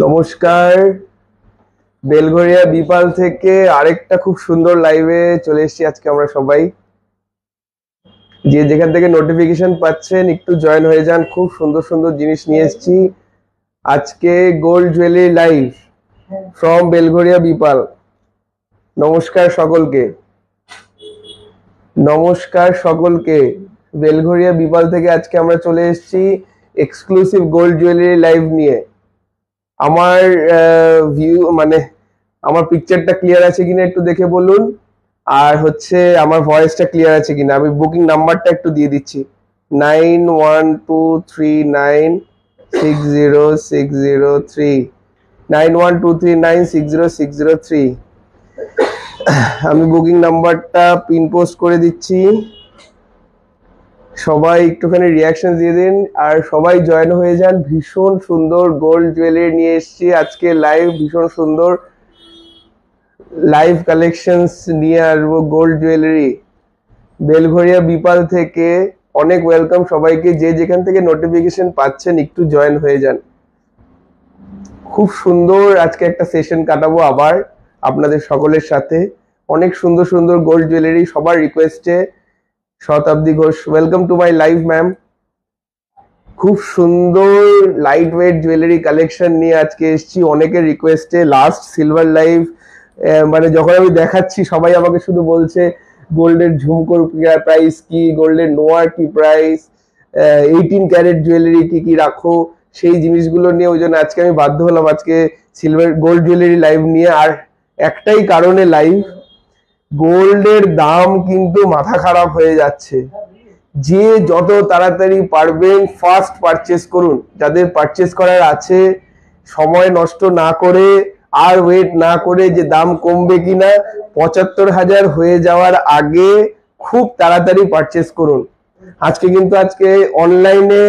নমস্কার, বেলঘরিয়া বিপাল থেকে আরেকটা খুব সুন্দর লাইভে চলে এসেছি আজকে আমরা সবাই। যে যেখান থেকে নোটিফিকেশন পাচ্ছেন একটু জয়েন হয়ে যান, খুব সুন্দর সুন্দর জিনিস নিয়ে এসেছি আজকে। Gold jewellery live from Belgharia বিপাল। নমস্কার সকলকে, নমস্কার সকলকে। বেলঘরিয়া বিপাল থেকে আজকে আমরা চলে এসেছি এক্সক্লুসিভ গোল্ড জুয়েলারি লাইভ নিয়ে। আমার ভিউ মানে আমার পিকচারটা ক্লিয়ার আছে কিনা একটু দেখে বলুন, আর হচ্ছে আমার ভয়েসটা ক্লিয়ার আছে কিনা। আমি বুকিং নাম্বারটা একটু দিয়ে দিচ্ছি, 9123960603, 9123960603। আমি বুকিং নাম্বারটা পিন পোস্ট করে দিচ্ছি, সবাই একটুখানি রিয়াকশন দিয়ে দিন আর সবাই জয়েন হয়ে যান। ভীষণ সুন্দর গোল্ড জুয়েলারি নিয়ে এসেছি আজকে লাইভ, ভীষণ সুন্দর লাইভ কালেকশনস নিয়ে আসবো গোল্ড জুয়েলারি বেলঘরিয়া বিপাল থেকে। অনেক ওয়েলকাম সবাইকে, যে যেখান থেকে নোটিফিকেশন পাচ্ছেন একটু জয়েন হয়ে যান। খুব সুন্দর আজকে একটা সেশন কাটাবো আবার আপনাদের সকলের সাথে। অনেক সুন্দর সুন্দর গোল্ড জুয়েলারি সবার রিকোয়েস্টে। শতাব্দী Ghosh, welcome to my live ma'am. খুব সুন্দর লাইট ওয়েট জুয়েলারি কালেকশন নিয়ে আজকে এসেছি অনেকের রিকোয়েস্টে। লাস্ট সিলভার লাইভ মানে যখন আমি দেখাচ্ছি সবাই আমাকে শুধু বলছে গোল্ডের ঝুমকোর প্রাইস কি, গোল্ডের নোয়ার কি প্রাইস, 18 ক্যারেট জুয়েলারি কি কি রাখো, সেই জিনিসগুলো নিয়ে। ওই জন্য আজকে আমি বাধ্য হলাম আজকে সিলভার গোল্ড জুয়েলারি লাইভ নিয়ে। আর একটাই কারণে লাইভ, গোল্ডের দাম কিন্তু মাথা খারাপ হয়ে যাচ্ছে। যে যত তাড়াতাড়ি পারবেন ফার্স্ট পারচেস করুন, যাদের পারচেস করার আছে, সময় নষ্ট না করে আর ওয়েট না করে যে দাম কমবে কিনা, ৭৫,০০০ হয়ে যাওয়ার আগে খুব তাড়াতাড়ি পারচেস করুন। আজকে অনলাইনে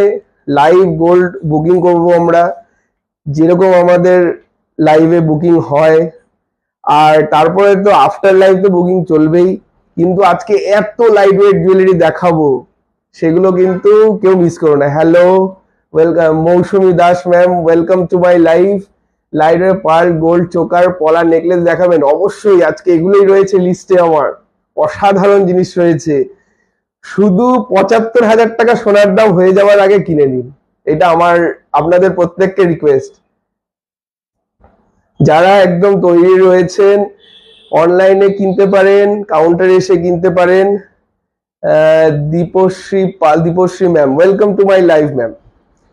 লাইভ গোল্ড বুকিং করব আমরা, যেরকম আমাদের লাইভে বুকিং হয়, আর তারপরে তো আফটার লাইভ তো বুকিং চলবেই। কিন্তু আজকে এত লাইট ওয়েট জুয়েলারি দেখাবো, সেগুলো কিন্তু কেউ মিস করো না। Hello, welcome Mousumi Das ma'am, welcome to my live. Light weight pearl gold choker পলা নেকলেস দেখাবেন অবশ্যই। আজকে এগুলোই রয়েছে লিস্টে, আমার অসাধারণ জিনিস রয়েছে। শুধু ৭৫,০০০ টাকা সোনার দাম হয়ে যাওয়ার আগে কিনে নিন, এটা আমার আপনাদের প্রত্যেককে রিকোয়েস্ট। যারা একদম তৈরি রয়েছেন অনলাইনে কিনতে পারেন, কাউন্টারে এসে কিনতে পারেন। Dipashri ma'am, welcome to my live ma'am.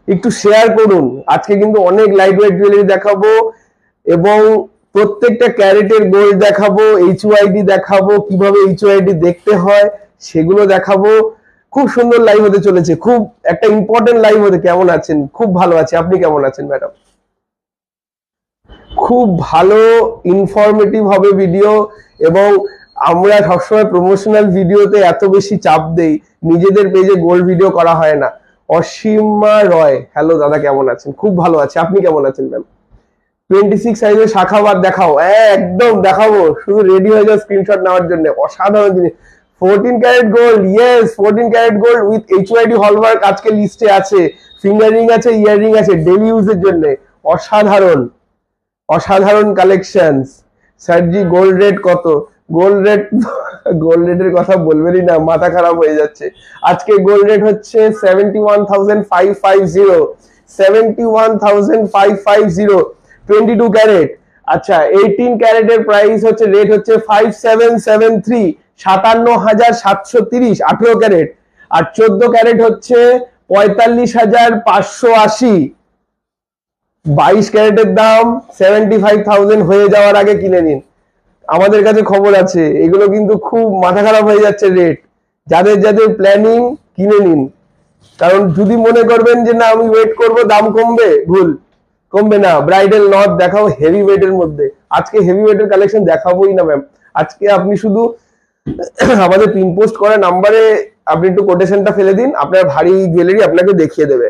একটু শেয়ার করুন, আজকে কিন্তু অনেক লাইট ওয়েট জুয়েলারি দেখাবো এবং প্রত্যেকটা ক্যারেটের গোল্ড দেখাবো, HYD দেখাবো, কিভাবে HYD দেখতে হয় সেগুলো দেখাবো। খুব সুন্দর লাইভ হতে চলেছে, খুব একটা ইম্পর্টেন্ট লাইভ হতে। কেমন আছেন? খুব ভালো আছি, আপনি কেমন আছেন ম্যাডাম? খুব ভালো ইনফরমেটিভ হবে ভিডিও, এবং আমরা সবসময় প্রমোশনাল ভিডিওতে এত বেশি চাপ দেই, নিজেদের পেজে গোল্ড ভিডিও করা হয় না। অসীমা রয়, হ্যালো দাদা, কেমন আছেন? খুব ভালো আছে, আপনি কেমন আছেন ম্যাম? 26 সাইজের শাখাবাদ দেখাও, একদম দেখাবো, শুধু রেডি হয়ে যাও স্ক্রিনশট নেওয়ার জন্য। অসাধারণ জিনিস, 14 carat gold, yes 14 carat gold with HYD hallmark আজকে লিস্টে আছে। ফিঙ্গারিং আছে, ইয়াররিং আছে, ডেইলি ইউজের জন্য। অসাধারণ অসাধারণ কালেকশনস। স্যারজি গোল্ড রেট কত? গোল্ড রেটের কথা বলবেনই না, মাথা খারাপ হয়ে যাচ্ছে। আজকে গোল্ড রেট হচ্ছে 71,550, 71,550 22 ক্যারেট। আচ্ছা, 18 ক্যারেটের প্রাইস হচ্ছে, রেট হচ্ছে 5773, 57,730 18 ক্যারেট। আর 14 ক্যারেট হচ্ছে 45,580। 22 ক্যারেটের দাম 75,000 হয়ে যাওয়ার আগে কিনে নিন। আমাদের কাছে খবর আছে, এগুলো কিন্তু খুব মাথা খারাপ হয়ে যাচ্ছে রেট। যাদের যাদের প্ল্যানিং কিনে নিন, কারণ যদি মনে করবেন যে না আমি ওয়েট করব দাম কমবে, ভুল, কমবে না। ব্রাইডাল নট দেখাও হেভি ওয়েটের মধ্যে, আজকে হেভি ওয়েটের কালেকশন দেখাবোই না ম্যাম। আজকে আপনি শুধু আমাদের পিন পোস্ট করা নাম্বারে আপনি একটু কোটেশনটা ফেলে দিন, আপনার ভারী জুয়েলারি আপনাকে দেখিয়ে দেবে।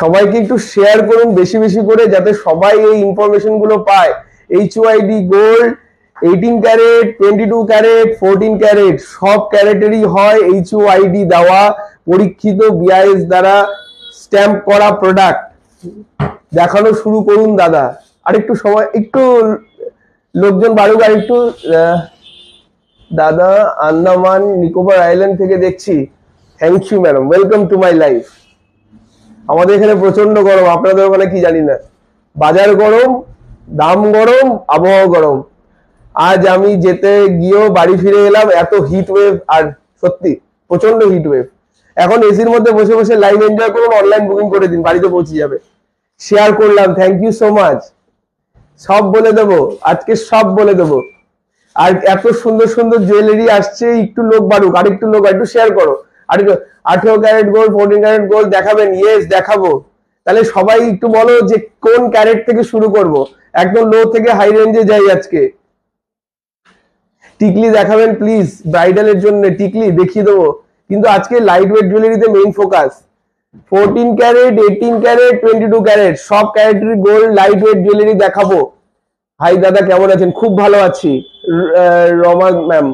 সবাইকে একটু শেয়ার করুন বেশি বেশি করে, যাতে সবাই এই ইনফরমেশন গুলো পায়। HYD gold 18 carat, 22 carat, 14 carat সব ক্যারেটেরই হয় HYD দেওয়া, পরীক্ষিত BIS দ্বারা স্ট্যাম্প করা প্রোডাক্ট। দেখানো শুরু করুন দাদা। আর একটু সময়, একটু লোকজন বাড়ুক আর একটু। দাদা আন্দামান নিকোবর আইল্যান্ড থেকে দেখছি, thank you madam, welcome to my life. আমাদের এখানে প্রচন্ড গরম, আপনাদের ওখানে কি জানি না। বাজার গরম, দাম গরম, আবহাওয়া গরম। আজ আমি যেতে গিয়েও বাড়ি ফিরে এলাম, এত হিট ওয়েভ, আর সত্যি প্রচন্ড হিট ওয়েভ। এখন এসির মধ্যে বসে বসে লাইভ এনজয় করুন, অনলাইন বুকিং করে দিন, বাড়িতে পৌঁছে যাবে। শেয়ার করলাম, থ্যাংক ইউ সো মাচ। সব বলে দেবো আজকে, সব বলে দেবো। আর এত সুন্দর সুন্দর জুয়েলারি আসছে, একটু লোক বাড়ুক, আর একটু লোক, একটু শেয়ার করো। আর 18 ক্যারেট গোল্ড, 14 ক্যারেট গোল্ড দেখাবেন? ইয়েস দেখাবো। তাহলে সবাই একটু বলো যে কোন ক্যারেট থেকে শুরু করব। একদম লো থেকে হাই রেঞ্জে যাই আজকে। টিকলি দেখাবেন প্লিজ, ব্রাইডালের জন্য টিকলি দেখিয়ে দেবো। কিন্তু আজকে লাইট ওয়েট জুয়েলারিতে main focus. 14 carat, 18 carat, 22 carat সব ক্যারেটের গোল্ড লাইট ওয়েট জুয়েলারি দেখাবো। হাই দাদা, কেমন আছেন? খুব ভালো আছি। Rama ma'am,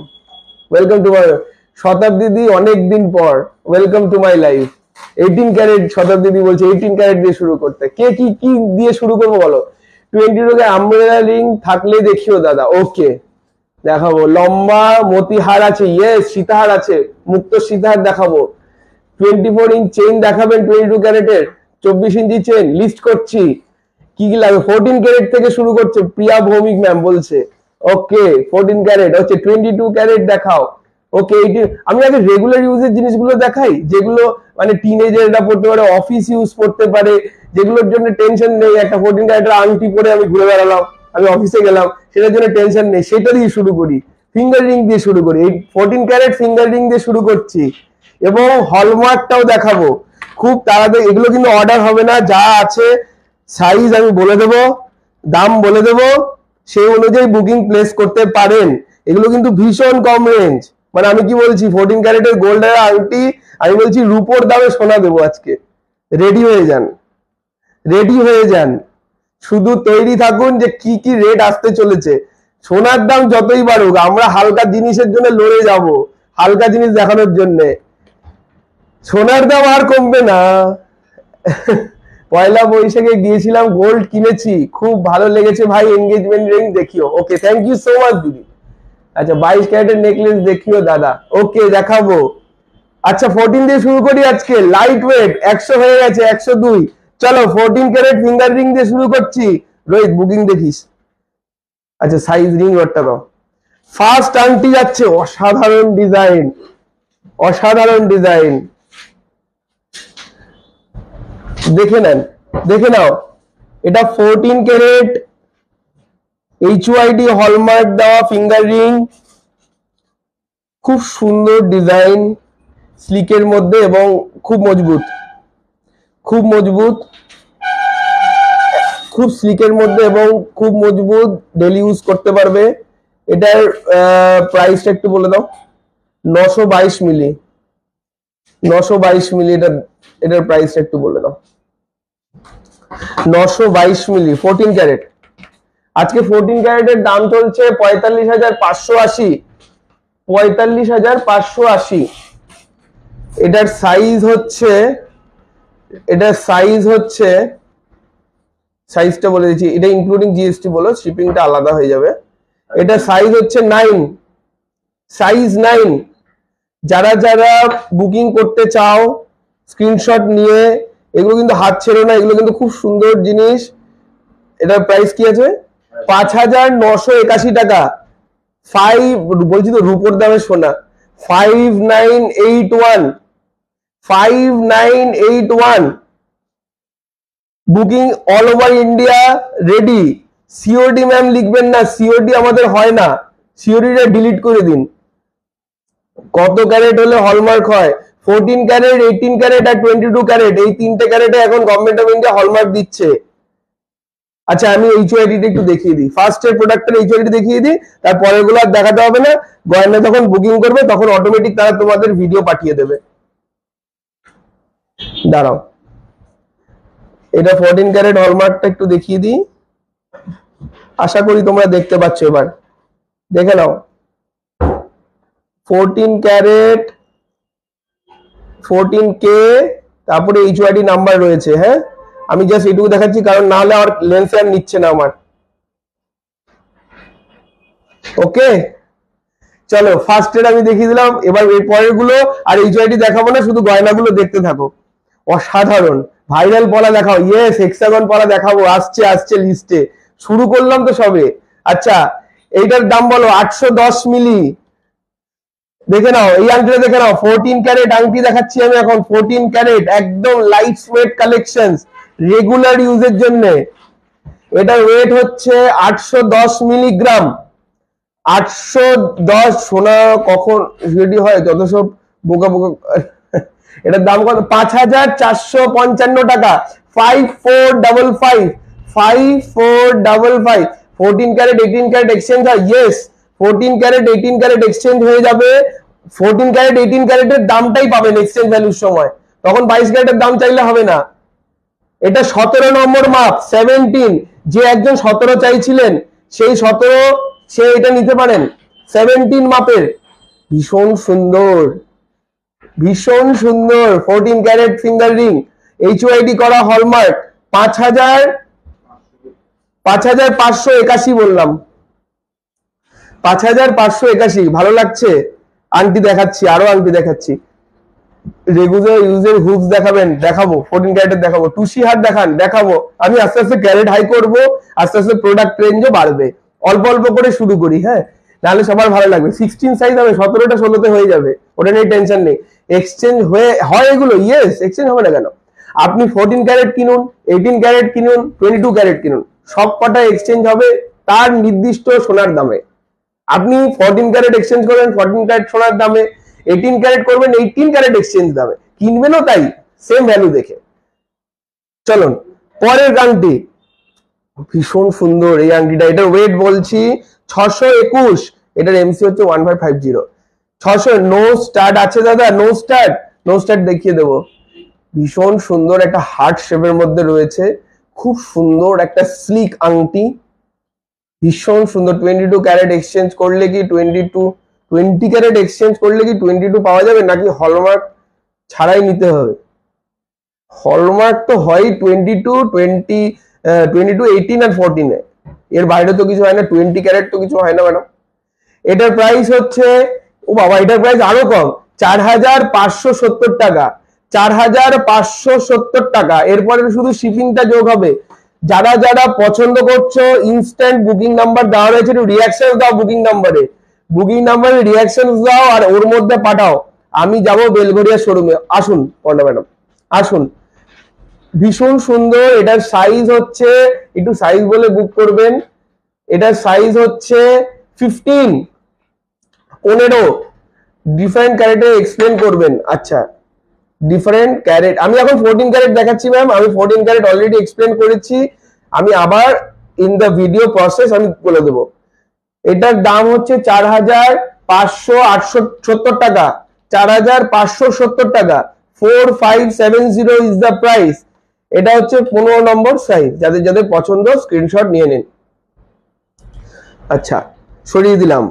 welcome to my Shatabdi দি, অনেকদিন পর, welcome to my life. 18 carat Shatabdi দি বলছে 18 ক্যারেট দিয়ে শুরু করতে। কে কি কি দিয়ে শুরু করবো বলো? 22 আমব্রেলা রিং থাকলে দেখিও দাদা। ওকে দেখাবো। লম্বা মতিহার আছে, ইয়েস সীতাহার আছে, মুক্ত সীতাহার দেখাবো। 24 ইঞ্চ চেইন দেখাবেন 22 ক্যারেটের, 24 ইঞ্চি চেইন লিস্ট করছি। কি কি লাগবে? 14 ক্যারেট থেকে শুরু করছে, প্রিয়া ভৌমিক ম্যাম বলছে। ওকে 14 ক্যারেট হচ্ছে, 22 ক্যারেট দেখাও। ওকে আমি আগে রেগুলার ইউজের জিনিসগুলো দেখাই, যেগুলো মানে টিনেজাররা পড়তে পারে, অফিস ইউজ করতে পারে, যেগুলোর জন্য টেনশন নেই। একটা 14 ক্যারেটের আংটি পরে আমি ঘুরে বেড়ালাম, আমি অফিসে গেলাম, সেটার জন্য টেনশন নেই। সেটা দিয়ে শুরু করি, ফিঙ্গার রিং দিয়ে শুরু করি। এই 14 ক্যারেট ফিঙ্গার রিং দিয়ে শুরু করছি, এবং হলমার্কটাও দেখাবো খুব তাড়াতাড়ি। এগুলো কিন্তু অর্ডার হবে না, যা আছে সাইজ আমি বলে দেবো, দাম বলে দেবো, সেই অনুযায়ী বুকিং প্লেস করতে পারেন। এগুলো কিন্তু ভীষণ কম রেঞ্জ। মানে আমি কি বলছি, 14 ক্যারেটের গোল্ডের আংটি, আমি বলছি রুপোর দামে সোনা দেবো আজকে। রেডি হয়ে যান, রেডি হয়ে যান, শুধু তৈরি থাকুন যে কি কি রেট আসতে চলেছে। সোনার দাম যতই বাড়ুক, আমরা হালকা জিনিসের জন্য লড়ে যাব, হালকা জিনিস দেখানোর জন্য। সোনার দাম আর কমবে না। পয়লা বৈশাখে গিয়েছিলাম, গোল্ড কিনেছি, খুব ভালো লেগেছে ভাই, এনগেজমেন্ট রিং দেখিও। Okay thank you so much দিদি। আচ্ছা 22 ক্যারেটের নেকলেস দেখিও দাদা। ওকে দেখাবো। আচ্ছা 14 দিয়ে শুরু করি আজকে, লাইট ওয়েট 100 হয়ে গেছে, 102। চলো 14 ক্যারেট ফিঙ্গার রিং দিয়ে শুরু করছি। রোহিত বুকিং দেখিস। আচ্ছা সাইজ রিং ওয়ারটা দাও। ফার্স্ট আংটি যাচ্ছে, অসাধারণ ডিজাইন, অসাধারণ ডিজাইন। দেখে নেন, দেখে নাও। এটা 14 ক্যারেট HYD হলমার্ক দেওয়া ফিঙ্গার রিং, খুব সুন্দর ডিজাইন, স্লিকের মধ্যে, এবং খুব মজবুত, খুব মজবুত, খুব স্লিকের মধ্যে এবং খুব মজবুত, ডেলি ইউজ করতে পারবে। এটার প্রাইসটা একটু বলে দাও। 922 মিলি, 922 মিলি। এটার প্রাইসটা একটু বলে দাও। 922 মিলি 14 ক্যারেট। আজকে 14 ক্যারেটের দাম চলছে 45,580, 45,580। এটার সাইজ হচ্ছে, এটার সাইজ হচ্ছে, সাইজটা বলে দিচ্ছি, এটা ইনক্লুডিং জিএসটি বলো, শিপিংটা আলাদা হয়ে যাবে। এটা সাইজ হচ্ছে 9, সাইজ 9। যারা যারা বুকিং করতে চাও স্ক্রিনশট নিয়ে, এগুলো কিন্তু হাত ছেড়ো না, এগুলো কিন্তু খুব সুন্দর জিনিস। এটার প্রাইস কি আছে? 5,981 টাকা। 5 বলছি তো, রূপোর দামে সোনা। 5981, 5981। Booking all over India ready. COD ma'am লিখবেন না, সিওডি আমাদের হয় না, সিওডিটা ডিলিট করে দিন। কত ক্যারেট হলে হলমার্ক হয়? 14 ক্যারেট, 18 ক্যারেট আর 22 ক্যারেট, এই তিনটে ক্যারেটে এখন গভর্নমেন্ট অফ ইন্ডিয়া হলমার্ক দিচ্ছে। আচ্ছা আমি এইচওআইডিটা একটু দেখিয়ে দিই, ফার্স্টের প্রোডাক্টের এইচওআইডি দেখিয়ে দিই, তারপরের গুলো আর দেখাতে হবে না। গয়না যখন বুকিং করবে তখন অটোমেটিক তারা তোমাদের ভিডিও পাঠিয়ে দেবে। দাঁড়াও, এটা 14 ক্যারেট হলমার্কটা একটু দেখিয়ে দিই, আশা করি তোমরা দেখতে পাচ্ছ। এবার দেখে নাও, 14 ক্যারেট, 14K, তারপরে এইচওআইডি নাম্বার রয়েছে। হ্যাঁ আমি জাস্ট এইটুকু দেখাচ্ছি, কারণ না হলে আমার লেন্স আর নিচ্ছে না আমার। ওকে, চলো ফার্স্টের আমি দেখিয়ে দিলাম, এবার এর পরের গুলো আর এইচআইডি দেখাবো না, শুধু গয়নাগুলো দেখতে থাকো। অসাধারণ ভাইরাল পলা দেখাও, ইয়েস হেক্সাগন পলা দেখাবো, আসছে আসছে লিস্টে, শুরু করলাম তো সবে। আচ্ছা এইটার দাম বলো 810 মিলি। দেখে নাও এই আংটিটা দেখে নাও, 14 ক্যারেট আংটি দেখাচ্ছি আমি এখন, 14 ক্যারেট একদম লাইট ওয়েট কালেকশনস, রেগুলার ইউজের জন্য। এটার ওয়েট হচ্ছে 810 মিলিগ্রাম। 810, সোনা কখন রেডি হয় যত সব বোকা বোকা। এটার দাম কত? 5455 টাকা। 5455, 5455। 14 ক্যারেট 18 ক্যারেট এক্সচেঞ্জ হয়, ইয়েস 14 ক্যারেট 18 ক্যারেট এক্সচেঞ্জ হয়ে যাবে। 14 ক্যারেট 18 ক্যারেটের দামটাই পাবেন এক্সচেঞ্জ ভ্যালুর সময়, তখন 22 ক্যারেটের দাম চাইলে হবে না। এটা 17 নম্বর মাপ, 17। যে একজন 17 চাইছিলেন সেই 17 সে এটা নিতে পারেন, 17 মাপের। ভীষণ সুন্দর, ভীষণ সুন্দর 14 ক্যারেট ফিঙ্গার রিং, এইচওআইডি করা, হলমার্ক। 5581 বললাম, 5581। ভালো লাগছে? আংটি দেখাচ্ছি, আরো আংটি দেখাচ্ছি। রেগুলার ইউজের হুকস দেখাবেন, দেখাবো। 14 ক্যারেটের দেখাবো। টুসি হাট দেখান, দেখাবো। আমি আস্তে আস্তে ক্যারেট হাই করব, আস্তে আস্তে প্রোডাক্ট রেঞ্জও বাড়বে। অল্প অল্প করে শুরু করি, হ্যাঁ, নাহলে সবার ভালো লাগবে। 16 সাইজ হবে, 17টা 16তে হয়ে যাবে, ওটা নিয়ে টেনশন নেই। এক্সচেঞ্জ হয় এগুলো, ইয়েস এক্সচেঞ্জ হবে না কেন? আপনি 14 ক্যারেট কিনুন, 18 ক্যারেট কিনুন, 22 ক্যারেট কিনুন, সব কটা এক্সচেঞ্জ হবে তার নির্দিষ্ট সোনার দামে। আপনি 14 ক্যারেট এক্সচেঞ্জ করবেন 14 ক্যারেট সোনার দামে, 18 ক্যারেট করবেন 18 ক্যারেট এক্সচেঞ্জ দামে, কিনবেনও তাই সেম ভ্যালু দেখে। চলুন পরের আংটি, ভীষণ সুন্দর এই আংটিটা। এটার ওয়েট বলছি 621, এটার এমসি হচ্ছে 1550। 600। নো স্টার্ট আছে দাদা, নো স্টার্ট, নো স্টার্ট দেখিয়ে দেবো। ভীষণ সুন্দর একটা হার্ট শেপের মধ্যে রয়েছে, খুব সুন্দর একটা স্লিক আংটি, ভীষণ সুন্দর। 22 ক্যারেট এক্সচেঞ্জ করলে কি 20 ক্যারেট এক্সচেঞ্জ করলে কি 22 পাওয়া যাবে, নাকি হলমার্ক ছাড়াই নিতে হবে? হলমার্ক তো হয় 22, 18 আর 14, এর বাইরে তো কিছু হয় না। 20 ক্যারেট তো কিছু হয় না ম্যাডাম। এটার প্রাইস হচ্ছে, ও বাবা, এটার প্রাইস আরো কম, 4570 টাকা। 4570 টাকা। এরপরে শুধু শিপিংটা যোগ হবে। যারা যারা পছন্দ করছো, ইনস্ট্যান্ট বুকিং নাম্বার দেওয়া রয়েছে, একটু রিয়াকশন দাও বুকিং নাম্বারে, বুকিং নাম্বারে রিয়াকশন দাও আর ওর মধ্যে পাঠাও। আমি যাব বেলঘরিয়া শোরুমে, আসুন পর্ণা ম্যাডাম আসুন। ভীষণ সুন্দর। এটার সাইজ হচ্ছে, একটু সাইজ বলে বুক করবেন, এটার সাইজ হচ্ছে 15। ডিফারেন্ট ক্যারেটে এক্সপ্লেন করবেন। আচ্ছা ডিফারেন্ট ক্যারেট, আমি এখন 14 ক্যারেট দেখাচ্ছি ম্যাম, আমি 14 ক্যারেট অলরেডি এক্সপ্লেন করেছি, আমি আবার ইন দ্য ভিডিও প্রসেস আমি বলে দেবো। এটার দাম হচ্ছে 4570 টাকা, 4570 টাকা। 4570 ইজ দ্য প্রাইস। এটা হচ্ছে 15 নম্বর সাইজ, যাদের যাদের পছন্দ স্ক্রিনশট নিয়ে নিন। আচ্ছা সরিয়ে দিলাম।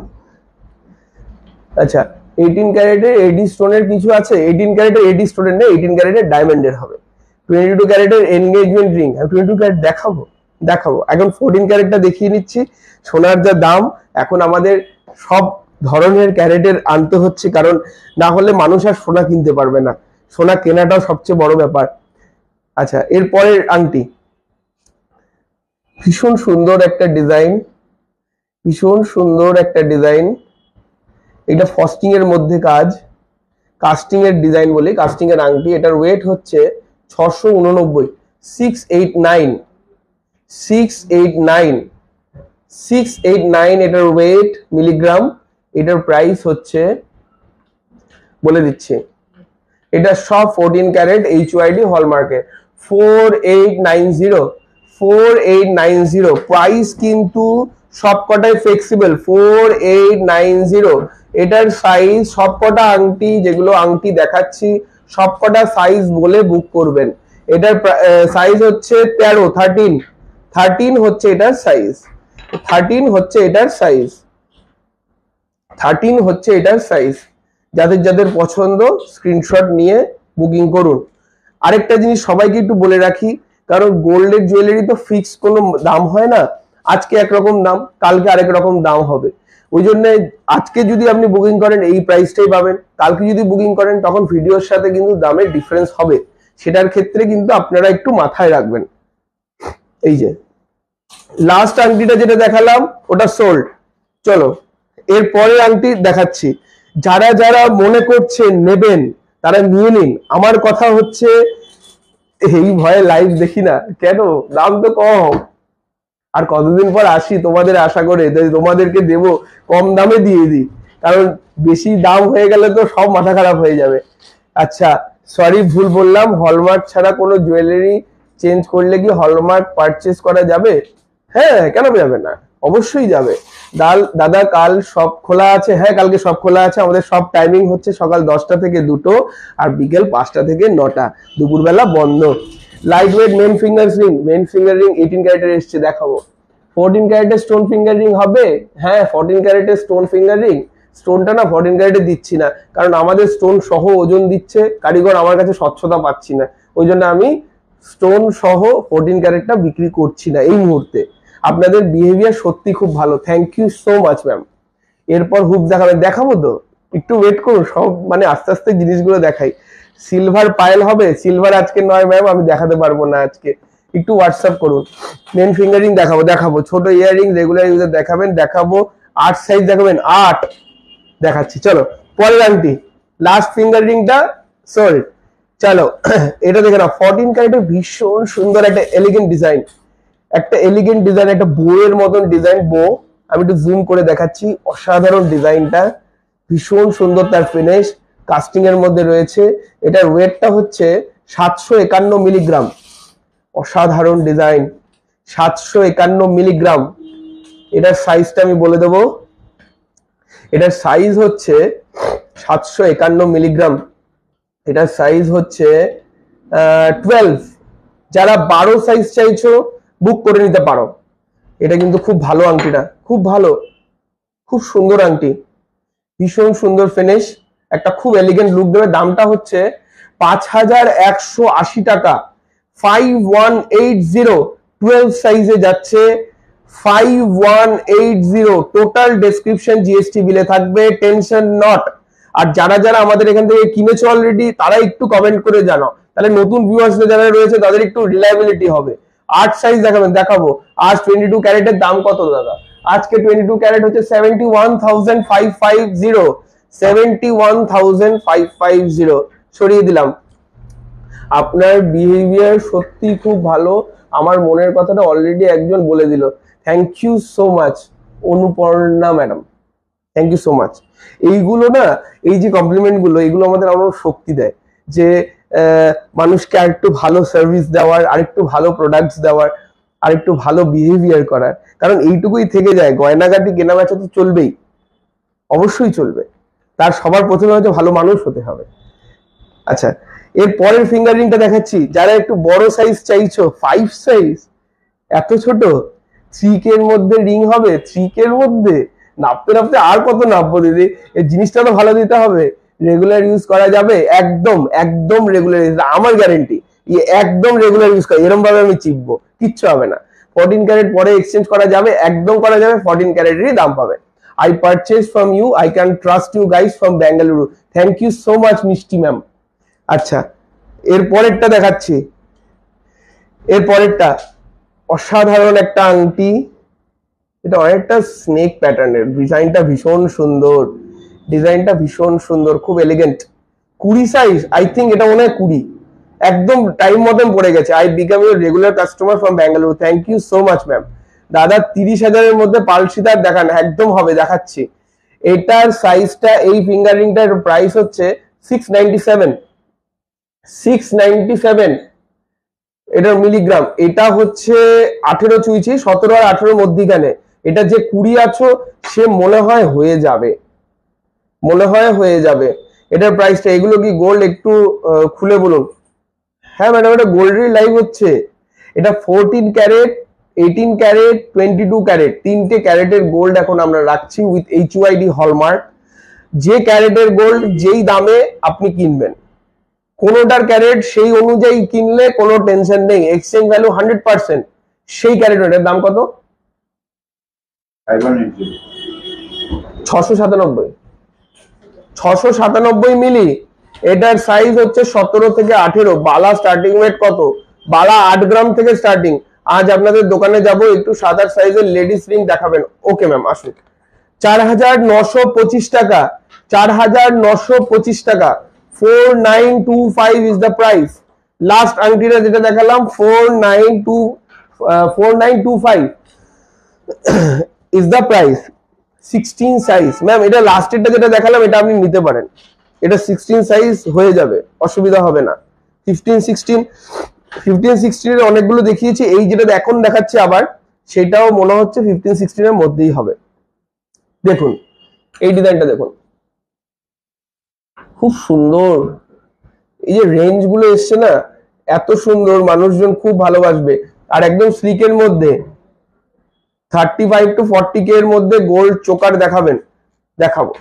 আচ্ছা 18 ক্যারেটের এডি স্টোনের কিছু আছে, 18 ক্যারেটের এডি স্টোনের নেই, 18 ক্যারেটের ডায়মন্ডের হবে। 22 ক্যারেটের এনগেজমেন্ট রিং, আমি 22 ক্যারেট দেখাবো, এখন 14 ক্যারেটটা দেখিয়ে নিচ্ছি। সোনার যা দাম, এখন আমাদের সব ধরনের ক্যারেটের আনতে হচ্ছে, কারণ না হলে মানুষ আর সোনা কিনতে পারবে না, সোনা কেনাটাও সবচেয়ে বড় ব্যাপার। আচ্ছা এরপরের আংটি, ভীষণ সুন্দর একটা ডিজাইন, ভীষণ সুন্দর একটা ডিজাইন। এটা ফস্টিং এর মধ্যে কাজ, কাস্টিং এর ডিজাইন বলি, কাস্টিং এর আংটি। এটার ওয়েট হচ্ছে 689, 689 এটার ওয়েট মিলিগ্রাম। এটার প্রাইস হচ্ছে, বলে দিচ্ছি, এটা সব 14 ক্যারেট এইচওআইডি হলমার্কের, 4890। প্রাইস কিন্তু সবকটাই ফ্লেক্সিবল, 4890। এটার সাইজ, সবকটা আংটি, যেগুলো আংটি দেখাচ্ছি সবকটা সাইজ বলে বুক করবেন। এটার সাইজ হচ্ছে 13 হচ্ছে এটার সাইজ, 13 হচ্ছে এটার সাইজ, 13 হচ্ছে এটার সাইজ। যাদের যাদের পছন্দ স্ক্রিনশট নিয়ে বুকিং করুন। আরেকটা জিনিস সবাইকে একটু বলে রাখি, কারণ গোল্ডের জুয়েলারি তো ফিক্স কোনো দাম হয় না, আজকে একরকম দাম কালকে আরেক রকম দাম হবে। ওই জন্য আজকে যদি আপনি বুকিং করেন এই প্রাইসটাই পাবেন, কালকে যদি বুকিং করেন তখন ভিডিওর সাথে কিন্তু দামের ডিফারেন্স হবে, সেটার ক্ষেত্রে কিন্তু আপনারা একটু মাথায় রাখবেন। এই যে লাস্ট আংটিটা যেটা দেখালাম ওটা সোল্ড। চলো এর পরের আংটি দেখাচ্ছি। যারা যারা মনে করছেন নেবেন তারা নিয়ে নিন। আমার কথা হচ্ছে এই ভয়ে লাইভ দেখি না কেন, দাম তো কম, আর কতদিন পর আসি তোমাদের আশা করে, তোমাদেরকে দেব কম দামে দিয়ে দিই, কারণ বেশি দাম হয়ে গেলে তো সব মাথা খারাপ হয়ে যাবে। আচ্ছা সরি ভুল বললাম, হলমার্ক ছাড়া কোনো জুয়েলারি চেঞ্জ করলে কি হলমার্ক পারচেজ করা যাবে? হ্যাঁ কেন যাবে না, অবশ্যই যাবে। দাদা কাল সব খোলা আছে? হ্যাঁ কালকে সব খোলা আছে। আমাদের সব টাইমিং হচ্ছে সকাল 10টা থেকে 2টো আর বিকেল 5টা থেকে 9টা, দুপুরবেলা বন্ধ। Light weight men finger ring 18 ক্যারেটের এসছে, দেখাবো। 14 ক্যারেটের স্টোন ফিঙ্গার রিং হবে? হ্যাঁ 14 ক্যারেটের স্টোন ফিঙ্গার রিং। স্টোনটা না 14 ক্যারেটে দিচ্ছি না, কারণ আমাদের স্টোন সহ ওজন দিচ্ছে কারিগর, আমার কাছে স্বচ্ছতা পাচ্ছি না, ওই জন্য আমি স্টোন সহ 14 ক্যারেটটা বিক্রি করছি না এই মুহূর্তে। আপনাদের বিহেভিয়ার সত্যি খুব ভালো, thank you so much ma'am. এরপর হুপ দেখাবেন, দেখাবো তো, একটু ওয়েট করুন, সব মানে আস্তে আস্তে জিনিসগুলো দেখাই। সিলভার পায়েল হবে? সিলভার আজকে নয় ম্যাম, আমি দেখাতে পারবো না আজকে, একটু হোয়াটসঅ্যাপ করুন। মেন ফিঙ্গারিং দেখাবো, ছোট ইয়ারিং রেগুলার ইউজার দেখাবো। 8 সাইজ দেখাবেন? 8 দেখাচ্ছি। চলো পরের আংটি, লাস্ট ফিঙ্গার রিংটা সরি। চলো এটা দেখে না, 14 ক্যারেটের ভীষণ সুন্দর একটা এলিগেন্ট ডিজাইন, একটা বউয়ের মতন ডিজাইন, বউ। আমি একটু জুম করে দেখাচ্ছি, অসাধারণ ডিজাইনটা, ভীষণ সুন্দর তার ফিনিশ, কাস্টিং এর মধ্যে রয়েছে। এটার ওয়েটটা হচ্ছে 751 মিলিগ্রাম, অসাধারণ ডিজাইন, 751 মিলিগ্রাম। এটার সাইজটা আমি বলে দেবো, এটার সাইজ হচ্ছে 751 মিলিগ্রাম, এটার সাইজ হচ্ছে 12। যারা 12 সাইজ চাইছো বুক করে নিতে পারো। এটা কিন্তু খুব ভালো আংটিটা, খুব ভালো, খুব সুন্দর আংটি, ভীষণ সুন্দর ফিনিশ, একটা খুব এলিগেন্ট লুক দেবে। দামটা হচ্ছে 5180 টাকা, 5180, 12 সাইজে যাচ্ছে 5180। টোটাল ডেসক্রিপশন জিএসটি বিলে থাকবে, টেনশন নট। আর যারা যারা আমাদের এখান থেকে কিনেছো অলরেডি তারা একটু কমেন্ট করে জানাও, তাহলে নতুন ভিউয়ার্স যারা রয়েছে তাদের একটু রিলায়েবিলিটি হবে। 8 সাইজ দেখাবো। আজ 22 ক্যারেটের দাম কত দাদা? আজকে 22 ক্যারেট হচ্ছে 71,550, 71,550 সরিয়ে দিলাম। আপনার বিহেভিয়ার সত্যি খুব ভালো, আমার মনের কথাটা অলরেডি একজন বলে দিল, thank you so much Anuparna madam, thank you so much. এইগুলো না, এই যে কমপ্লিমেন্ট গুলো, এগুলো আমাদের আরো শক্তি দেয় যে মানুষকে আরেকটু ভালো সার্ভিস দেওয়ার, আরেকটু ভালো প্রোডাক্টস দেওয়ার, আরেকটু ভালো বিহেভিয়ার করার। কারণ এইটুকুই থেকে যায়, গয়নাগাটি কেনা বেচা তো চলবেই, অবশ্যই চলবে, তার সবার প্রথমে হচ্ছে ভালো মানুষ হতে হবে। আচ্ছা এর পরের ফিঙ্গারিংটা দেখাচ্ছি, যারা একটু বড় সাইজ চাইছো, 5 সাইজ, এত ছোট 3K এর মধ্যে রিং হবে, 3K এর মধ্যে নাপতে নাপতে আর কত নাপবো দিদি, এই জিনিসটা তো ভালো দিতে হবে, রেগুলার ইউজ করা যাবে, একদম একদম রেগুলার ইউজ, আমার গ্যারেন্টি একদম রেগুলার ইউজ করা, এরকম ভাবে আমি চিপবো, কিচ্ছু হবে না। 14 ক্যারেট পরে এক্সচেঞ্জ করা যাবে, একদম করা যাবে, 14 ক্যারেটেরই দাম পাবে। I purchase from you, I can trust you guys from Bengaluru, thank you so much মিষ্টি ম্যাম। আচ্ছা এর পরেরটা দেখাচ্ছি, এর পরেরটা অসাধারণ একটা আংটি, এটা অনেকটা স্নেক প্যাটার্নের, ডিজাইনটা ভীষণ সুন্দর, ডিজাইনটা ভীষণ সুন্দর, খুব এলিগেন্ট। 20 সাইজ, আই থিঙ্ক এটা মনে হয় 20, একদম টাইম মতন পড়ে গেছে। I become your regular customer from Bengaluru, thank you so much ma'am. দাদা 30,000-এর মধ্যে পালসিদার দেখান, একদম হবে, দেখাচ্ছি। এটার সাইজটা, এই ফিঙ্গারিংটার প্রাইস হচ্ছে 697, এটার মিলিগ্রাম। এটা হচ্ছে 18 চুইছি, 17 আর 18 মধ্যিখানে। এটা যে 20 আছো সে মনে হয় হয়ে যাবে, মনে হয় হয়ে যাবে। এটার প্রাইসটা, এগুলো কি গোল্ড? একটু খুলে বলুন। হ্যাঁ ম্যাডাম এটা গোল্ডেরই লাইভ হচ্ছে। এটা 14 ক্যারেট, 18 ক্যারেট, 22 ক্যারেট, 3টে ক্যারেটের গোল্ড এখন আমরা রাখছি উইথ HUID হলমার্ক। যে ক্যারেটের গোল্ড যেই দামে আপনি কিনবেন, কোনোটার ক্যারেট সেই অনুযায়ী কিনলে কোনো টেনশন নেই, এক্সচেঞ্জ ভ্যালু 100%। সেই ক্যারেট এটার দাম কত? 697। 697 মিলি। এটার সাইজ হচ্ছে 17 থেকে 18। বালা স্টার্টিং ওয়েট কত? বালা 8 গ্রাম থেকে স্টার্টিং। আজ আপনাদের দোকানে যাব, একটু 7-8 সাইজের লেডিস রিং দেখাবেন। ওকে ম্যাম আসুন। 4925 টাকা, 4925 টাকা। 4925 ইজ দ্য প্রাইস। লাস্ট আংটিটা যেটা দেখালাম 4925 is the price. 16 size. Ma'am এটা লাস্টেরটা যেটা দেখালাম এটা আপনি নিতে পারেন, এটা 16 সাইজ হয়ে যাবে, অসুবিধা হবে না। 15-16 এর অনেকগুলো দেখিয়েছি, এই যেটা এখন দেখাচ্ছি আবার সেটাও মনে হচ্ছে 15-16 এর মধ্যেই হবে। দেখুন এই ডিজাইনটা দেখুন, খুব সুন্দর। এই যে রেঞ্জ গুলো এসছে না, এত সুন্দর, মানুষজন খুব ভালোবাসবে। আর একদম স্লিকের মধ্যে 35 to 40K এর মধ্যে গোল্ড চোকার দেখাবো।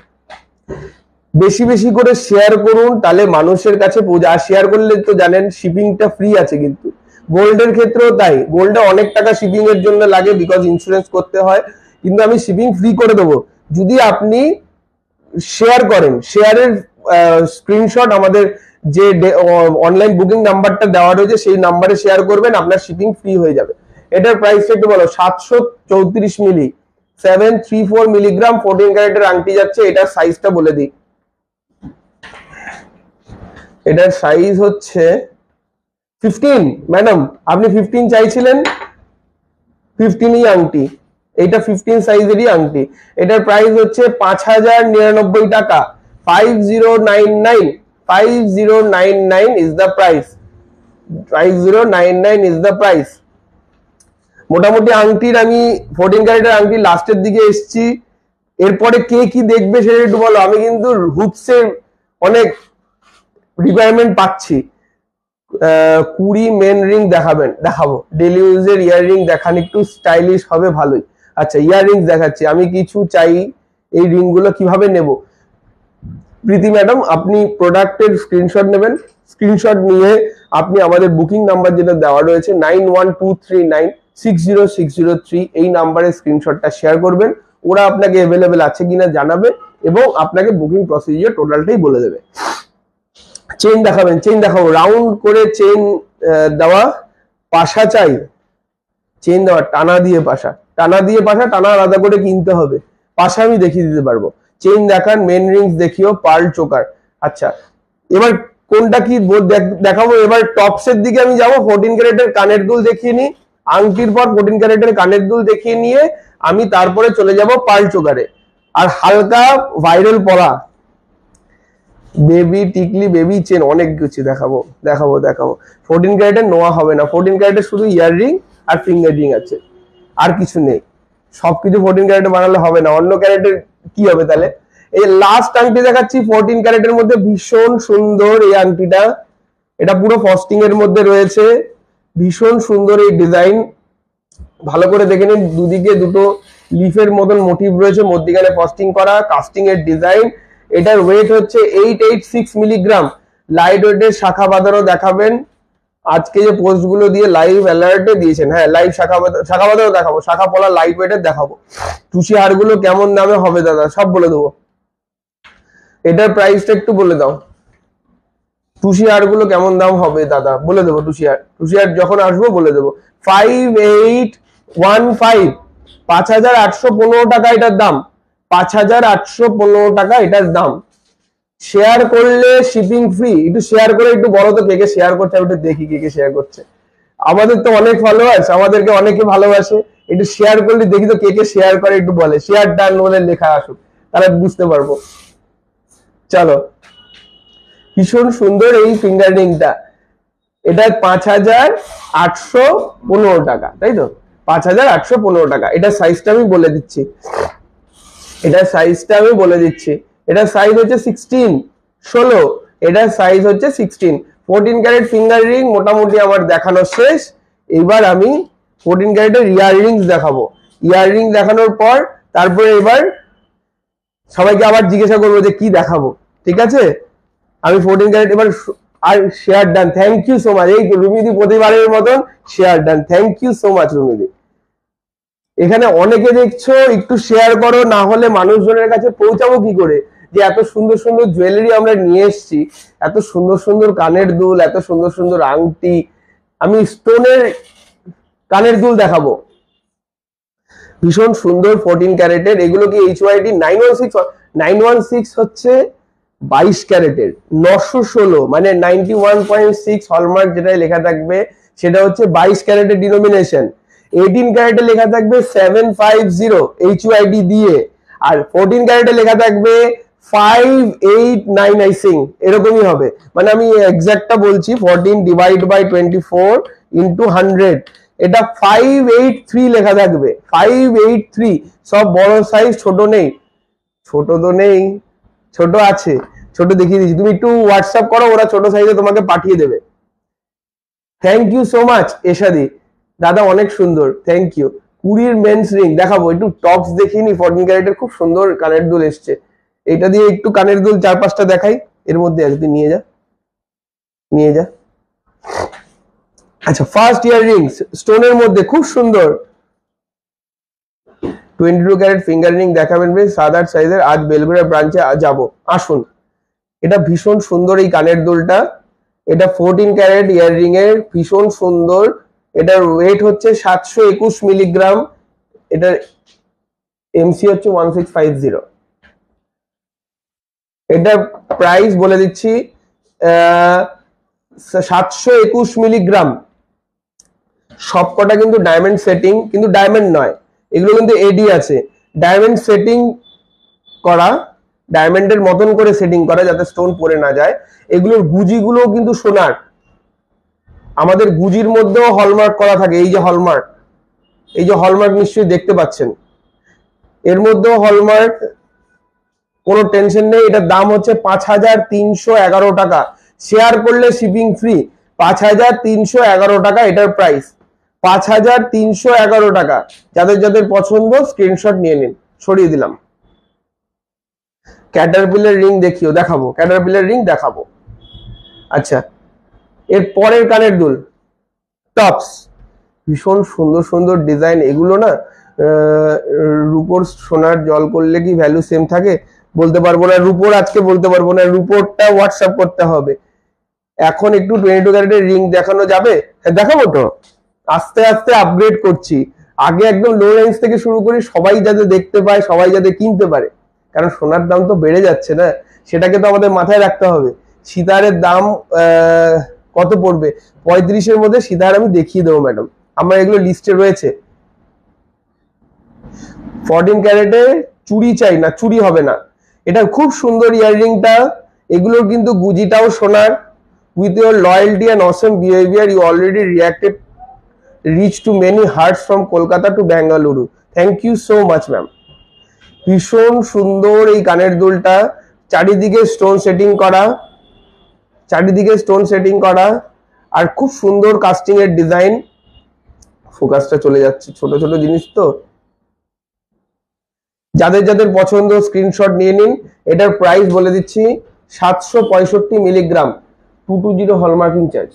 বেশি বেশি করে শেয়ার করুন, তাহলে মানুষের কাছে পৌঁছে। আর শেয়ার করলে তো জানেন শিপিংটা ফ্রি আছে, কিন্তু গোল্ডের ক্ষেত্রেও তাই। গোল্ডে অনেক টাকা শিপিং এর জন্য লাগে, বিকজ ইন্স্যুরেন্স করতে হয়, কিন্তু আমি শিপিং ফ্রি করে দেবো যদি আপনি শেয়ার করেন। শেয়ারের স্ক্রিনশট আমাদের যে অনলাইন বুকিং নাম্বারটা দেওয়া রয়েছে সেই নাম্বারে শেয়ার করবেন, আপনার শিপিং ফ্রি হয়ে যাবে। এটার প্রাইসটা একটু বলো। 734 মিলি, 734 মিলিগ্রাম 14 ক্যারেটের আংটি যাচ্ছে। এটার সাইজটা বলে দিই, এটার সাইজ হচ্ছে 15। ম্যাডাম আপনি 15 চাইছিলেন, 15ই আংটি, এটা 15 সাইজেরই আংটি। এটার প্রাইস হচ্ছে 5099 টাকা। 5099 is the price. 5099 is the price. মোটামুটি আংটির আমি 14 ক্যারেটের আংটি লাস্টের দিকে এসছি। এরপরে কে কি দেখবে সেটা একটু বলো। আমি কিন্তু হুপসের অনেক রিকোয়ারমেন্ট পাচ্ছি। 20 মেন রিং দেখাবো। ডেলি ইউজের ইয়াররিং দেখান, একটু স্টাইলিশ হবে ভালোই। আচ্ছা ইয়াররিং দেখাচ্ছি। আমি কিছু চাই, এই রিং গুলো কিভাবে নেব? প্রীতি ম্যাডাম আপনি প্রোডাক্টের স্ক্রিনশট নেবেন, স্ক্রিনশট নিয়ে আপনি আমাদের বুকিং নাম্বার যেটা দেওয়া রয়েছে 9123960603 এই নাম্বারে স্ক্রিনশটটা শেয়ার করবেন। ওরা আপনাকে অ্যাভেলেবেল আছে কিনা জানাবে এবং আপনাকে বুকিং প্রসিজিওর টোটালটাই বলে দেবে। চেইন দেখাবেন, চেইন দেখাবো। রাউন্ড করে চেইন দেওয়া, পাশা চাই, চেইন দেওয়া, টানা দিয়ে পাশা, টানা আলাদা করে কিনতে হবে। পাশা আমি দেখিয়ে দিতে পারবো। চেইন দেখান, মেন রিংস দেখিও, পার্ল চোকার। আচ্ছা এবার কোনটা কি দেখাবো? এবার টপসের দিকে আমি যাবো। 14 ক্যারেটের কানের দুল দেখিয়ে নি, আংটির পর 14 ক্যারেটের কানের দুল দেখিয়ে নিয়ে আমি তারপরে চলে যাব পার্ল চোকারে। আর হালকা ভাইরাল পরা বেবি টিকলি, বেবি চেন, অনেক কিছু দেখাবো। 14 ক্যারেটের নোয়া হবে না। 14 ক্যারেটের শুধু ইয়াররিং আর ফিঙ্গার রিং আছে, আর কিছু নেই। সবকিছু 14 ক্যারেটে বানালে হবে না, অন্য ক্যারেটের কি হবে তাহলে? এই লাস্ট আংটি দেখাচ্ছি 14 ক্যারেটের মধ্যে, ভীষণ সুন্দর এই আংটিটা। এটা পুরো ফস্টিং এর মধ্যে রয়েছে, ভীষণ সুন্দর এই ডিজাইন। ভালো করে দেখে নিন, দুদিকে দুটো লিফের মতন মোটিভ রয়েছে, মধ্যিখানে ফস্টিং করা, কাস্টিং এর ডিজাইন। এটার ওয়েট হচ্ছে 886 মিলিগ্রাম। লাইট ওয়েটের শাখা বাঁধানো দেখাবেন। আজকে যে পোস্ট গুলো দিয়ে লাইভ অ্যালার্টে দিয়েছেন, হ্যাঁ লাইভ শাখা বাঁধানো দেখাবো, শাখা পলা লাইট ওয়েটের দেখাবো। টুসি হারগুলো কেমন দামে হবে দাদা সব বলে দেবো। এটার প্রাইসটা একটু বলে দাও। টুসি হারগুলো কেমন দাম হবে দাদা বলে দেবো। টুসি হার যখন আসবো বলে দেবো। 5815, 5815 টাকা এটার দাম। 5815 টাকা এটার দাম। শেয়ার করলে শিপিং ফ্রি। একটু শেয়ার করে একটু বলো তো কে কে শেয়ার করছে, একটু দেখি কে কে শেয়ার করছে। আমাদের তো অনেক ফলোয়ার্স, আমাদেরকে অনেকে ভালোবাসে। একটু শেয়ার করলে দেখি তো কে কে শেয়ার করে, একটু বলে শেয়ার ডান বলে লেখা আসুক, তাহলে বুঝতে পারবো। চলো, ভীষণ সুন্দর এই ফিঙ্গার রিংটা। এটা 5815 টাকা, তাই তো? 5815 টাকা। এটার সাইজটা আমি বলে দিচ্ছি, এটার সাইজ হচ্ছে 16। এটার সাইজ হচ্ছে 16। 14 ক্যারেট ফিঙ্গার রিং মোটামুটি আমার দেখানো শেষ। এবার আমি 14 ক্যারেটের ইয়াররিংস দেখাবো। ইয়াররিং দেখানোর পর তারপরে এবার সবাইকে আবার জিজ্ঞাসা করবো যে কি দেখাবো, ঠিক আছে? আমি 14 ক্যারেট এবার আর share done, thank you so much. এই রুমিদি প্রতিবারের মতন share done, thank you so much রুমিদি। এখানে অনেকে দেখছো, একটু শেয়ার করো, না হলে মানুষজনের কাছে পৌঁছাবো কি করে? যে এত সুন্দর সুন্দর জুয়েলারি আমরা নিয়ে এসেছি, এত সুন্দর সুন্দর কানের দুল, এত সুন্দর সুন্দর আংটি। আমি স্টোনের কানের দুল দেখাবো, ভীষণ সুন্দর 14 ক্যারেটের। এগুলো কি HYD 916? 916 হচ্ছে 22 ক্যারেটের, 916 মানে 91.6 হলমার্ক যেটাই লেখা থাকবে সেটা হচ্ছে 22 ক্যারেটের ডিনোমিনেশন। 18 ক্যারেটে লেখা থাকবে 750 HYD দিয়ে, আর 14 ক্যারেটে লেখা থাকবে 589 আই থিংক, এরকমই হবে। মানে আমি এক্সাক্টটা বলছি, 14 ডিভাইড বাই 24 ইন্টু 100, এটা 583 লেখা থাকবে, 583। সব বড় সাইজ, ছোট নেই। ছোট তো নেই, ছোট আছে, ছোট দেখিয়ে দিচ্ছি, তুমি একটু হোয়াটসঅ্যাপ করো, ওরা ছোট সাইজে তোমাকে পাঠিয়ে দেবে। থ্যাংক ইউ সো মাচ এশাদি দাদা, অনেক সুন্দর, থ্যাংক ইউ। 20 মেন্স রিং দেখাবো, একটু টপস দেখিনি। 14 ক্যারেটের খুব সুন্দর কানের দুল এসছে, এটা দিয়ে একটু কানের দুল 4-5টা দেখাই। এর মধ্যে আছে, তুই নিয়ে যা, নিয়ে যা। আচ্ছা, ফার্স্ট ইয়ার রিংস স্টোনের মধ্যে খুব সুন্দর 22 ক্যারেট ফিঙ্গার রিং দেখাবেন বেশ 7-8 সাইজের। আজ বেলঘড়িয়া ব্রাঞ্চে যাব, আসুন। এটা ভীষণ সুন্দর এই কানের দুলটা, এটা 14 ক্যারেট ইয়ার রিং এর, ভীষণ সুন্দর। এটার ওয়েট হচ্ছে 721 মিলিগ্রাম, এটার এমসি হচ্ছে 1650। এটা প্রাইস বলে দিচ্ছি 721 মিলিগ্রাম। সবকটা কিন্তু ডায়মন্ড সেটিং, কিন্তু ডায়মন্ড নয়, এগুলো কিন্তু এডি আছে। ডায়মন্ড সেটিং করা, ডায়মন্ডের মতন করে সেটিং করা যাতে স্টোন পড়ে না যায়। এগুলোর গুজিগুলো কিন্তু সোনার, আমাদের গুজির মধ্যেও হলমার্ক করা থাকে। এই যে হলমার্ক, এই যে হলমার্ক নিশ্চয়ই দেখতে পাচ্ছেন, এর মধ্যেও হলমার্ক, কোনো টেনশন নেই। এটার দাম হচ্ছে 5311 টাকা। শেয়ার করলে শিপিং ফ্রি, 5311 টাকা এটার প্রাইস, 5311 টাকা। যাদের যাদের পছন্দ স্ক্রিনশট নিয়ে নিন, সরিয়ে দিলাম। ক্যাটারপিলার রিং দেখাবো, ক্যাটারপিলার রিং দেখাবো। আচ্ছা, এর পরের কানের দুল টপস, ভীষণ সুন্দর সুন্দর ডিজাইন। এগুলো না রূপোর সোনার জল করলে কি ভ্যালু সেম থাকে বলতে পারবো না, রূপোর আজকে বলতে পারবো না, রূপোরটা হোয়াটসঅ্যাপ করতে হবে। এখন একটু 22 ক্যারেটের রিং দেখানো যাবে? হ্যাঁ দেখাবো তো, আস্তে আস্তে আপগ্রেড করছি। আগে একদম লো রেঞ্জ থেকে শুরু করি, সবাই যাতে দেখতে পায়, সবাই যাতে কিনতে পারে, কারণ সোনার দাম তো বেড়ে যাচ্ছে না, সেটাকে তো আমাদের মাথায় রাখতে হবে। সীতাহারের দাম কত পড়বে? 35-এর মধ্যে সীতাহার আমি দেখিয়ে দেবো ম্যাডাম, আমার এগুলো লিস্টে রয়েছে। 14 ক্যারেটে চুড়ি চাই না, চুড়ি হবে না। এটা খুব সুন্দর ইয়াররিংটা, এগুলোর কিন্তু গুজিটাও সোনার। With your loyalty and awesome behaviour you already reacted reach to many hearts from Kolkata to Bengaluru. Thank you so much ma'am. ভীষণ সুন্দর এই কানের দুলটা, চারিদিকে স্টোন সেটিং করা, চারিদিকে স্টোন সেটিং করা, আর খুব সুন্দর কাস্টিং এর ডিজাইন। ফোকাসটা চলে যাচ্ছে, ছোট ছোট জিনিস তো। যাদের যাদের পছন্দ স্ক্রিনশট নিয়ে নিন। এটার প্রাইস বলে দিচ্ছি 765 মিলিগ্রাম, 220 হলমার্কিং চার্জ।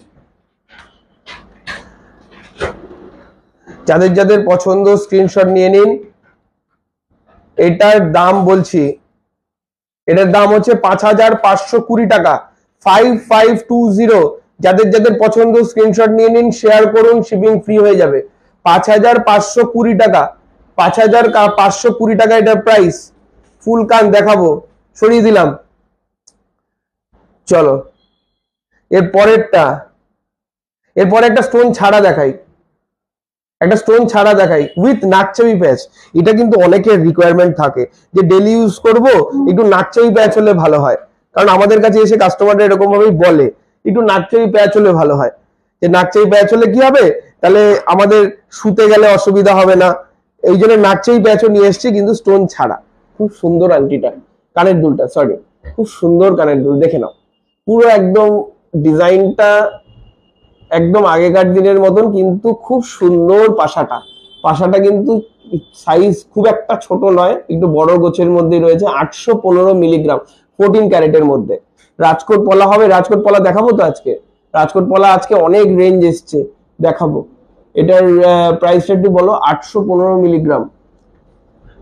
যাদের যাদের পছন্দ স্ক্রিনশট নিয়ে নিন। এটার দাম বলছি, এটার দাম হচ্ছে 5520 টাকা, 5520। যাদের যাদের পছন্দ স্ক্রিনশট নিয়ে নিন, শেয়ার করুন, শিপিং ফ্রি হয়ে যাবে। 5520 টাকা, 5520 টাকা এটার প্রাইস। ফুল কান দেখাবো, সরিয়ে দিলাম। চলো এর পরেরটা, এরপরে একটা স্টোন ছাড়া দেখাই, একটা স্টোন ছাড়া দেখাই উইথ নাকচাবি প্যাচ। এটা কিন্তু অনেকের রিকোয়ারমেন্ট থাকে যে ডেলি ইউজ করব, একটু নাকচাবি প্যাচ হলে ভালো হয়। কারণ আমাদের কাছে এসে কাস্টমাররা এরকম ভাবেই বলে একটু নাকচাবি প্যাচ হলে ভালো হয়, যে নাকচাবি প্যাচ হলে কি হবে, তাহলে আমাদের শুতে গেলে অসুবিধা হবে না। এই জন্য নাকচাবি প্যাচও নিয়ে এসেছি, কিন্তু স্টোন ছাড়া। খুব সুন্দর আংটিটা, কানের দুলটা, সরি, খুব সুন্দর কানের দুল, দেখে নাও। পুরো একদম ডিজাইনটা একদম আগেকার দিনের মতন, কিন্তু খুব সুন্দর পাশাটা। পাশাটা কিন্তু সাইজ খুব একটা ছোট নয়, একটু বড় গোছের মধ্যে রয়েছে। 815 মিলিগ্রাম, 14 ক্যারেটের মধ্যে। রাজকোট পলা হবে, রাজকোট পলা দেখাবো তো আজকে। রাজকোট পলা আজকে অনেক রেঞ্জ এসছে, দেখাবো। এটার প্রাইসটা একটু বলো। 815 মিলিগ্রাম,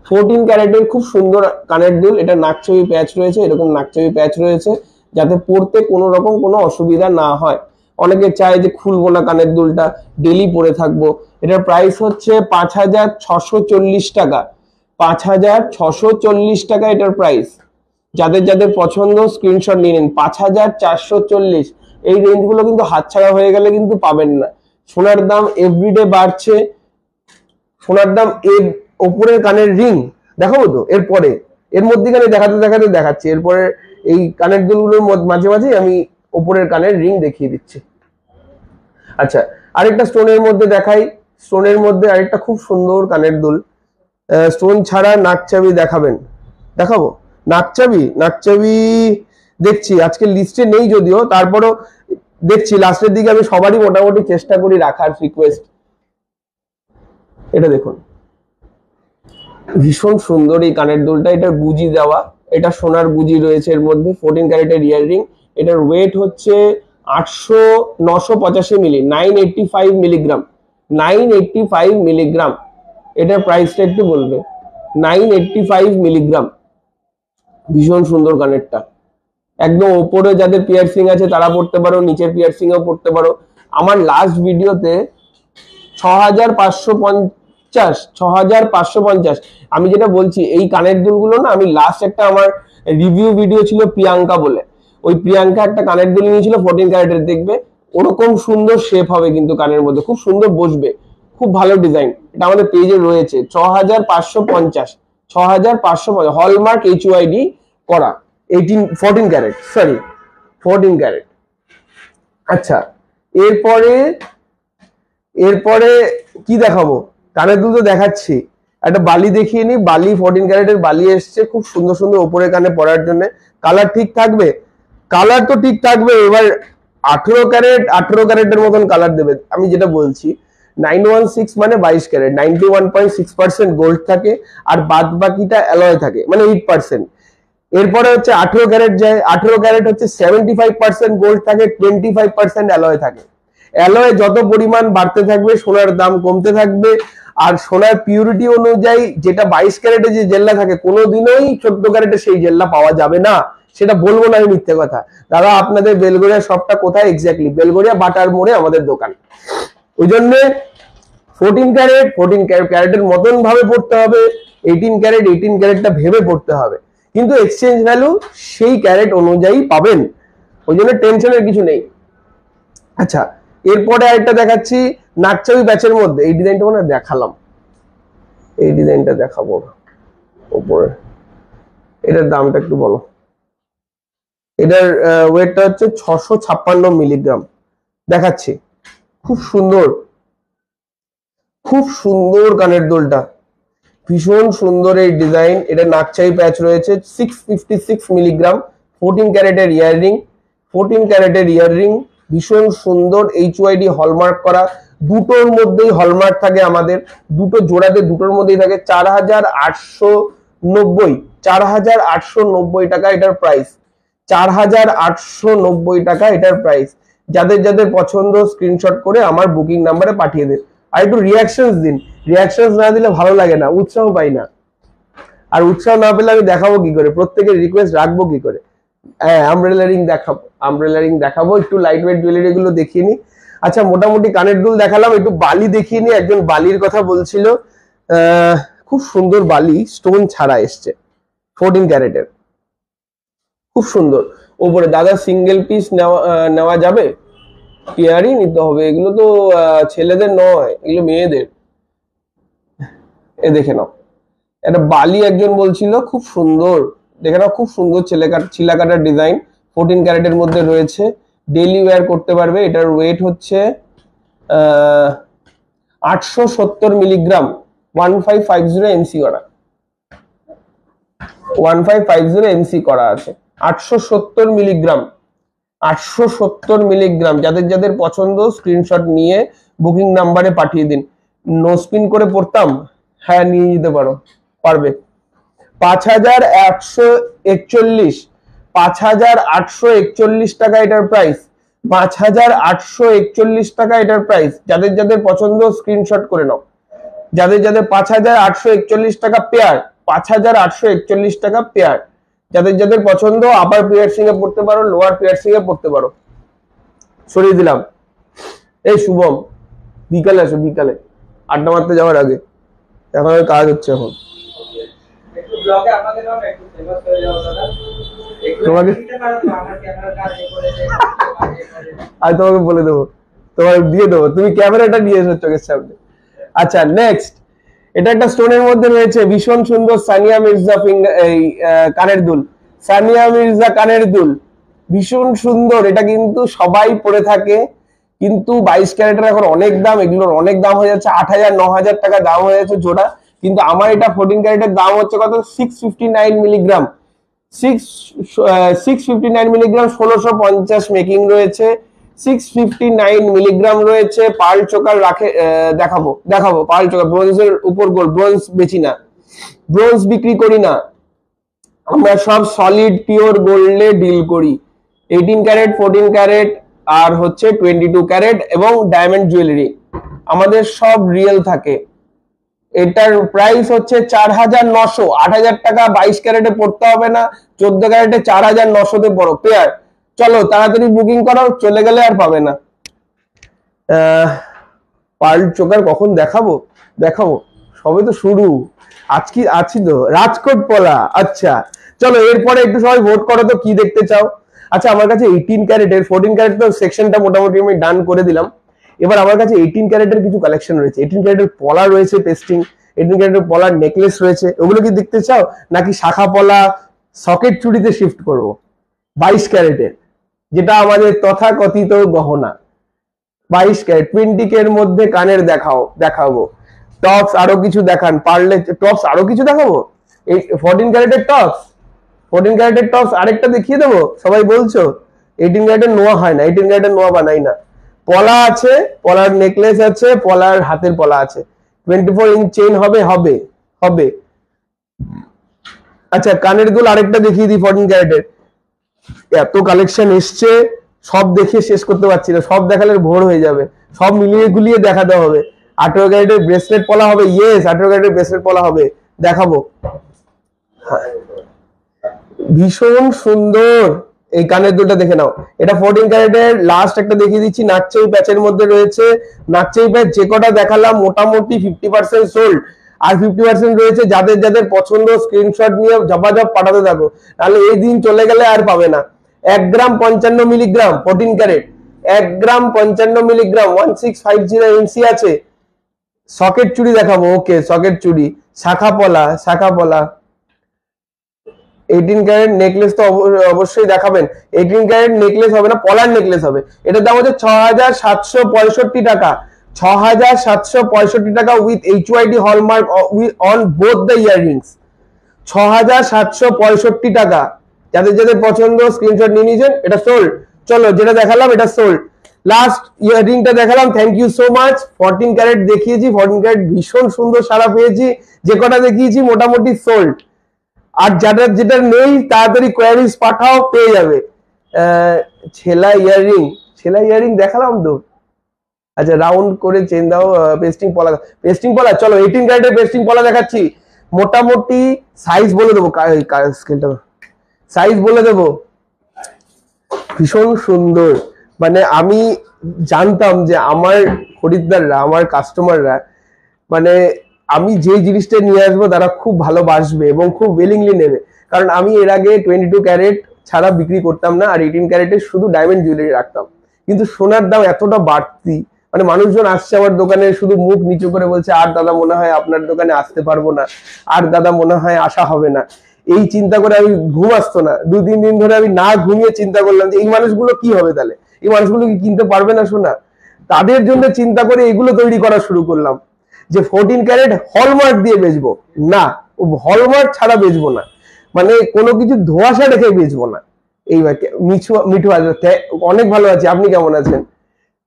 14 ক্যারেটের খুব সুন্দর কানের দুল। এটা নাকছবি প্যাচ রয়েছে, এরকম নাকছবি প্যাচ রয়েছে, যাতে পরতে কোনো রকম কোনো অসুবিধা না হয়। অনেকে চায় যে খুলবো না কানের দুলটা, ডেলি পরে থাকবো। এটার প্রাইস হচ্ছে 5640 টাকা, 5640 টাকা এটার প্রাইস। যাদের যাদের পছন্দ স্ক্রিনশট নিয়ে নিন। 5440, এই রেঞ্জগুলো কিন্তু হাতছাড়া হয়ে গেলে কিন্তু পাবেন না। সোনার দাম এভরিডে বাড়ছে, সোনার দাম। এর ওপরের কানের রিং দেখাবো তো এরপরে, এর মধ্যেখানে দেখাতে দেখাতে দেখাচ্ছি। এরপরে এই কানের দুলগুলোর মাঝে মাঝে আমি ওপরের কানের রিং দেখিয়ে দিচ্ছি। আচ্ছা, আরেকটা স্টোনের মধ্যে দেখাই। স্টোনের মধ্যে আরেকটা খুব সুন্দর কানের দুল। স্টোন ছাড়া নাকচাবি দেখাবেন, দেখাবো। নাকচাবি, নাকচাবি দেখছি আজকে লিস্টে নেই যদিও, তারপরও দেখছি লাস্টের দিকে আমি সবারই মোটামুটি চেষ্টা করি রাখার রিকোয়েস্ট। এটা দেখুন, ভীষণ সুন্দর এই কানের দুলটা। এটা গুজি দেওয়া, এটা সোনার গুজি রয়েছে এর মধ্যে। 14 ক্যারেটের ইয়াররিং। এটার ওয়েট হচ্ছে 985 মিলি, 985 মিলিগ্রাম, 985 মিলিগ্রাম। এটার প্রাইসটা একটু বলবে। 985 মিলিগ্রাম, ভীষণ সুন্দর কানেরটা। একদম ওপরে যাদের পিয়ারসিং আছে তারা পড়তে পারো, নিচের পিয়ারসিংও পড়তে পারো। আমার লাস্ট ভিডিওতে 6550, 6550। আমি যেটা বলছি এই কানের দুলগুলো না, আমি লাস্ট একটা আমার রিভিউ ভিডিও ছিল প্রিয়াঙ্কা বলে, ওই প্রিয়াঙ্কা একটা কানের দুল নিয়েছিল 14 ক্যারেটের। দেখবে ওরকম সুন্দর শেপ হবে কিন্তু কানের মধ্যে, খুব সুন্দর বসবে, খুব ভালো ডিজাইন। এটা আমাদের পেজে রয়েছে। 6550, 6550, হলমার্ক HYD করা, 14 ক্যারেট, সরি 14 ক্যারেট। আচ্ছা, এরপরে এরপরে কি দেখাবো? কানের দুল তো দেখাচ্ছি, একটা বালি দেখিয়ে নি। বালি 14 ক্যারেটের বালি এসছে, খুব সুন্দর সুন্দর ওপরে কানে পরার জন্য। কালার ঠিক থাকবে, কালার তো ঠিক থাকবে। এবার 18 ক্যারেট, 18 ক্যারেটের মতন কালার দেবে। আমি যেটা বলছি 916 মানে 22 ক্যারেট, 91.6% গোল্ড থাকে, আর বাদ বাকিটা অ্যালয় থাকে, মানে 8%। এরপরে হচ্ছে 18 ক্যারেট যায়, 18 ক্যারেট হচ্ছে 75% গোল্ড থাকে, 25% অ্যালয় থাকে। অ্যালয় যত পরিমাণ বাড়তে থাকবে সোনার দাম কমতে থাকবে। আর সোনার পিউরিটি অনুযায়ী যেটা 22 ক্যারেটে যে জেল্লা থাকে, কোনোদিনই 14 ক্যারেটে সেই জেল্লা পাওয়া যাবে না। সেটা বলবো না আমি মিথ্যে কথা। দাদা আপনাদের বেলগড়িয়া শপটা কোথায় এক্স্যাক্টলি? বেলগড়িয়া বাটার মোড়ে আমাদের দোকান। ওই জন্য 14 ক্যারেট 14 ক্যারেটের মতন ভাবে পড়তে হবে, 18 ক্যারেট 18 ক্যারেটটা ভেবে পড়তে হবে, কিন্তু এক্সচেঞ্জ ভ্যালু সেই ক্যারেট অনুযায়ী পাবেন। ওই জন্য টেনশনের কিছু নেই। আচ্ছা, এরপরে আরেকটা দেখাচ্ছি নাকচাবি ব্যাচের মধ্যে। এই ডিজাইনটা মনে হয় দেখালাম, এই ডিজাইনটা দেখাবো উপরে। এটার দামটা একটু বলো। এটার ওয়েটটা হচ্ছে 656 মিলিগ্রাম। দেখাচ্ছি, খুব সুন্দর, খুব সুন্দর কানের দুলটা, ভীষণ সুন্দর এই ডিজাইন। এটা নাকচাবি প্যাচ রয়েছে, 656 মিলিগ্রাম, 14 ক্যারেটের ইয়াররিং, 14 ক্যারেটের ইয়াররিং, ভীষণ সুন্দর HYD হলমার্ক করা। দুটোর মধ্যেই হলমার্ক থাকে আমাদের, দুটো জোড়াতে দুটোর মধ্যেই থাকে। 4890, 4890 টাকা এটার প্রাইস, 4890 টাকা এটার প্রাইস। যাদের যাদের পছন্দ স্ক্রিনশট করে আমার বুকিং নাম্বারে পাঠিয়ে দিন। আর একটু রিয়াকশনস দিন, রিয়াকশনস না দিলে ভালো লাগে না, উৎসাহ পাই না। আর উৎসাহ না পেলে আমি দেখাবো কি করে, প্রত্যেকের রিকোয়েস্ট রাখবো কি করে? হ্যাঁ, আমব্রেলা রিং দেখাবো, আমব্রেলা রিং দেখাবো। একটু লাইট ওয়েট জুয়েলারি গুলো দেখিয়ে নি। আচ্ছা, মোটামুটি কানের দুল দেখালাম, একটু বালি দেখিয়ে নি। একজন বালির কথা বলছিল, খুব সুন্দর বালি, স্টোন ছাড়া এসছে, 14 ক্যারেটের, খুব সুন্দর। ওপরে দাদা সিঙ্গেল পিস নেওয়া যাবে? পেয়ারই নিতে হবে, এগুলো তো ছেলেদের নয়, এগুলো মেয়েদের। এ দেখে নাও, একটা বালি একজন বলছিল, খুব সুন্দর, দেখে নাও, খুব সুন্দর ছিলাকাটার ডিজাইন, 14 ক্যারেটের মধ্যে রয়েছে, ডেইলি ওয়্যার করতে পারবে। এটার ওয়েট হচ্ছে 870 মিলিগ্রাম, 1550 এমসি করা, 1550 এমসি করা আছে। 870 মিলিগ্রাম, 870 মিলিগ্রাম। যাদের যাদের পছন্দ স্ক্রিনশট নিয়ে বুকিং নাম্বারে পাঠিয়ে দিন। নো স্পিন করে পড়তাম, হ্যাঁ নিয়ে যেতে পারো, পারবে। 5141, 5,841 টাকা এটার প্রাইস, 5,841 টাকা এটার প্রাইস। যাদের যাদের পছন্দ স্ক্রিনশট করে নাও, যাদের যাদের 5,841 টাকা পেয়ার, 5,841 টাকা পেয়ার, যাদের যাদের পছন্দ আপার পিয়ার্সিং এ পড়তে পারো, লোয়ার পিয়ার্সিং এ পড়তে পারো। সরিয়ে দিলাম। এই শুভম, বিকালে আসো, বিকালে আড্ডা মারতে যাওয়ার আগে, এখন কাজ হচ্ছে। এখন তোমাকে আমি তোমাকে বলে দেবো, তোমাকে দিয়ে দেবো, তুমি ক্যামেরাটা নিয়ে এসো চোখের সামনে। আচ্ছা নেক্সট, এটা একটা স্টোনের মধ্যে রয়েছে, ভীষণ সুন্দর সানিয়া মির্জা এই কানের দুল, সানিয়া মির্জা কানের দুল, ভীষণ সুন্দর। এটা কিন্তু সবাই পরে থাকে, কিন্তু 22 ক্যারেটের এখন অনেক দাম, এগুলোর অনেক দাম হয়ে যাচ্ছে, 8,000 9,000 টাকা দাম হয়ে যাচ্ছে জোড়া। কিন্তু আমার এটা 14 ক্যারেটের দাম হচ্ছে কত, 659 মিলিগ্রাম, 659 মিলিগ্রাম, 1650 মেকিং রয়েছে, 659 মিলিগ্রাম রয়েছে। পার্ল চোকার রাখে, দেখাবো দেখাবো পার্ল চোকার, ব্রোঞ্জের উপর গোল্ড, ব্রোঞ্জ বেচি না, ব্রোঞ্জ বিক্রি করি না, আমরা সব সলিড পিওর গোল্ডে ডিল করি। 18 ক্যারেট, 14 ক্যারেট আর হচ্ছে 22 ক্যারেট এবং ডায়মন্ড জুয়েলারি আমাদের সব রিয়েল থাকে। এটার প্রাইস হচ্ছে 4,900, 8,000 টাকা 22 ক্যারেটে পড়তে হবে না, 14 ক্যারেটে 4,900 তে পড়ো পেয়ার। চলো তাড়াতাড়ি বুকিং করো, চলে গেলে আর পাবে না। পার্ল চোকার কখন দেখাবো, দেখাবো, সবে তো শুরু, আজকে আছি তো, রাজকোট পলা। আচ্ছা চলো এরপরে একটু সবাই ভোট করো তো কি দেখতে চাও। আচ্ছা আমার কাছে 18 ক্যারেটের, 14 ক্যারেট তো সেকশনটা মোটামুটি আমি ডান করে দিলাম। এবার আমার কাছে 18 ক্যারেটের কিছু কালেকশন রয়েছে, 18 ক্যারেটের পলা রয়েছে পেস্টিং, 18 ক্যারেটের পলার নেকলেস রয়েছে, ওগুলো কি দেখতে চাও নাকি শাখা পলা সকেট চুড়িতে শিফট করব? 22 ক্যারেটের, যেটা আমাদের তথাকথিত গহনা, 22 ক্যারেট 20 কে এর মধ্যে কানের দেখাবো, টপস আরো কিছু দেখান, পারলে টপস আরো কিছু দেখাবো। এই 14 ক্যারেটের টপস, 14 ক্যারেটের টপস আরেকটা দেখিয়ে দেবো। সবাই বলছো 18 ক্যারেটের নোয়া হয় না, 18 ক্যারেটের নোয়া বানাই না। পলা আছে, পলার নেকলেস আছে, পলার হাতের পলা আছে, 24 ইঞ্চ চেইন হবে হবে হবে। আচ্ছা কানের দুল আরেকটা দেখিয়ে দিই 14 ক্যারেটের, এত কালেকশন এসছে সব দেখে শেষ করতে পারছি না, সব দেখালে ভোর হয়ে যাবে, সব মিলিয়ে গুলিয়ে দেখাতে হবে। 18 ক্যারেটের ব্রেসলেট পলা হবে, ইয়েস 18 ক্যারেটের ব্রেসলেট পলা হবে, দেখাবো। ভীষণ সুন্দর এই কানের দুলটা দেখে নাও, এটা 14 ক্যারেটের। লাস্ট একটা দেখিয়ে দিচ্ছি, নাকচেই প্যাচের মধ্যে রয়েছে, নাকচেই প্যাচ যে কটা দেখালাম মোটামুটি 50% সোল্ড, আর 50% রয়েছে। যাদের যাদের পছন্দ স্ক্রিনশট নিয়ে জবাজব পাঠাতে থাকো, তাহলে এই দিন চলে গেলে আর পাবে না। 1 গ্রাম 55 মিলিগ্রাম 14 ক্যারেট, 1 গ্রাম 55 মিলিগ্রাম, 1650 এমসি আছে। সকেট চুড়ি দেখাবো, ওকে সকেট চুড়ি, শাখা পলা, শাখা পলা। 18 ক্যারেট নেকলেস তো অবশ্যই দেখাবেন, 18 ক্যারেট নেকলেস হবে না, পলার নেকলেস হবে। এটার দাম হচ্ছে 6,765 টাকা, 6,765 টাকা with HYD hallmark on both the earrings, 6,765 টাকা। যাদের যাদের পছন্দ স্ক্রিনশট নিয়ে নিয়েছেন, এটা সোল্ড। চলো যেটা দেখালাম এটা সোল্ড। লাস্ট ইয়াররিংটা দেখালাম, thank you so much. 14 carat দেখিয়েছি, 14 ক্যারেট ভীষণ সুন্দর সাড়া পেয়েছি, যে কটা দেখিয়েছি মোটামুটি সোল্ড। আর যাদের যেটা নেই তাড়াতাড়ি কোয়ারিজ পাঠাও, পেয়ে যাবে। ছেলা ইয়াররিং, ছেলা ইয়াররিং দেখালাম তো। আচ্ছা রাউন্ড করে চেন দাও, পেস্টিং পলা, পেস্টিং পলা। চলো 18 ক্যারেটের পেস্টিং পলা দেখাচ্ছি, মোটামুটি সাইজ বলে দেবো, স্কেলটা সাইজ বলে দেবো, ভীষণ সুন্দর। মানে আমি জানতাম যে আমার খরিদ্দাররা, আমার কাস্টমাররা, মানে আমি যে জিনিসটা নিয়ে আসবো তারা খুব ভালোবাসবে এবং খুব উইলিংলি নেবে। কারণ আমি এর আগে 22 ক্যারেট ছাড়া বিক্রি করতাম না, আর 18 ক্যারেটের শুধু ডায়মন্ড জুয়েলারি রাখতাম। কিন্তু সোনার দাম এতটা বাড়তি, মানে মানুষজন আসছে আমার দোকানে শুধু মুখ নিচু করে বলছে, আর দাদা মনে হয় আপনার দোকানে আসতে পারবো না, আর দাদা মনে হয় আসা হবে না। এই চিন্তা করে আমি ঘুম আসতো না, 2-3 দিন ধরে আমি না ঘুমিয়ে চিন্তা করলাম যে এই মানুষগুলো কি হবে, তাহলে এই মানুষগুলো কি কিনতে পারবে না সোনা। তাদের জন্য চিন্তা করে এগুলো তৈরি করা শুরু করলাম, যে 14 ক্যারেট হলমার্ক দিয়ে বেচবো না, হলমার্ক ছাড়া বেচবো না, মানে কোনো কিছু ধোঁয়াশা রেখে বেচবো না। এই মিঠু অনেক ভালো আছে, আপনি কেমন আছেন?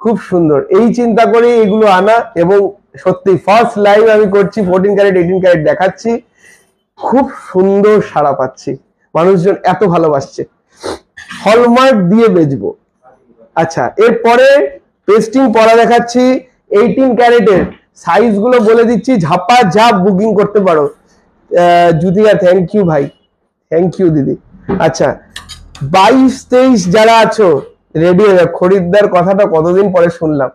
খুব সুন্দর, এই চিন্তা করে এগুলো আনা। এবং সত্যি ফার্স্ট লাইভ আমি করছি, 14 ক্যারেট 18 ক্যারেট দেখাচ্ছি, খুব সুন্দর সাড়া পাচ্ছি, মানুষজন এত ভালোবাসছে। হলমার্ক দিয়ে বেচবো। আচ্ছা, এরপরে পেস্টিং পলা দেখাচ্ছি 18 ক্যারেটের, সাইজ গুলো বলে দিচ্ছি, ঝাপা ঝাপ বুকিং করতে পারো। জুতিয়া থ্যাংক ইউ ভাই, থ্যাংক ইউ দিদি। আচ্ছা 22-23 যারা আছো রেডি হয়ে যাও, খরিদ্দার কথাটা কতদিন পরে শুনলাম,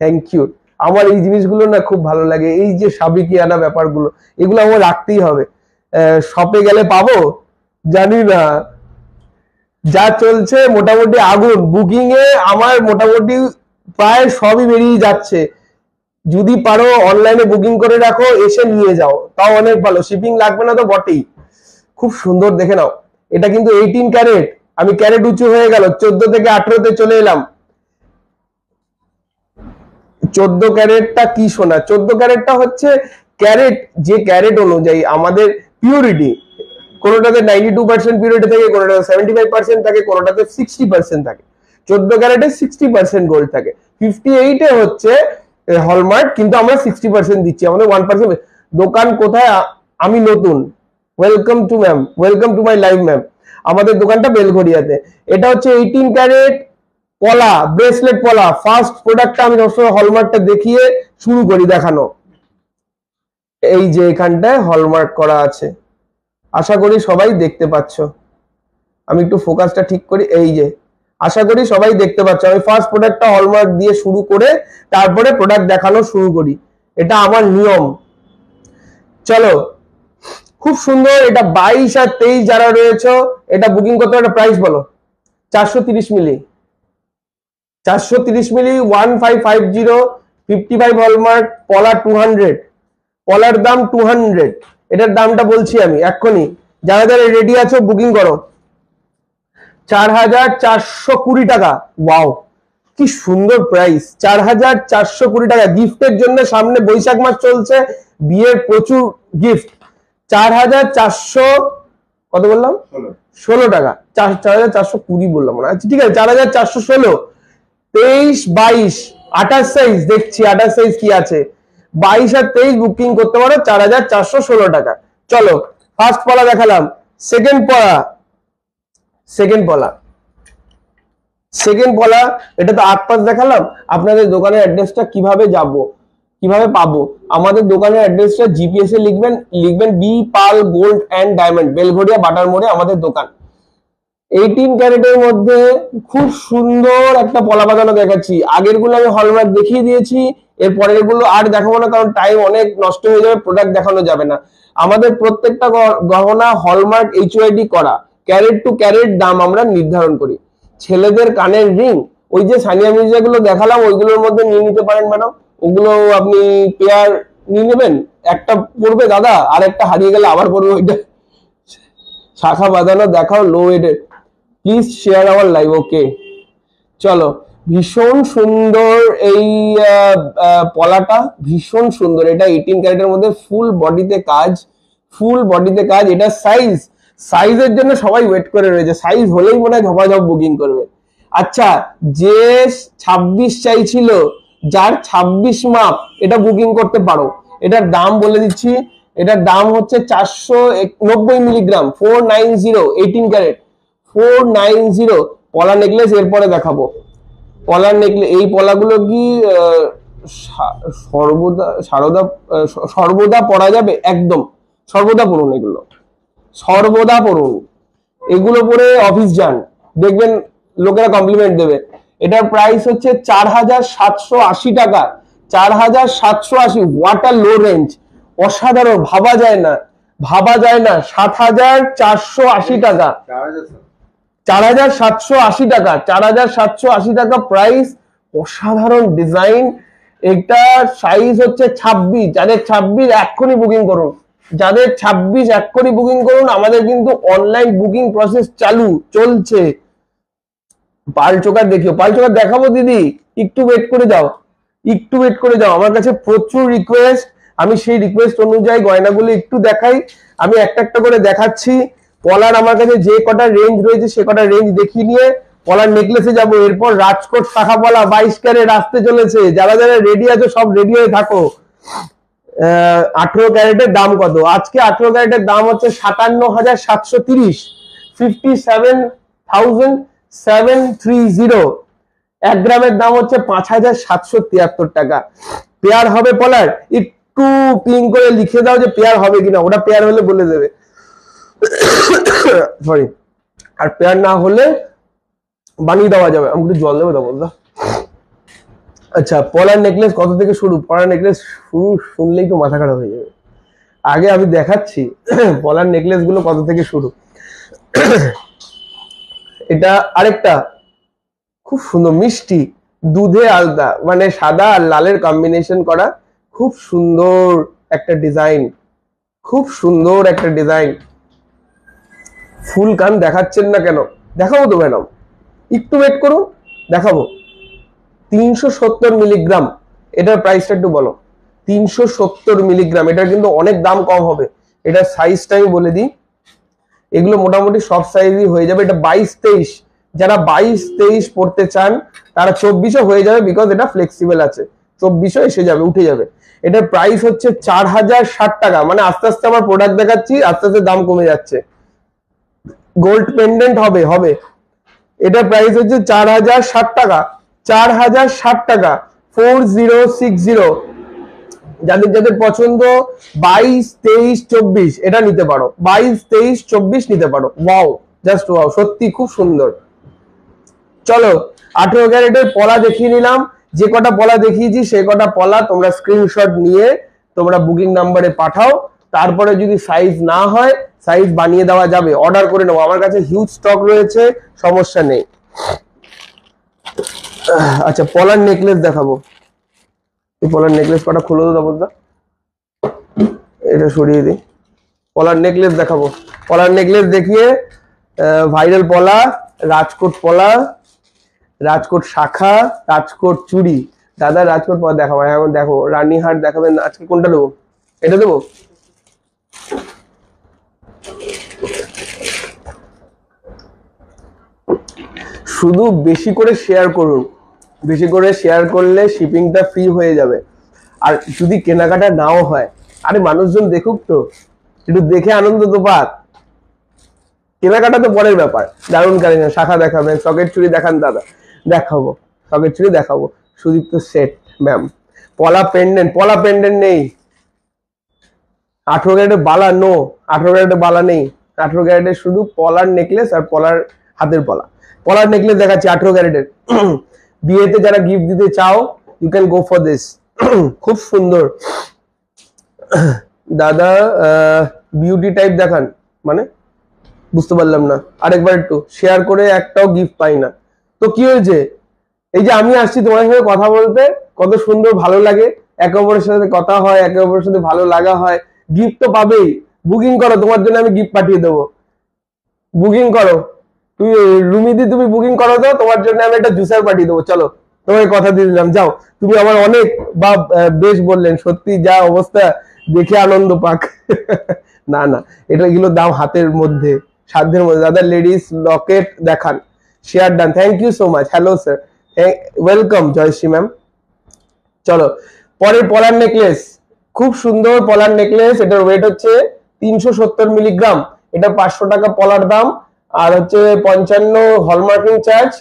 থ্যাংক ইউ। আমার এই জিনিসগুলো না খুব ভালো লাগে, এই যে সাবেকিয়ানা ব্যাপারগুলো, এগুলো আমার রাখতেই হবে। শপে গেলে পাবো জানি না, যা চলছে মোটামুটি আগুন বুকিং এ আমার মোটামুটি প্রায় সবই বেরিয়ে যাচ্ছে। যদি পারো অনলাইনে বুকিং করে রাখো, এসে নিয়ে যাও, তাও অনেক ভালো, শিপিং লাগবে না তো বটেই। খুব সুন্দর দেখে নাও, এটা কিন্তু 18 ক্যারেট, আমি ক্যারেট উঁচু হয়ে গেল 14 থেকে 18তে চলে এলাম। 14 ক্যারেটটা কি শোনা, 14 ক্যারেটটা হচ্ছে ক্যারেট, যে ক্যারেট অনুযায়ী আমাদের পিউরিটি, কোনোটাতে 92% পিউরিটি থাকে, কোনোটাতে 75% থাকে, কোনোটাতে 60% থাকে। 14 ক্যারেটে 60% গোল্ড থাকে, 58 এ হচ্ছে হলমার্ক, কিন্তু আমরা 60% দিচ্ছি, আমাদের 1%। দোকান কোথায়? আমি নতুন, welcome to ma'am, welcome to my live ma'am. আমাদের দোকানটা বেলঘরিয়াতে। এটা হচ্ছে 18 ক্যারেট পলা, ব্রেসলেট পলা, ফার্স্ট প্রোডাক্টটা আমি সবসময় হলমার্কটা দেখিয়ে শুরু করি দেখানো। এই যে এখানটায় হলমার্ক করা আছে, আশা করি সবাই দেখতে পাচ্ছ। আমি একটু ফোকাসটা ঠিক করি, এই যে আশা করি সবাই দেখতে পাচ্ছ। আমি ফার্স্ট প্রোডাক্টটা হলমার্ক দিয়ে শুরু করে তারপরে প্রোডাক্ট দেখানো শুরু করি, এটা আমার নিয়ম। চলো, খুব সুন্দর। এটা 22 আর 23 যারা রয়েছে এটা বুকিং করতে, একটা প্রাইস বলো। 430 মিলি, 430 মিলি 1550, 55 হলমার্ক, পলা 200, পলার দাম 200। এটার দামটা বলছি আমি এক্ষুনি, যারা যারা রেডি আছো বুকিং করো। 4420 টাকা, ওয়াও কি সুন্দর প্রাইস, 4420 টাকা। গিফটের জন্য সামনে বৈশাখ মাস চলছে, বিয়ের প্রচুর গিফট। 4400 কত বললাম? 16 টাকা, 4420 বললাম না, আচ্ছা ঠিক আছে 4416। 23, 22, 28 সাইজ দেখছি, 28 সাইজ কি আছে, 22 আর 23 বুকিং করতে পারো 4416 টাকা। চলো, ফার্স্ট পলা দেখালাম, সেকেন্ড পলা, সেকেন্ড পলা, সেকেন্ড পলা। এটা তো 8 পাঁচ দেখালাম। আপনাদের দোকানের অ্যাড্রেসটা কিভাবে যাব, কিভাবে পাবো? আমাদের দোকানের অ্যাড্রেসটা জিপিএস এ লিখবেন, লিখবেন B Pal gold and diamond, Belgharia বাটার মোড়ে আমাদের দোকান। 18 ক্যারেটের মধ্যে খুব সুন্দর একটা পলা বাঁধানো দেখাচ্ছি। আগের গুলো আমি হলমার্ক দেখিয়ে দিয়েছি, এর পরের গুলো আর দেখাবো না, কারণ টাইম অনেক নষ্ট হয়ে যাবে, প্রোডাক্ট দেখানো যাবে না। আমাদের প্রত্যেকটা গহনা হলমার্ক এইচওআইডি করা, ক্যারেট টু ক্যারেট দাম আমরা নির্ধারণ করি। ছেলেদের কানের রিং, ওই যে সানিয়া মির্জা গুলো দেখালাম, ওইগুলোর মধ্যে নিয়ে নিতে পারেন ম্যাডাম, ওগুলো আপনি পেয়ার নিয়ে নেবেন। একটা পড়বে দাদা, আর একটা হারিয়ে গেলে আবার পড়বে ওইটা। শাখা বাঁধানো দেখাও লো ওয়েটের, প্লিজ শেয়ার আওয়ার লাইভ। ওকে চলো, ভীষণ সুন্দর এই পলাটা, ভীষণ সুন্দর। এটা 18 ক্যারেটের মধ্যে ফুল বডিতে কাজ, ফুল বডিতে কাজ। এটা সাইজ, সাইজের জন্য সবাই ওয়েট করে রয়েছে, সাইজ হলেই মনে হয় ঝপাঝপ বুকিং করবে। আচ্ছা, যে 26 চাইছিল, যার 26 মাপ, এটা বুকিং করতে পারো। এটার দাম বলে দিচ্ছি, এটার দাম হচ্ছে 490 মিলিগ্রাম, 490, 18 ক্যারেট 490। পলা নেকলেস এরপরে দেখাবো। পলার নেকলেস, এই পলাগুলো কি সর্বদা সর্বদা পরা যাবে? একদম সর্বদা পরুন, এগুলো সর্বদা পরুন, এগুলো পরে অফিস যান, দেখবেন লোকেরা কমপ্লিমেন্ট দেবে। এটার প্রাইস হচ্ছে 4780 টাকা, 4780। ওয়াটার লো রেঞ্জ, অসাধারণ, ভাবা যায় না, ভাবা যায় না। 7480 টাকা, 4780 টাকা, 4780 টাকা প্রাইস, অসাধারণ ডিজাইন। এটা সাইজ হচ্ছে 26, যাদের 26 এক্ষুনি বুকিং করুন, যাদের 26 এক্ষুনি বুকিং করুন। আমাদের কিন্তু অনলাইন বুকিং প্রসেস চালু চলছে। পাল চোকার দেখিও, পাল চোকার দেখাবো দিদি, একটু ওয়েট করে যাও, একটু ওয়েট করে যাও। আমার কাছে প্রচুর রিকোয়েস্ট, আমি সেই রিকোয়েস্ট অনুযায়ী গয়নাগুলো একটু দেখাই। আমি একটা একটা করে দেখাচ্ছি। পলার আমার কাছে যে কটা রেঞ্জ রয়েছে সে কটা রেঞ্জ দেখিয়ে নিয়ে পলার নেকলেসে যাব। এরপর রাজকোট শাখা পলা 22 ক্যারেট আসতে চলেছে, যারা যারা রেডি আছো সব রেডি হয়ে থাকো। 18 ক্যারেটের দাম কত আজকে? 18 ক্যারেটের দাম হচ্ছে 57,730, 57,730 730। 1 গ্রামের দাম হচ্ছে 5773 টাকা। পেয়ার হবে পলার? একটু পিং করে লিখে দাও যে পেয়ার হবে কিনা, ওটা পেয়ার হলে বলে দেবে। সরি, আর পেয়ার না হলে বানিয়ে দেওয়া যাবে। আমি একটু জল দেবো তো বলতো। আচ্ছা, পলার নেকলেস কত থেকে শুরু? পলার নেকলেস শুরু শুনলেই তো মাথা খারাপ হয়ে যাবে। আগে আমি দেখাচ্ছি পলার নেকলেস গুলো কত থেকে শুরু। এটা আরেকটা খুব সুন্দর মিষ্টি দুধে আলতা, মানে সাদা আর লালের কম্বিনেশন করা, খুব সুন্দর একটা ডিজাইন, খুব সুন্দর একটা ডিজাইন। ফুল কান দেখাচ্ছেন না কেন? দেখাবো তো ম্যাডাম, একটু ওয়েট করুন, দেখাবো। 370 মিলিগ্রাম, এটার প্রাইসটা একটু বলো। 370 মিলিগ্রাম, এটা কিন্তু অনেক দাম কম হবে। এটার সাইজটা আমি বলে দিই, এগুলো মোটামুটি সব সাইজই হয়ে যাবে। এটা 22-23, যারা 22-23 পড়তে চান তারা 24ও হয়ে যাবে, বিকজ এটা ফ্লেক্সিবল আছে, 24ও এসে যাবে, উঠে যাবে। এটার প্রাইস হচ্ছে 4060 টাকা। মানে আস্তে আস্তে আমার প্রোডাক্ট দেখাচ্ছি, আস্তে আস্তে দাম কমে যাচ্ছে। গোল্ড পেন্ডেন্ট হবে হবে এটার প্রাইস হচ্ছে 4060 টাকা। 4060 টাকা, 4060। যাদের যাদের পছন্দ 22-23-24 এটা নিতে পারো, 22-23-24 নিতে পারো। ওয়াও, জাস্ট ওয়াও, সত্যি খুব সুন্দর। চলো 18 ক্যারেটের পলা দেখিয়ে নিলাম। যে কটা পলা দেখিয়েছি সে কটা পলা তোমরা স্ক্রিনশট নিয়ে তোমরা বুকিং নাম্বারে পাঠাও। তারপরে যদি সাইজ না হয়, সাইজ বানিয়ে দেওয়া যাবে, অর্ডার করে নেবো। আমার কাছে হিউজ স্টক রয়েছে, সমস্যা নেই। আচ্ছা, পলার নেকলেস দেখাবো। এই পলার নেকলেস কটা খুলে দাও বলদা, এটা সরিয়ে দিই। পলার নেকলেস দেখাবো। পলার নেকলেস দেখিয়ে ভাইরাল পলা, রাজকোট পলা, রাজকোট শাখা, রাজকোট চুড়ি। দাদা রাজকোট পলা দেখাবো। এখন দেখো, রানীহাট দেখাবেন আজকে, কোনটা দেবো? এটা দেবো। শুধু বেশি করে শেয়ার করুন, বেশি করে শেয়ার করলে শিপিংটা ফ্রি হয়ে যাবে। আর যদি কেনাকাটা নাও হয়, আরে মানুষজন দেখুক তো, একটু দেখে আনন্দ তো পাক। কেনাকাটা তো পরের ব্যাপার। দারুণ কালেকশন। শাখা দেখাবেন, সকেট চুড়ি দেখান দাদা, দেখাবো। সকেট চুড়ি দেখাবো। Sudipta set ma'am. পলা পেন্ডেন্ট, পলা পেন্ডেন্ট নেই। 18 ক্যারেটের বালা নো, 18 ক্যারেটের বালা নেই। 18 ক্যারেটের শুধু পলার নেকলেস আর পলার হাতের পলা। পলার নেকলেস দেখাচ্ছি 18 ক্যারেটের। বিয়েতে যারা গিফট দিতে চাও, you can go for this. খুব সুন্দর। দাদা বিউটি টাইপ দেখান, মানে বুঝতে পারলাম না, আরেকবার একটু শেয়ার করে একটাও গিফট পাই না তো কি হয়েছে? এই যে আমি আসছি তোমার সাথে কথা বলতে, কত সুন্দর ভালো লাগে, একে অপরের সাথে কথা হয়, একে অপরের সাথে ভালো লাগা হয়। গিফট তো পাবেই। বুকিং করো, তোমার জন্য আমি গিফট পাঠিয়ে দেবো। বুকিং করো তুমি, রুমিদি তুমি বুকিং করো তো, তোমার জন্য আমি একটা জুসার পাঠিয়ে দেবো। চলো, তোমাকে কথা দিয়ে দিলাম, যাও। তুমি আমার অনেক বা বেশ বললেন, সত্যি যা অবস্থা, দেখে আনন্দ পাক। না না, এটা এগুলো দাম হাতের মধ্যে, সাধ্যের মধ্যে। দাদা লেডিস লকেট দেখান। Share done, thank you so much. Hello sir, welcome Jayashree ma'am. চলো পরের পলার নেকলেস, খুব সুন্দর পলার নেকলেস। এটার ওয়েট হচ্ছে 370 মিলিগ্রাম। এটা 500 টাকা পলার দাম, আর হচ্ছে 55 হলমার্কিং চার্জ,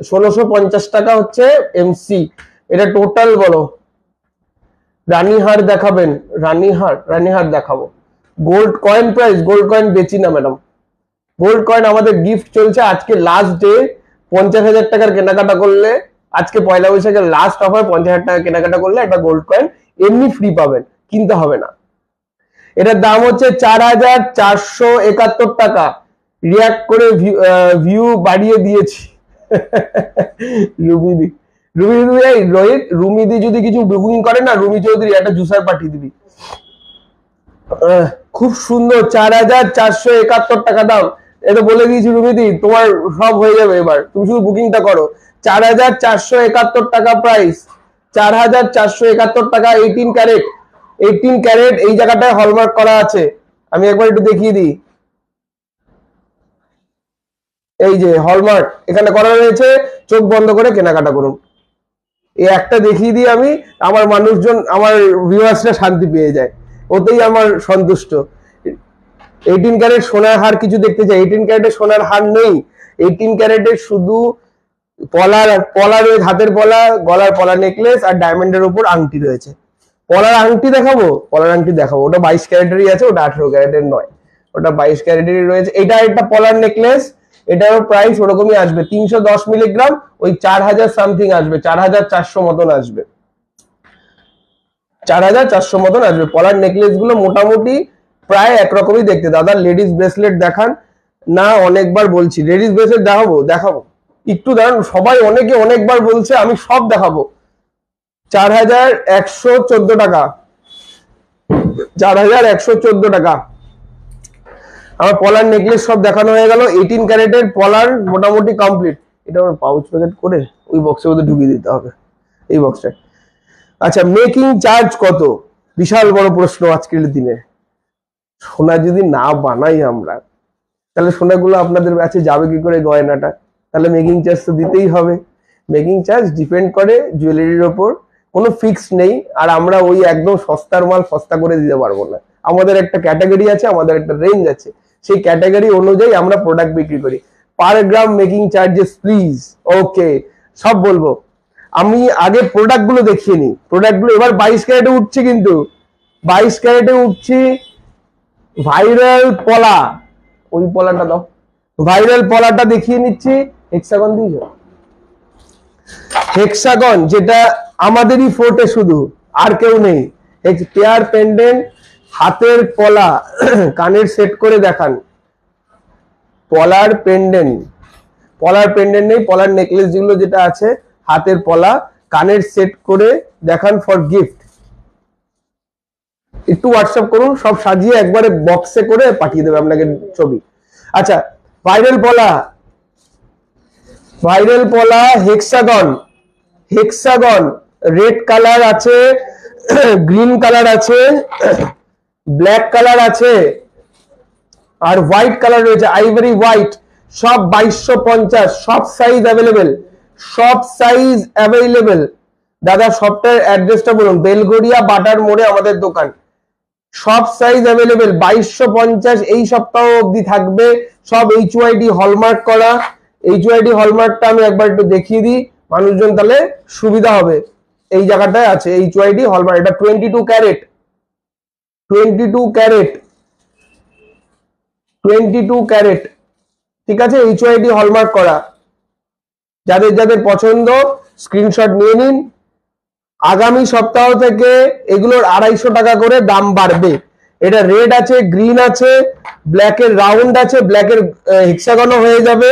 1650 টাকা হচ্ছে এমসি। এটা টোটাল বলো। রানীহার দেখাবেন? রানীহার দেখাবো। Gold coin price, gold coin বেচি না ম্যাডাম। গোল্ড কয়েন আমাদের গিফট চলছে, আজকে লাস্ট ডে। 50,000 টাকার কেনাকাটা করলে, আজকে পয়লা বৈশাখের লাস্ট অফার, 50,000 টাকা কেনাকাটা করলে একটা গোল্ড কয়েন এমনি ফ্রি পাবেন, কিনতে হবে না। এটার দাম হচ্ছে 4471 টাকা। রিয়াক্ট করে ভিউ বাড়িয়ে দিয়েছি। রুমিদি, রোহিত, রুমিদি যদি কিছু বুকিং করে না, রুমি চৌধুরী একটা জুসার পাঠিয়ে দিবি। খুব সুন্দর, 4471 টাকা দাম। এটা বলে দিয়েছি রুমিদি, তোমার সব হয়ে যাবে এবার, তুমি শুধু বুকিংটা করো। 4471 টাকা প্রাইস, 4471 টাকা। 18 ক্যারেট, 18 ক্যারেট। এই জায়গাটায় হলমার্ক করা আছে, আমি একবার একটু দেখিয়ে দিই। এই যে হলমার্ক এখানে করা রয়েছে, চোখ বন্ধ করে কেনাকাটা করুন। এই একটা দেখিয়ে দিই আমি, আমার মানুষজন, আমার ভিউয়ার্সরা শান্তি পেয়ে যায়, ওতেই আমার সন্তুষ্ট। 18 ক্যারেট সোনার হার কিছু দেখতে চাই? 18 ক্যারেটের সোনার হার নেই। 18 ক্যারেটের শুধু পলা রয়েছে, হাতের পলা, গলার পলা নেকলেস আর ডায়মন্ডের উপর আংটি রয়েছে। পলার আংটি দেখাবো, পলার আংটি দেখাবো, ওটা 22 ক্যারেটেরই আছে, ওটা 18 ক্যারেটের নয়, ওটা 22 ক্যারেটেরই রয়েছে। এটা একটা পলার নেকলেস, এটারও প্রাইস ওরকমই আসবে 310 মিলিগ্রাম, ওই 4000 সামথিং আসবে, 4400 মতন আসবে, 4400 মতন আসবে। পলার নেকলেস গুলো মোটামুটি প্রায় একরকমই দেখতে। দাদা লেডিস ব্রেসলেট দেখান না, অনেকবার বলছি লেডিস ব্রেসলেট দেখাবো একটু দাঁড়ান, সবাই অনেকে অনেকবার বলছে, আমি সব দেখাবো। 4114 টাকা, 4114 টাকা। আমার পলার নেকলেস সব দেখানো হয়ে গেল। 18 ক্যারেটের পলার মোটামুটি কমপ্লিট। এটা আমার পাউচ প্যাকেট করে ওই বক্সের মধ্যে ঢুকিয়ে দিতে হবে, এই বক্সটা। আচ্ছা, মেকিং চার্জ কত? বিশাল বড় প্রশ্ন আজকের দিনে। সোনা যদি না বানাই আমরা, তাহলে সোনাগুলো আপনাদের কাছে যাবে কি করে গয়নাটা? তাহলে মেকিং চার্জ তো দিতেই হবে। মেকিং চার্জ ডিপেন্ড করে জুয়েলারির ওপর, কোনো ফিক্স নেই। আর আমরা ওই একদম সস্তার মাল সস্তা করে দিতে পারবো না। আমাদের একটা ক্যাটাগরি আছে, আমাদের একটা রেঞ্জ আছে, সেই ক্যাটাগরি অনুযায়ী আমরা প্রোডাক্ট বিক্রি করি। পার গ্রাম মেকিং চার্জেস প্লিজ। ওকে, সব বলবো। আমি আগে প্রোডাক্ট গুলো দেখিয়ে নিই। প্রোডাক্ট গুলো এবার 22 ক্যারেটে উঠছে, কিন্তু 22 ক্যারেটে উঠছি ভাইরাল পলা। ওই পলাটা দাও, ভাইরাল পলাটা দেখিয়ে নিচ্ছি। হেক্সাগন দিয়েছ, হেক্সাগন যেটা আমাদেরই ফোর্টে, শুধু আর কেউ নেই। পেয়ার পেন্ডেন্ট, হাতের পলা, কানের সেট করে দেখান। পলার পেন্ডেন্ট নেই, পলার নেকলেস যেগুলো যেটা আছে, হাতের পলা, কানের সেট করে দেখান ফর গিফট। একটু হোয়াটসঅ্যাপ করুন, সব সাজিয়ে একবারে বক্সে করে পাঠিয়ে দেবে আপনাকে ছবি। আচ্ছা, ভাইরাল পলা হেক্সাগন রেড কালার আছে, গ্রিন কালার আছে, ব্ল্যাক কালার আছে, আর হোয়াইট কালার রয়েছে, আইভরি হোয়াইট। সব 2250, সব সাইজ অ্যাভেলেবেল। দাদা সবটার অ্যাড্রেসটা বলুন। বেলগড়িয়া বাটার মোড়ে আমাদের দোকান। সব সাইজ অ্যাভেলেবেল, 2250 এই সপ্তাহ অবধি থাকবে। সব HYD হলমার্ক করা। HYD হলমার্কটা আমি একবার একটু দেখিয়ে দিই, মানুষজন তাহলে সুবিধা হবে। এই জায়গাটায় আছে HYD হলমার্ক, এটা 22 ক্যারেট, 22 ক্যারেট, ঠিক আছে, HYD হলমার্ক করা। যাদের যাদের পছন্দ স্ক্রিনশট নিয়ে নিন। আগামী সপ্তাহ থেকে এগুলোর 250 টাকা করে দাম বাড়বে। এটা রেড আছে, গ্রিন আছে, ব্ল্যাকের রাউন্ড আছে, ব্ল্যাকের হেক্সাগনও হয়ে যাবে।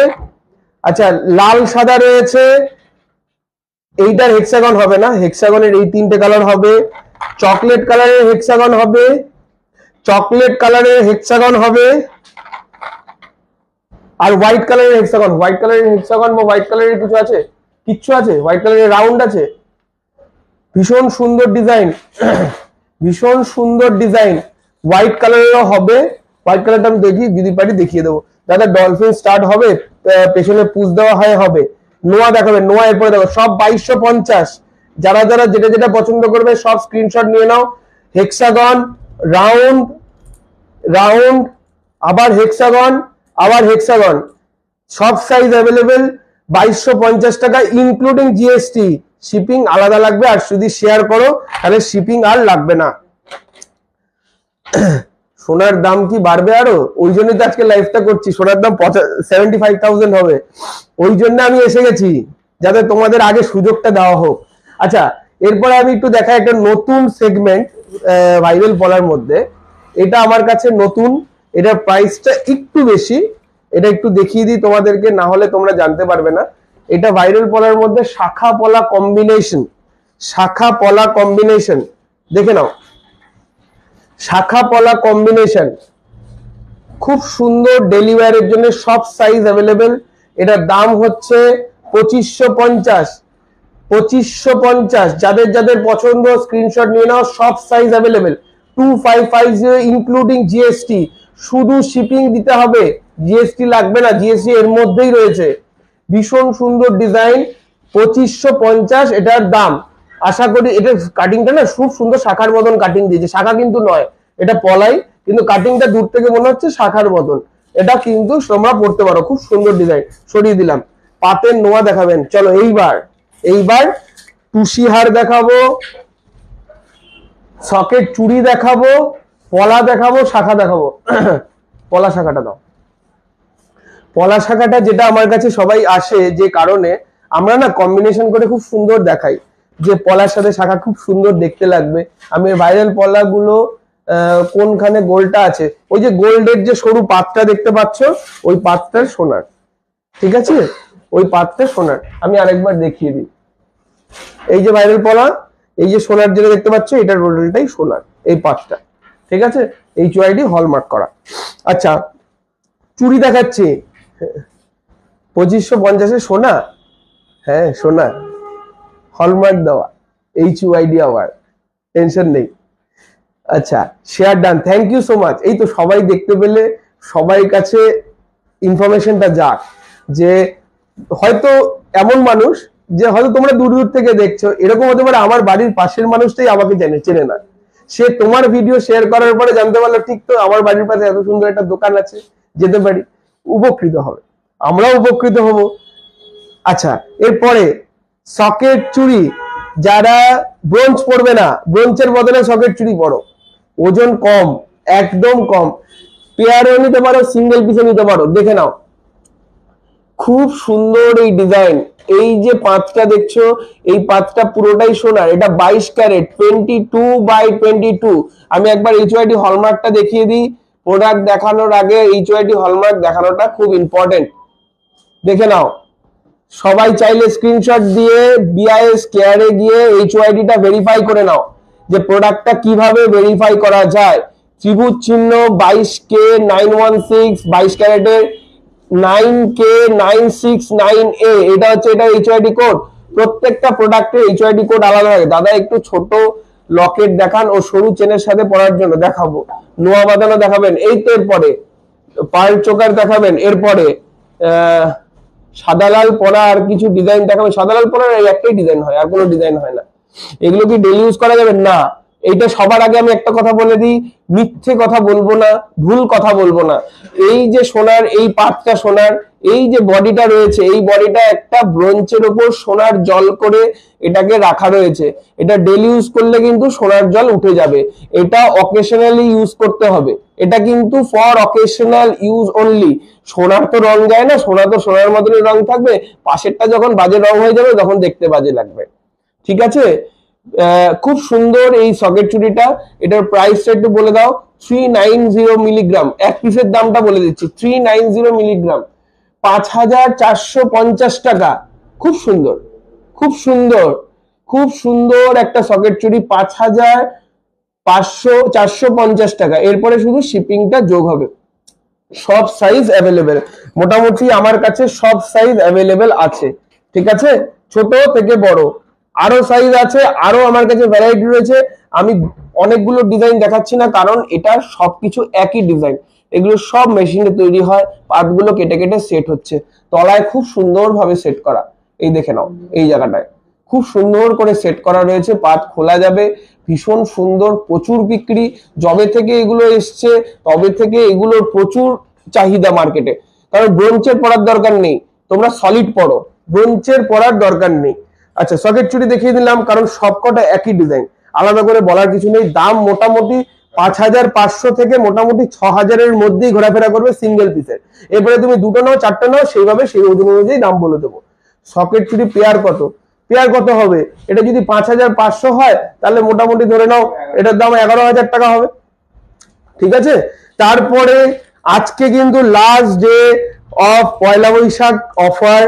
আচ্ছা, লাল সাদা রয়েছে, এইটার হেক্সাগন হবে না, হেক্সাগনের এই 3টে কালার হবে। চকলেট কালারের হেক্সাগন হবে, আর হোয়াইট কালারের হেক্সাগন বা হোয়াইট কালারের কিছু আছে, কিচ্ছু আছে, হোয়াইট কালারের রাউন্ড আছে। ভীষণ সুন্দর ডিজাইন, হোয়াইট কালারেরও হবে। হোয়াইট কালারটা আমি যদি পারি দেখিয়ে দেবো। দাদা ডলফিন স্টার্ট হবে, পেছনে পুশ দেওয়া হবে। নোয়া দেখাবে, নোয়া এরপরে দেখো। সব 2250। যারা যেটা পছন্দ করবে সব স্ক্রিনশট নিয়ে নাও। হেক্সাগন, রাউন্ড, আবার হেক্সাগন, সব সাইজ অ্যাভেলেবেল। 2250 টাকা ইনক্লুডিং জিএসটি। শিপিং আলাদা লাগবে, আর যদি শেয়ার করো তাহলে শিপিং আর লাগবে না। সোনার দাম কি বাড়বে আরো? ওই জন্যই তো আজকে লাইভটা করছি। সোনার দাম 75,000 হবে, ওই জন্য আমি এসে গেছি, যাতে তোমাদের আগে সুযোগটা দেওয়া হোক। আচ্ছা, এরপরে আমি একটু দেখাই একটা নতুন সেগমেন্ট ভাইরাল পলার মধ্যে। এটা আমার কাছে নতুন, এটার প্রাইসটা একটু বেশি। এটা একটু দেখিয়ে দিই তোমাদেরকে, না হলে তোমরা জানতে পারবে না। এটা ভাইরাল পলার মধ্যে শাখা পলা কম্বিনেশন, দেখে নাও। শাখা পলা কম্বিনেশন খুব সুন্দর, ডেলি ওয়্যারের জন্য সব সাইজ অ্যাভেলেবেল। এটার দাম হচ্ছে 2550। যাদের পছন্দ স্ক্রিনশট নিয়ে নাও। সব সাইজ অ্যাভেলেবেল। 2550 including GST. শুধু শিপিং দিতে হবে, জিএসটি লাগবে না, জিএসটি এর মধ্যেই রয়েছে। ভীষণ সুন্দর ডিজাইন, 2550 এটার দাম। আশা করি এটা কাটিংটা না খুব সুন্দর, শাখার মতন কাটিং দিয়েছে। শাখা কিন্তু নয়, এটা পলাই, কিন্তু কাটিংটা দূর থেকে মনে হচ্ছে শাখার মতন। এটা কিন্তু তোমরা পড়তে পারো, খুব সুন্দর ডিজাইন। সরিয়ে দিলাম, পাতের নোয়া দেখাবেন। চলো এইবার টুসি হার দেখাবো, সকেট চুড়ি দেখাবো, পলা দেখাবো, শাখা দেখাবো। পলা শাখাটা দাও। পলা শাখাটা যেটা আমার কাছে সবাই আসে যে কারণে, আমরা না কম্বিনেশন করে খুব সুন্দর দেখাই, যে পলার সাথে শাখা খুব সুন্দর দেখতে লাগবে। আমি ভাইরাল পলাগুলো কোনখানে গোলটা আছে, ওই যে গোল্ডের যে সরু পাতটা দেখতে পাচ্ছ, ওই পাতটার সোনার, ঠিক আছে, ওই পাতটা সোনার। আমি আরেকবার দেখিয়ে দিই, এই যে ভাইরাল পলা, এই যে সোনার যেটা দেখতে পাচ্ছ, এটার রোডেলটাই সোনার, এই পাতটা, ঠিক আছে, HYD হলমার্ক করা। আচ্ছা, চুড়ি দেখাচ্ছি 2550 সোনা, হ্যাঁ সোনা, হলমার্ক দেওয়া, HYD আবার, টেনশন নেই। আচ্ছা, share done, thank you so much. এই তো সবাই দেখতে পেলে, সবাই কাছে ইনফরমেশনটা যাক, যে হয়তো এমন মানুষ যে হয়তো তোমরা দূর দূর থেকে দেখছো, এরকম হতে পারে আমার বাড়ির পাশের মানুষটাই আমাকে চেনে না, সে তোমার ভিডিও শেয়ার করার পরে জানতে পারলো, ঠিক তো আমার বাড়ির পাশে এত সুন্দর একটা দোকান আছে, যেতে পারি, উপকৃত হবে, আমরাও উপকৃত হব। আচ্ছা, এরপরে সকেট চুড়ি, যারা ব্রোঞ্জ পড়বে না, ব্রোঞ্জের বদলে সকেট চুড়ি পড়ো, ওজন কম, একদম কম, পেয়ারও নিতে পারো, সিঙ্গেল পিসে নিতে পারো। দেখে নাও, খুব সুন্দর এই ডিজাইন। এই যে পাতটা দেখছো, এই পাতটা পুরোটাই সোনার, এটা 22 ক্যারেট, 22/22। আমি একবার HYD হলমার্কটা দেখিয়ে দিই। প্রোডাক্ট দেখানোর আগে HYD হলমার্ক দেখানোটা খুব ইম্পর্টেন্ট। দেখে নাও, সবাই চাইলে স্ক্রিনশট দিয়ে BIS কেয়ারে গিয়ে HYD-টা ভেরিফাই করে নাও, যে প্রোডাক্টটা কিভাবে ভেরিফাই করা যায়। ত্রিভুজ চিহ্ন 22K 916, 22 ক্যারেটের 9K969A, এটা হচ্ছে এটা HYD কোড। প্রত্যেকটা প্রোডাক্টের HYD কোড আলাদা হয়। দাদা একটু ছোট লকেট দেখান ও সরু চেনের সাথে পরার জন্য, দেখাবো। নোয়া বাঁধানো দেখাবেন, এই তো এরপরে পার্ল চোকার দেখাবেন, এরপরে সাদা লাল পরা আর কিছু ডিজাইন দেখাবেন। সাদা লাল পরার এই একটাই ডিজাইন হয়, আর কোনো ডিজাইন হয় না। এগুলো কি ডেইলি ইউজ করা যাবে না? এইটা সবার আগে আমি একটা কথা বলে দিই, মিথ্যে কথা বলবো না, ভুল কথা বলবো না। এই যে সোনার এই পাতটা সোনার, এই যে বডিটা রয়েছে, এই বডিটা একটা ব্রোঞ্জের উপর সোনার জল করে এটাকে রাখা রয়েছে। এটা ডেইলি ইউজ করলে কিন্তু সোনার জল উঠে যাবে, এটা অকেশনালি ইউজ করতে হবে। এটা কিন্তু ফর অকেশনাল ইউজ অনলি। সোনার তো রং যায় না, সোনা তো সোনার মতনই রং থাকবে, পাশেরটা যখন বাজে রং হয়ে যাবে তখন দেখতে বাজে লাগবে, ঠিক আছে। খুব সুন্দর এই সকেট চুড়িটা, এটার প্রাইসটা একটু বলে দাও। 390 মিলিগ্রাম, এক পিসের দামটা বলে দিচ্ছি, 390 মিলিগ্রাম, 5450 টাকা। খুব সুন্দর, খুব সুন্দর, খুব সুন্দর একটা সকেট চুড়ি, 5450 টাকা। এরপরে শুধু শিপিংটা যোগ হবে। সব সাইজ অ্যাভেলেবেল, মোটামুটি আমার কাছে সব সাইজ অ্যাভেলেবেল আছে, ঠিক আছে, ছোট থেকে বড় আরো সাইজ আছে, আরো আমার কাছে ভ্যারাইটি রয়েছে। আমি অনেকগুলো ডিজাইন দেখাচ্ছি না, কারণ এটা সবকিছু একই ডিজাইন, এগুলো সব মেশিনে তৈরি হয়, পার্টগুলো কেটে কেটে সেট হচ্ছে, তলায় খুব সুন্দরভাবে সেট করা। এই দেখে নাও, এই জায়গাটায় খুব সুন্দর করে সেট করা রয়েছে, পার্ট খোলা যাবে, ভীষণ সুন্দর, প্রচুর বিক্রি। যবে থেকে এগুলো এসছে তবে থেকে এগুলোর প্রচুর চাহিদা মার্কেটে, কারণ ব্রোঞ্জের পড়ার দরকার নেই, তোমরা সলিড পড়ো, ব্রোঞ্জের পড়ার দরকার নেই। আচ্ছা, সকেট চুড়ি দেখিয়ে দিলাম, কারণ সবকটা একই ডিজাইন, আলাদা করে বলার কিছু নেই। দাম মোটামুটি 5500 থেকে মোটামুটি 6000-এর মধ্যেই ঘোরাফেরা করবে সিঙ্গেল পিসের। এরপরে তুমি দুটো নাও, চারটে নাও, সেইভাবে সেই ওজন অনুযায়ী দাম বলে দেবো। সকেট চুড়ি পেয়ার কত, পেয়ার কত হবে? এটা যদি 5500 হয়, তাহলে মোটামুটি ধরে নাও এটার দাম 11000 টাকা হবে, ঠিক আছে। তারপরে আজকে কিন্তু last day of Poila Baishakh offer.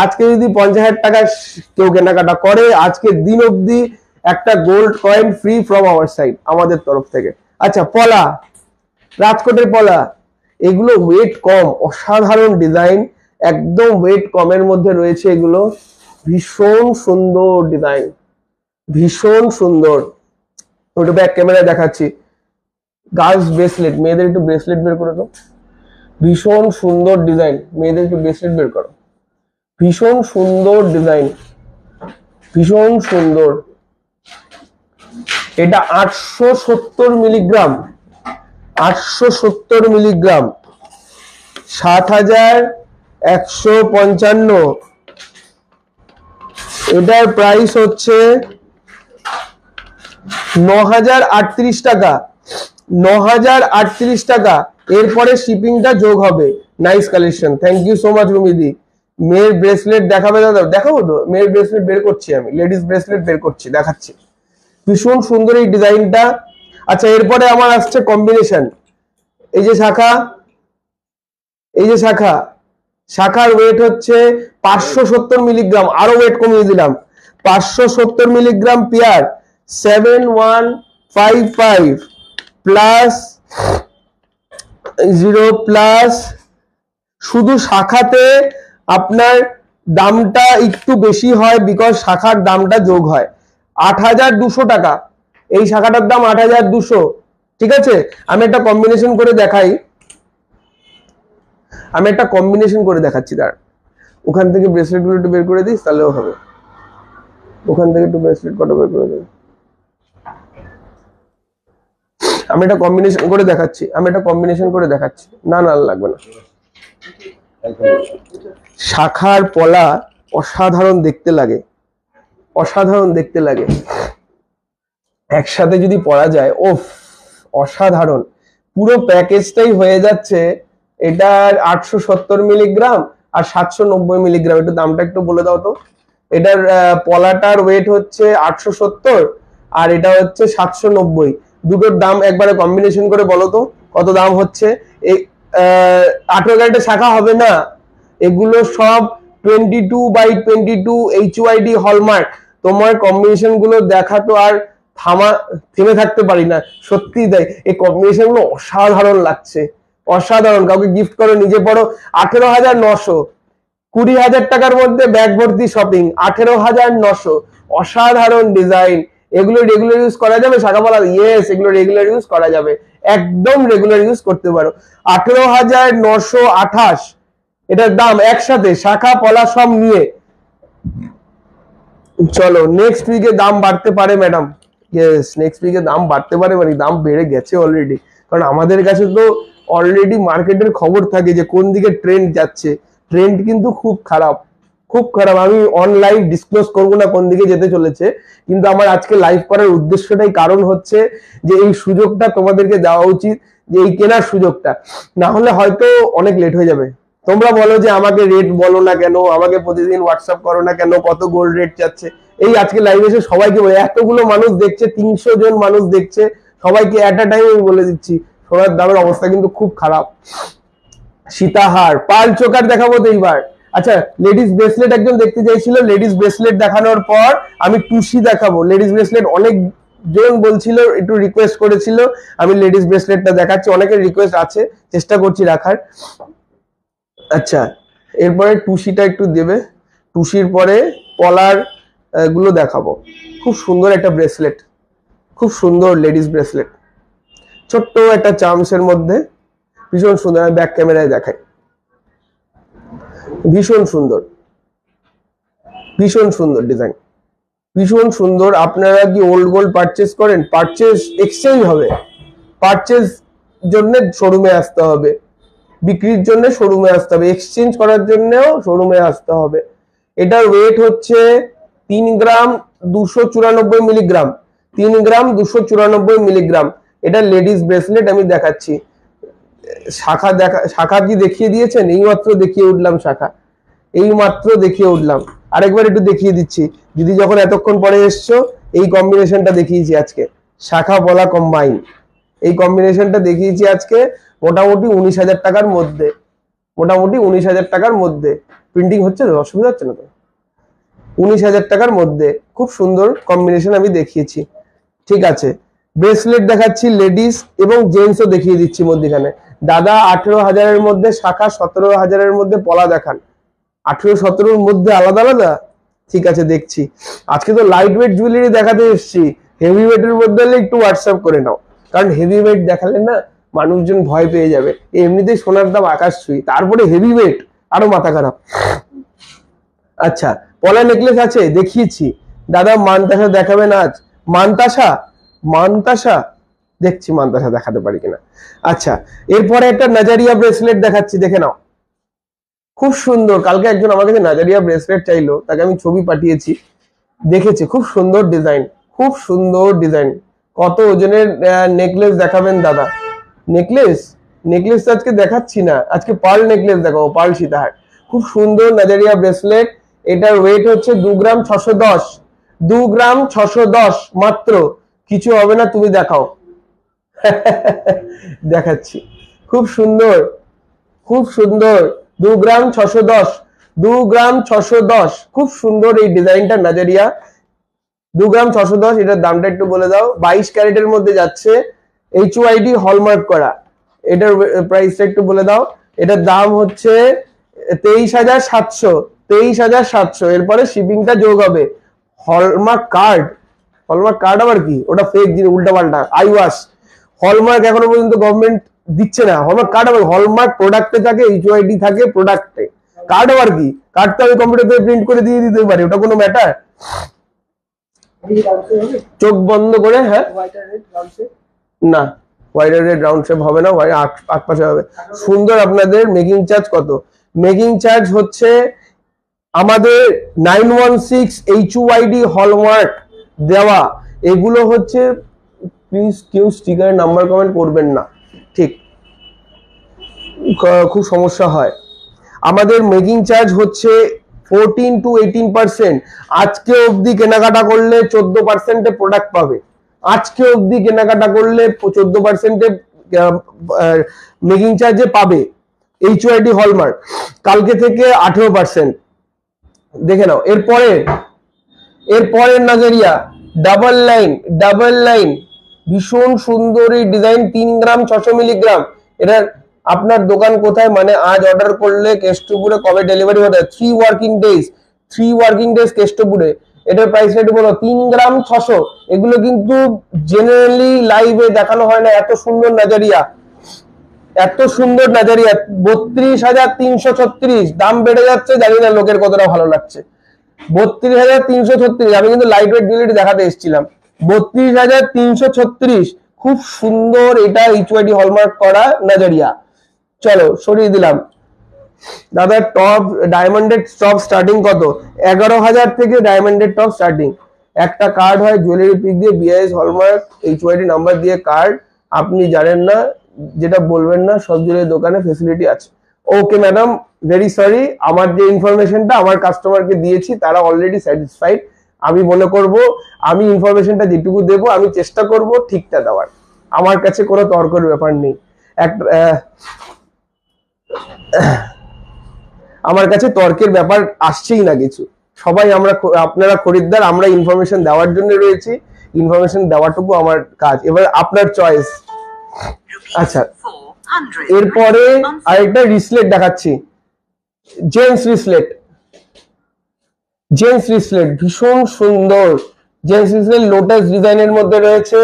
আজকে যদি 50,000 টাকা কেউ কেনাকাটা করে, আজকে দিন অবধি একটা gold coin free from our side, আমাদের তরফ থেকে। আচ্ছা, পলা, রাজকোটের পলা, এগুলো ওয়েট কম, অসাধারণ ডিজাইন, একদম ওয়েট কমের মধ্যে রয়েছে এগুলো, ভীষণ সুন্দর ডিজাইন, ভীষণ সুন্দর। ওটা ব্যাক ক্যামেরায় দেখাচ্ছি। গার্লস ব্রেসলেট, মেয়েদের একটু ব্রেসলেট বের করে দাও, ভীষণ সুন্দর ডিজাইন, মেয়েদের একটু ব্রেসলেট বের করো, ভীষণ সুন্দর ডিজাইন, ভীষণ সুন্দর। এটা 870 মিলিগ্রাম, 870 মিলিগ্রাম, 7,155। এটার প্রাইস হচ্ছে 9,038 টাকা। 9,038 টাকা। এরপরে শিপিংটা যোগ হবে। Nice collection, thank you so much রুমিদি। মেয়ের ব্রেসলেট দেখাবে দাদা? দেখাবো তো, মেয়ের ব্রেসলেট বের করছি আমি, লেডিস ব্রেসলেট বের করছি, দেখাচ্ছি। ভীষণ সুন্দর এই ডিজাইনটা। আচ্ছা, এরপরে আমার আসছে কম্বিনেশন। এই যে শাখা, এই যে শাখা, শাখার ওয়েট হচ্ছে 570 মিলিগ্রাম, আরো ওয়েট কমিয়ে দিলাম, 570 মিলিগ্রাম পেয়ার, 7155 প্লাস 0 প্লাস। শুধু শাখাতে আপনার দামটা একটু বেশি হয়, বিকজ শাখার দামটা যোগ হয়। 8,200 টাকা এই শাখাটার দাম, 8,200। ঠিক আছে, আমি একটা কম্বিনেশন করে দেখাই, আমি একটা কম্বিনেশন করে দেখাচ্ছি। তার ওখান থেকে ব্রেসলেট গুলো একটু বের করে দিস, তাহলেও হবে। ওখান থেকে একটু ব্রেসলেট কটা বের করে দেবে। আমি একটা কম্বিনেশন করে দেখাচ্ছি, আমি একটা কম্বিনেশন করে দেখাচ্ছি। না না লাগবে না। শাখার পলা অসাধারণ দেখতে লাগে, অসাধারণ দেখতে লাগে। একসাথে যদি পরা যায়, ওফ, অসাধারণ। পুরো প্যাকেজটাই হয়ে যাচ্ছে। এটার 870 মিলিগ্রাম আর 790 মিলিগ্রাম। একটু দামটা একটু বলে দাও তো। এটার পলাটার ওয়েট হচ্ছে 870 আর এটা হচ্ছে 790। দুটোর দাম একবারে কম্বিনেশন করে বলো তো কত দাম হচ্ছে। এই 18 ক্যারেটের শাখা হবে না, এগুলো সব 22/22 HYD হলমার্ক। তোমার কম্বিনেশন গুলো দেখা তো আর থেমে থাকতে পারি না, সত্যি তাই। এই কম্বিনেশন গুলো অসাধারণ লাগছে, অসাধারণ। কাউকে গিফট করো, নিজে পড়ো। 18,900, 20,000 টাকার মধ্যে ব্যাগ ভর্তি শপিং। 18,900, অসাধারণ ডিজাইন। এগুলো রেগুলার ইউজ করা যাবে শাখা পলা? ইয়েস, এগুলো রেগুলার ইউজ করা যাবে, একদম রেগুলার ইউজ করতে পারো। 18,928 এটার দাম, একসাথে শাখা পলা সব নিয়ে। চলো, নেক্সট উইকে দাম বাড়তে পারে ম্যাডাম। ইয়েস, নেক্সট উইকে দাম বাড়তে পারে, মানে দাম বেড়ে গেছে অলরেডি। কারণ আমাদের কাছে তো অলরেডি মার্কেটের খবর থাকে যে কোন দিকে ট্রেন্ড যাচ্ছে। ট্রেন্ড কিন্তু খুব খারাপ, খুব খারাপ। আমি অন লাইভ ডিসক্লোজ করবো না কোন দিকে যেতে চলেছে, কিন্তু আমার আজকে লাইভ করার উদ্দেশ্যটাই কারণ হচ্ছে যে এই সুযোগটা তোমাদেরকে দেওয়া উচিত, যে এই কেনার সুযোগটা। না হলে হয়তো অনেক লেট হয়ে যাবে। তোমরা বলো যে আমাকে রেট বলো না কেন, আমাকে প্রতিদিন হোয়াটসঅ্যাপ করো না কেন, কত গোল্ড রেট যাচ্ছে। এই আজকে লাইভে এসে সবাইকে বলে, এতগুলো মানুষ দেখছে, 300 জন মানুষ দেখছে, সবাইকে এট আ টাইম আমি বলে দিচ্ছি সোনার দামের অবস্থা কিন্তু খুব খারাপ। সীতাহার, পাল চোকার দেখাবো তো এইবার। আচ্ছা, লেডিস ব্রেসলেট একজন দেখতে চাইছিল, লেডিস ব্রেসলেট দেখানোর পর আমি টুসি দেখাবো। লেডিস ব্রেসলেট অনেক জন বলছিল, একটু রিকোয়েস্ট করেছিল, আমি লেডিস ব্রেসলেটটা দেখাচ্ছি। অনেকের রিকোয়েস্ট আছে, চেষ্টা করছি রাখার। আচ্ছা, এরপরে টুসিটা একটু দেবে। টুসির পরে পলার গুলো দেখাবো। খুব সুন্দর একটা ব্রেসলেট, খুব সুন্দর লেডিস ব্রেসলেট, ছোট্ট একটা চার্মসের মধ্যে, ভীষণ সুন্দর। আমি ব্যাক ক্যামেরায় দেখাই, ভীষণ সুন্দর, ভীষণ সুন্দর ডিজাইন, ভীষণ সুন্দর। আপনারা কি ওল্ড গোল্ড পারচেস করেন? পারচেস এক্সচেঞ্জ হবে, পারচেস জন্য শোরুমে আসতে হবে, বিক্রির জন্য শোরুমে আসতে হবে, এক্সচেঞ্জ করার জন্যও শোরুমে আসতে হবে। এটার ওয়েট হচ্ছে 3 গ্রাম 294 মিলিগ্রাম, 3 গ্রাম 294 মিলিগ্রাম। এটা লেডিস ব্রেসলেট আমি দেখাচ্ছি। শাখা দেখা, শাখা কি দেখিয়ে দিয়েছেন? এইমাত্র দেখিয়ে উঠলাম শাখা, এইমাত্র দেখিয়ে উঠলাম। আরেকবার একটু দেখিয়ে দিচ্ছি, দিদি যখন এতক্ষণ পরে এসছো, এই কম্বিনেশনটা দেখিয়েছি আজকে, শাখা পলা কম্বাইন। এই কম্বিনেশনটা দেখিয়েছি আজকে মোটামুটি 19,000 টাকার মধ্যে, মোটামুটি 19,000 টাকার মধ্যে। প্রিন্টিং হচ্ছে তো, অসুবিধা হচ্ছে না তো? 19,000 টাকার মধ্যে খুব সুন্দর কম্বিনেশন আমি দেখিয়েছি। ঠিক আছে, ব্রেসলেট দেখাচ্ছি লেডিস এবং জেন্টসও দেখিয়ে দিচ্ছি মধ্যখানে। দাদা 18,000-এর মধ্যে শাখা, 17,000-এর মধ্যে পলা দেখান। 18-17-র মধ্যে আলাদা আলাদা? ঠিক আছে, দেখছি। আজকে তো লাইট ওয়েট জুয়েলারি দেখাতে এসেছি, হেভি ওয়েটের মধ্যে হলে একটু হোয়াটসঅ্যাপ করে নাও, কারণ হেভি ওয়েট দেখালে না মানুষজন ভয় পেয়ে যাবে। এমনিতেই সোনার দাম আকাশ ছুঁই, তারপরে হেভি ওয়েট, আরো মাথা খারাপ। আচ্ছা, পলা নেকলেস আছে, দেখিয়েছি। দাদা মানতাসা দেখাবেন আজ? মানতাসা, মানতাসা দেখছি মান্তাসা দেখাতে পারি কিনা। আচ্ছা, এরপরে একটা নাজারিয়া ব্রেসলেট দেখাচ্ছি, দেখে নাও, খুব সুন্দর। কালকে একজন আমার কাছে নাজারিয়া ব্রেসলেট চাইলো, তাকে আমি ছবি পাঠিয়েছি, দেখেছে, খুব সুন্দর ডিজাইন, খুব সুন্দর ডিজাইন। কত ওজনের নেকলেস দেখাবেন দাদা? নেকলেস নেকলেস তো আজকে দেখাচ্ছি না, আজকে পার্ল নেকলেস দেখাবো, পার্ল সীতাহার। খুব সুন্দর নাজারিয়া ব্রেসলেট, এটার ওয়েট হচ্ছে 2 গ্রাম 610, 2 গ্রাম 610 মাত্র, কিছু হবে না, তুমি দেখাও। দেখাচ্ছি, খুব সুন্দর, খুব সুন্দর, 2 গ্রাম 610, 2 গ্রাম 610, খুব সুন্দর এই ডিজাইনটা নাজারিয়া, 2 গ্রাম 610। এটার দামটা একটু বলে দাও। 22 ক্যারেটের মধ্যে যাচ্ছে, HYD হলমার্ক করা। এটার প্রাইসটা একটু বলে দাও। এটার দাম হচ্ছে 23,700, 23,700, এরপরে শিপিংটা যোগ হবে। হলমার্ক কার্ড, হলমার্ক কার্ড আবার কি? ওটা ফেক জিনিস, উল্টা পাল্টা আইওয়াস। হলমার্ক এখনো পর্যন্ত গভর্নমেন্ট দিচ্ছে না। হলমার্ক কার্ড আবার, হলমার্ক প্রোডাক্টে থাকে, HYD থাকে প্রোডাক্টে, কার্ড আবার কি? কার্ড তো আমি কম্পিউটারে প্রিন্ট করে দিয়ে দিতে পারি, ওটা কোনো ম্যাটার? চোখ বন্ধ করে, হ্যাঁ, না হোয়াইট আর রেড রাউন্ড শেপ হবে না, আট পাশে হবে। সুন্দর। আপনাদের মেকিং চার্জ কত? মেকিং চার্জ হচ্ছে আমাদের 916 HYD হলমার্ক দেওয়া, এগুলো হচ্ছে, প্লিজ কেউ স্টিকার নাম্বার কমেন্ট করবেন না, ঠিক, খুব সমস্যা হয়। আমাদের মেকিং চার্জ হচ্ছে 14 to 18%। আজকে অবধি কেনাকাটা করলে 14%-এ প্রোডাক্ট পাবে। আজকে অবধি কেনাকাটা করলে 14%-এ মেকিং চার্জে পাবে HYD হলমার্ক। কালকে থেকে 18%। দেখে নাও। এরপরের নাজারিয়া ডাবল লাইন, ভীষণ সুন্দর এই ডিজাইন, 3 গ্রাম 600 মিলিগ্রাম। এটার আপনার দোকান কোথায়? মানে আজ অর্ডার করলে কেষ্টপুরে কবে ডেলিভারি হবে? 3 ওয়ার্কিং ডেজ কেষ্টপুরে। এটার প্রাইসটা একটু বলো। 3 গ্রাম 600। এগুলো কিন্তু জেনারেলি লাইভে দেখানো হয় না। এত সুন্দর নাজারিয়া, 32,336। দাম বেড়ে যাচ্ছে, জানি না লোকের কতটা ভালো লাগছে। 32,336। আমি কিন্তু লাইট ওয়েট জুয়েলারি দেখাতে এসেছিলাম। 32,336, খুব সুন্দর। এটা HYD হলমার্ক করা নাজারিয়া। চলো সরিয়ে দিলাম। দাদা টপ ডায়মন্ডের টপ স্টার্টিং কত? 11,000 থেকে ডায়মন্ডের টপ স্টার্টিং। একটা কার্ড হয় জুয়েলারি পিক দিয়ে, BIS হলমার্ক HYD নাম্বার দিয়ে কার্ড। আপনি জানেন না, যেটা বলবেন না, সব জুয়েলারি দোকানে ফেসিলিটি আছে। ওকে ম্যাডাম, ভেরি সরি, আমার যে ইনফরমেশনটা আমার কাস্টমারকে দিয়েছি তারা অলরেডি স্যাটিসফাইড। আমি মনে করব আমি ইনফরমেশনটা যেটুকু দেবো আমি চেষ্টা করব ঠিকটা দেওয়ার। আমার কাছে কোনো তর্কের ব্যাপার নেই। আমার কাছে তর্কের ব্যাপার আসছেই না কিছু। সবাই আপনারা খরিদ্দার, আমরা ইনফরমেশন দেওয়ার জন্য রয়েছি, ইনফরমেশন দেওয়াটুকু আমার কাজ। এবার আপনার চয়েস। আচ্ছা, এরপরে আরেকটা রিসলেট দেখাচ্ছি, জেন্টস রিসলেট, ভীষণ সুন্দর জেন্টস রিসলেট, লোটাস ডিজাইনের মধ্যে রয়েছে।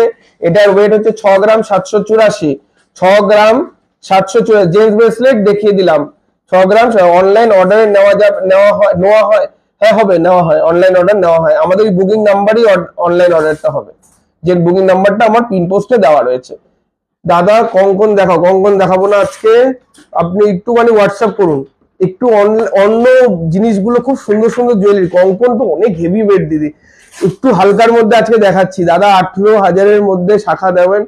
এটার ওয়েট হচ্ছে 6 গ্রাম 784, 6 গ্রাম 784। জেন্টস ব্রেসলেট দেখিয়ে দিলাম, 6 গ্রাম। অনলাইন অর্ডারে নেওয়া হয়, হ্যাঁ হবে, নেওয়া হয়, অনলাইন অর্ডার নেওয়া হয়। আমাদের বুকিং নাম্বারই অনলাইন অর্ডারটা হবে, যে বুকিং নাম্বারটা আমার পিন পোস্টে দেওয়া রয়েছে। দাদা কঙ্কন দেখাও। কঙ্কন দেখাবো না আজকে, আপনি একটুখানি হোয়াটসঅ্যাপ করুন। একটু অন্য জিনিসগুলো, খুব সুন্দর সুন্দর জুয়েলারি। কঙ্কন তো অনেক হেভি ওয়েট দিদি, একটু হালকার মধ্যে আজকে দেখাচ্ছি। দাদা 18,000-এর মধ্যে শাখা দেবেন,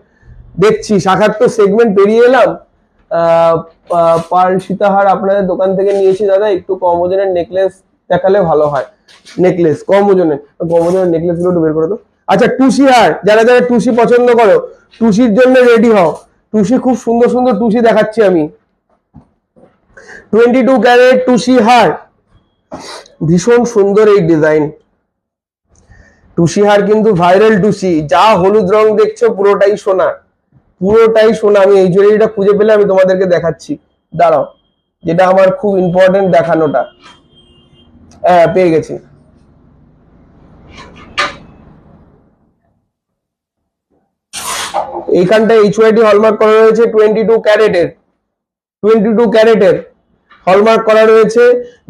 দেখছি। শাখার তো সেগমেন্ট পেরিয়ে এলাম। পার্ল সীতাহার আপনাদের দোকান থেকে নিয়েছি দাদা, একটু কম ওজনের নেকলেস দেখালে ভালো হয়। নেকলেস কম ওজনের নেকলেস গুলো একটু বের করে দাও। আচ্ছা, টুসি হার, যারা যারা টুসি পছন্দ করো, টুসির জন্য রেডি হও। টুসি, খুব সুন্দর সুন্দর টুসি দেখাচ্ছি আমি। 22 ক্যারেট টুসি হার, ভীষণ সুন্দর এই ডিজাইন। টুসি হার কিন্তু ভাইরাল টুসি, যা হলুদ রং দেখছো পুরোটাই সোনা, পুরোটাই সোনা। আমি এই জুয়েলারিটা খুঁজে পেলে আমি তোমাদেরকে দেখাচ্ছি, দাঁড়াও, যেটা আমার খুব ইম্পর্টেন্ট দেখানোটা। হ্যাঁ, পেয়ে গেছি। এইখানটা HYD হলমার্ক করা রয়েছে, 22 ক্যারেটের হলমার্ক করা রয়েছে।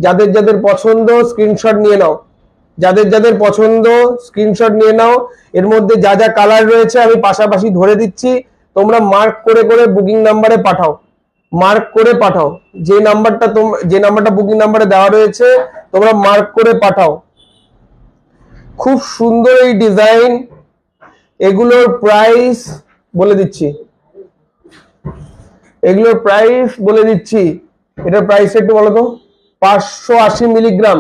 যাদের যাদের পছন্দ স্ক্রিনশট নিয়ে নাও, এর মধ্যে যা যা কালার রয়েছে আমি পাশাপাশি ধরে দিচ্ছি। তোমরা মার্ক করে করে বুকিং নাম্বারে পাঠাও, মার্ক করে পাঠাও। যে নাম্বারটা বুকিং নাম্বারে দেওয়া রয়েছে তোমরা মার্ক করে পাঠাও। খুব সুন্দর এই ডিজাইন। এগুলোর প্রাইস বলে দিচ্ছি, এগুলোর প্রাইস বলে দিচ্ছি। এটার প্রাইস একটু বলো তো। 580 মিলিগ্রাম।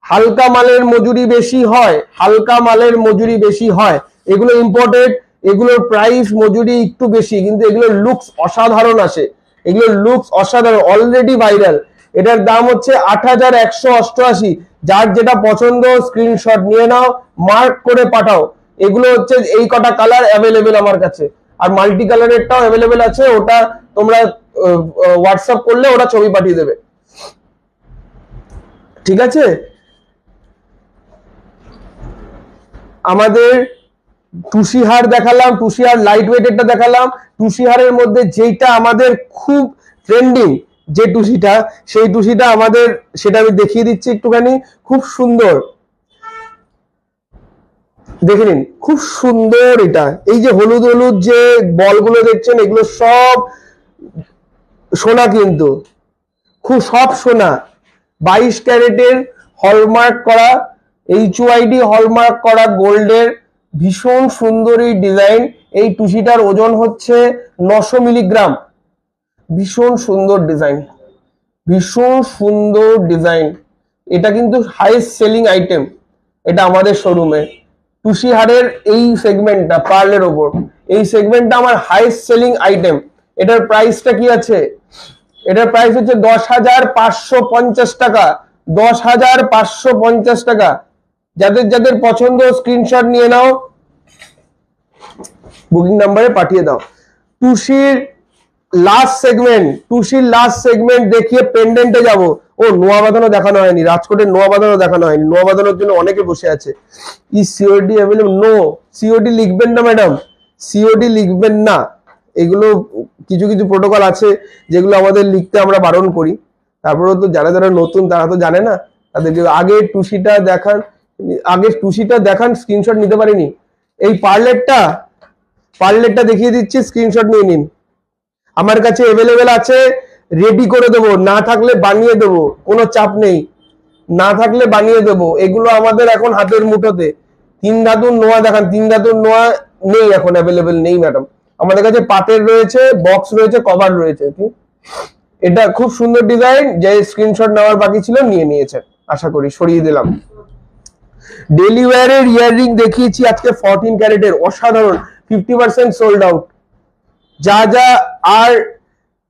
হালকা মালের মজুরি বেশি হয়, হালকা মালের মজুরি বেশি হয়। এগুলো ইম্পোর্টেড, এগুলোর প্রাইস মজুরি একটু বেশি, কিন্তু এগুলোর লুকস অসাধারণ আসে, এগুলোর লুকস অসাধারণ, অলরেডি ভাইরাল। এটার দাম হচ্ছে 8188। যার যেটা পছন্দ স্ক্রিনশট নিয়ে নাও, মার্ক করে পাঠাও। এগুলো হচ্ছে এই কটা কালার অ্যাভেলেবেল আমার কাছে, আর মাল্টি কালারেরটাও অ্যাভেলেবেল আছে। ওটা তোমরা হোয়াটসঅ্যাপ করলে ওরা ছবি পাঠিয়ে দেবে, ঠিক আছে। আমাদের টুসিহার দেখালাম, টুসিহার লাইট ওয়েটেরটা দেখালাম। টুসিহারের মধ্যে যেটা আমাদের খুব ট্রেন্ডিং যে টুসিটা, সেই টুসিটা আমাদের, সেটা আমি দেখিয়ে দিচ্ছি একটুখানি। খুব সুন্দর, দেখে নিন, খুব সুন্দর এটা। এই যে হলুদ হলুদ যে বলগুলো দেখছেন, এগুলো সব সোনা, কিন্তু খুব সব সোনা। 22 ক্যারেটের হলমার্ক করা, HYD হলমার্ক করা গোল্ডের ভীষণ সুন্দর এই ডিজাইন। এই টুসিটার ওজন হচ্ছে 900 মিলিগ্রাম। ভীষণ সুন্দর ডিজাইন, ভীষণ সুন্দর ডিজাইন। এটা কিন্তু হাইয়েস্ট সেলিং আইটেম এটা আমাদের শোরুমে। টুসিহারের এই সেগমেন্টটা পার্লের ওপর, এই সেগমেন্টটা আমার হাইয়েস্ট সেলিং আইটেম। এটার প্রাইসটা কি আছে? এটার প্রাইস হচ্ছে 10,550 টাকা। 10,550 টাকা। যাদের যাদের পছন্দ স্ক্রিনশট নিয়ে নাও, বুকিং নাম্বারে পাঠিয়ে দাও। টুসির লাস্ট সেগমেন্ট দেখিয়ে পেন্ডেন্টে যাব। ও, নোয়া বাঁধানো দেখানো হয়নি, রাজকোটের নোয়া বাঁধানো দেখানো হয়নি। নোয়া বাঁধানোর জন্য অনেকে বসে আছে। COD available? নো, সিওডি লিখবেন না ম্যাডাম, সিওডি লিখবেন না। এগুলো কিছু কিছু প্রোটোকল আছে যেগুলো আমাদের লিখতে আমরা বারণ করি। তারপরেও তো যারা যারা নতুন তারা তো জানে না, তাদেরকে আগে টুসিটা দেখান, স্ক্রিনশট নিতে পারিনি। এই পার্লেটটা দেখিয়ে দিচ্ছি, স্ক্রিনশট নিয়ে নিন। আমার কাছে অ্যাভেলেবেল আছে, রেডি করে দেবো, না থাকলে বানিয়ে দেবো, কোনো চাপ নেই, না থাকলে বানিয়ে দেবো। এগুলো আমাদের এখন হাতের মুঠোতে। 3 ধাতুর নোয়া দেখান। 3 ধাতুর নোয়া নেই এখন, অ্যাভেলেবেল নেই ম্যাডাম। আমাদের কাছে পাটের রয়েছে, বক্স রয়েছে, কভার রয়েছে। এটা খুব সুন্দর ডিজাইন, যে স্ক্রিনশট নেওয়ার বাকি ছিল নিয়ে নিয়েছেন আশা করি। সরিয়ে দিলাম। ডেলি ওয়্যারের ইয়াররিং দেখিয়েছি আজকে 14 ক্যারেটের, অসাধারণ, 50% সোল্ড আউট। যা যা আর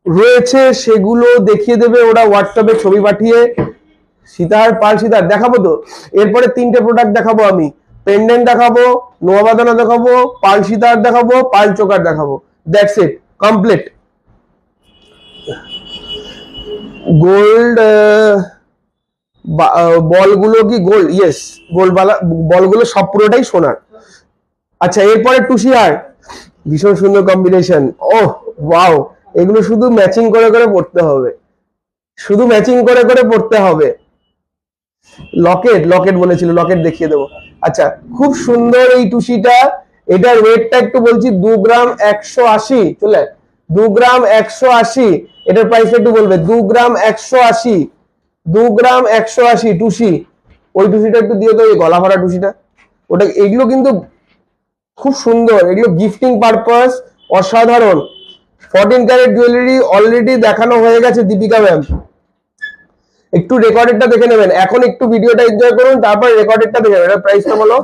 রয়েছে সেগুলো দেখিয়ে দেবে ওরা হোয়াটসঅ্যাপে ছবি পাঠিয়ে। সীতাহার, পাল সীতাহার দেখাবো তো। এরপরে 3টে প্রোডাক্ট দেখাবো আমি। পেন্ডেন্ট দেখাবো, নোয়া বাঁধানো দেখাবো, পাল সীতাহার দেখাবো, পাল চোকার দেখাবো। That's it, complete. গোল্ড বলগুলো কি গোল্ড? ইয়েস, গোল্ড বলগুলো সব পুরোটাই সোনার। আচ্ছা, এরপরে টুসিহার, ভীষণ সুন্দর কম্বিনেশন। ওহ ওয়াও, এগুলো শুধু ম্যাচিং করে করে পড়তে হবে, শুধু ম্যাচিং করে করে পড়তে হবে। লকেট বলেছিল, লকেট দেখিয়ে দেবো। আচ্ছা, খুব সুন্দর এই টুসিটা। এটার ওয়েটটা একটু বলছি, 2 গ্রাম 180। চলে 2 গ্রাম 180। এটার প্রাইস একটু বলবে। 2 গ্রাম 180, 2 গ্রাম 180 টুসি। ওই টুসিটা একটু দিয়ে দাও, এই গলা ভরা টুসিটা। ওটা, এগুলো কিন্তু খুব সুন্দর, এগুলো গিফটিং পারপাস, অসাধারণ। 14 ক্যারেট জুয়েলারি অলরেডি দেখানো হয়ে গেছে দীপিকা ম্যাম। একটু রেকর্ডেডটা দেখে নেবেন। এখন একটু ভিডিওটা এনজয় করুন, তারপর রেকর্ডেডটা দেখে নেবেন। প্রাইসটা বলো।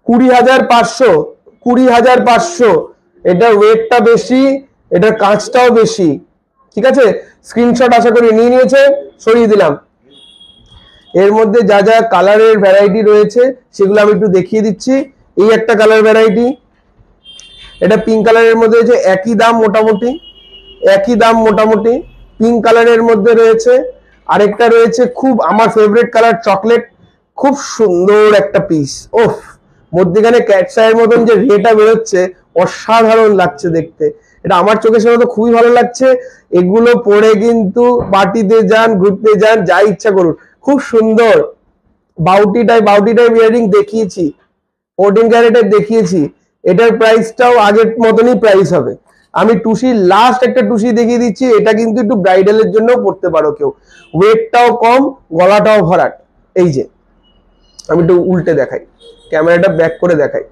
20,500, 20,500। এটার ওয়েটটা বেশি, এটার কাঁচটাও বেশি, ঠিক আছে। স্ক্রিনশট আশা করি নিয়ে নিয়েছে, সরিয়ে দিলাম। এর মধ্যে যা যা কালারের ভ্যারাইটি রয়েছে সেগুলো আমি একটু দেখিয়ে দিচ্ছি। এই একটা কালার ভ্যারাইটি, এটা পিঙ্ক কালারের মধ্যে রয়েছে, একই দাম মোটামুটি। পিঙ্ক কালারের মধ্যে রয়েছে। আরেকটা রয়েছে খুব আমার ফেভারিট কালার, চকলেট। খুব সুন্দর একটা পিস। ওফ, মধ্যখানে ক্যাটসাইয়ের মতন যে রেটা বেরোচ্ছে, অসাধারণ লাগছে দেখতে। এটা আমার চোখের সামনে তো খুবই ভালো লাগছে। এগুলো পরে কিন্তু পার্টিতে যান, ঘুরতে যান, যা ইচ্ছা করুন। খুব সুন্দর। বাউটি টাইপ ইয়ারিং দেখিয়েছি, 14 ক্যারেটের দেখিয়েছি, এটার প্রাইসটাও আগের মতনই প্রাইস হবে। আমি টুসি লাস্ট একটা টুসি দেখিয়ে দিচ্ছি, এটা কিন্তু একটু ব্রাইডালের জন্য পড়তে পারো কেউ, ওয়েটটাও কম, গলাটাও ভরাট। এই যে আমি একটু উল্টে দেখাই, ক্যামেরাটা ব্যাক করে দেখাই,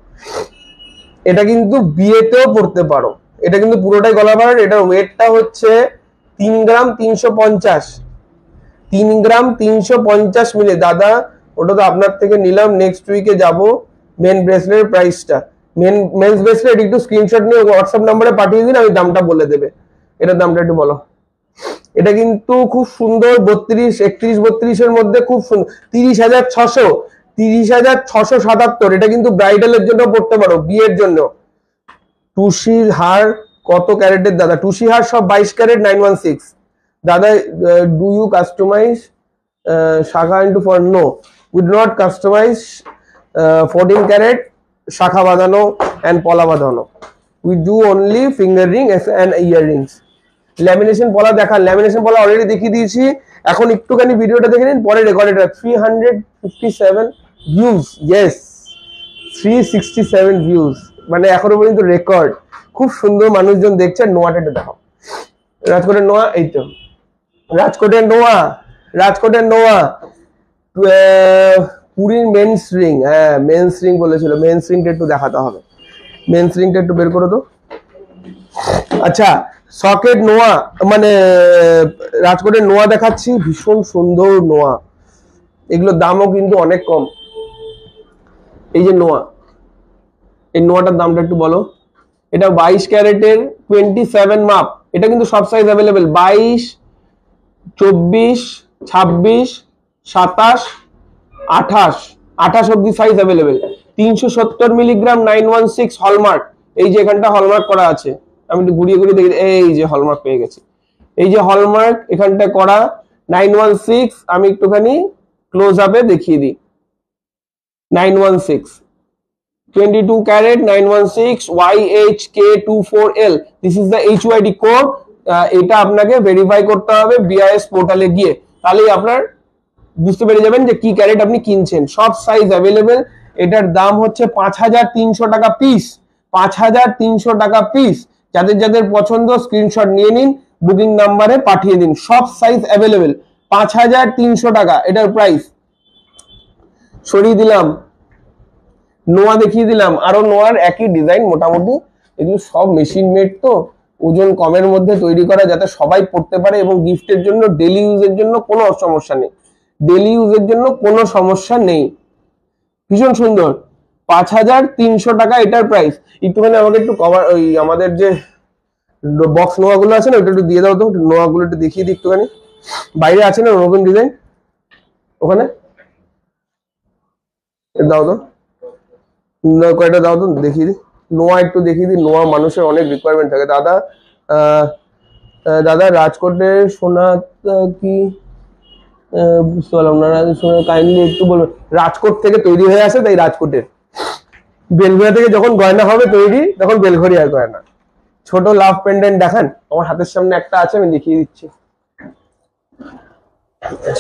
এটা কিন্তু বিয়েতেও পড়তে পারো, এটা কিন্তু পুরোটাই গলা ভরাট। এটার ওয়েটটা হচ্ছে 3 গ্রাম 350, 3 গ্রাম 350 মিলি। দাদা ওটা তো আপনার থেকে নিলাম, নেক্সট উইকে যাব। মেন ব্রেসলেটের প্রাইসটা, মেন্স ব্রেসলেট একটু স্ক্রিনশট নিয়ে হোয়াটসঅ্যাপ নাম্বারে পাঠিয়ে দিন, আমি দামটা বলে দেবে। এটার দামটা একটু বলো। এটা কিন্তু খুব সুন্দর, 32, 31, 32 এর মধ্যে খুব সুন্দর, 30,600, 30,677। এটা কিন্তু ব্রাইডালের জন্য পড়তে পারো, বিয়ের জন্য। টুসির হার কত ক্যারেটের দাদা? টুসি হার সব 22 ক্যারেট 916। দাদা do you customise shakha into for? No, we do not customise 14 carat শাখা বাঁধানো এন্ড পলা বাঁধানো। We do only finger ring and earrings. Lamination পলা দেখান, ল্যামিনেশন পলা অলরেডি দেখিয়ে দিয়েছি, এখন একটুখানি ভিডিওটা দেখে নিন, পরে রেকর্ডেড। 357 ভিউজ, ইয়েস 367 ভিউজ, মানে এখনো পর্যন্ত রেকর্ড। খুব সুন্দর মানুষজন দেখছে। নোয়াটা দেখাও, রাজকোটের নোয়া, এই তো রাজকোটের নোয়া, রাজকোটের নোয়া। পুরীর মেন্স রিং, হ্যাঁ মেন্স রিং বলেছিল, মেন্স রিংটা একটু দেখাতে হবে, মেন্স রিংটা একটু বের করে দাও। আচ্ছা সকেট নোয়া, মানে রাজকোটের নোয়া দেখাচ্ছি, ভীষণ সুন্দর নোয়া, এগুলোর দামও কিন্তু অনেক কম। এই যে নোয়া, এই নোয়াটার দামটা একটু বলো। এটা 22 ক্যারেটের 27 মাপ, এটা কিন্তু সব সাইজ অ্যাভেলেবেল, 22, 24, 26, 27, 28 অব্দি সাইজ অ্যাভেলেবেল। 370 মিলিগ্রাম 916 হলমার্ক, এই যে এখানটা হলমার্ক করা আছে, আমি একটু ঘুরিয়ে ঘুরিয়ে দেখি, এই যে হলমার্ক পেয়ে গেছি, এই যে হলমার্ক এখানটা করা 916। আমি একটুখানি ক্লোজ আপে দেখিয়ে দিই, 916 22 carat 916 YHK24L, this is the HYD code. এটা আপনাকে ভেরিফাই করতে হবে BIS পোর্টালে গিয়ে, তাহলেই আপনার বুঝতে পেরে যাবেন যে কি ক্যারেট আপনি কিনছেন। সব সাইজ অ্যাভেলেবেল। এটার দাম হচ্ছে 5,300 টাকা পিস, 5,300 টাকা পিস। যাদের যাদের পছন্দ স্ক্রিনশট নিয়ে নিন, বুকিং নাম্বারে পাঠিয়ে দিন, সব সাইজ অ্যাভেলেবেল, 5,300 টাকা এটার প্রাইস। সরিয়ে দিলাম, নোয়া দেখিয়ে দিলাম, আরো নোয়ার একই ডিজাইন মোটামুটি। এগুলো সব মেশিন মেড, তো ওজন কমের মধ্যে তৈরি করা, যাতে সবাই পড়তে পারে এবং গিফটের জন্য, ডেলি ইউজের জন্য কোনো সমস্যা নেই, ডেলি ইউজের জন্য কোনো সমস্যা নেই। ভীষণ সুন্দর, 5,300 টাকা এটার প্রাইস। একটুখানি আমাকে একটু কভার, ওই আমাদের যে বক্স নোয়াগুলো আছে না, ওটা একটু দিয়ে দাও তো, নোয়াগুলো একটু দেখিয়ে দিই একটুখানি। বাইরে আছে না নতুন ডিজাইন, ওখানে দাও তো, কয়টা দাও তো দেখিয়ে দিই। নোয়া একটু দেখিয়ে দিই, নোয়া মানুষের অনেক রিকোয়ারমেন্ট থাকে। দাদা দাদা রাজকোটের সোনা কি বুঝতে পারলাম না, কাইন্ডলি একটু বলবেন। রাজকোট থেকে তৈরি হয়ে আসে, তাই রাজকোটের। বেলঘরিয়া থেকে যখন গয়না হবে তৈরি, তখন বেলঘরিয়ার গয়না। ছোট লাভ পেন্ডেন্ট দেখান, আমার হাতের সামনে একটা আছে, আমি দেখিয়ে দিচ্ছি।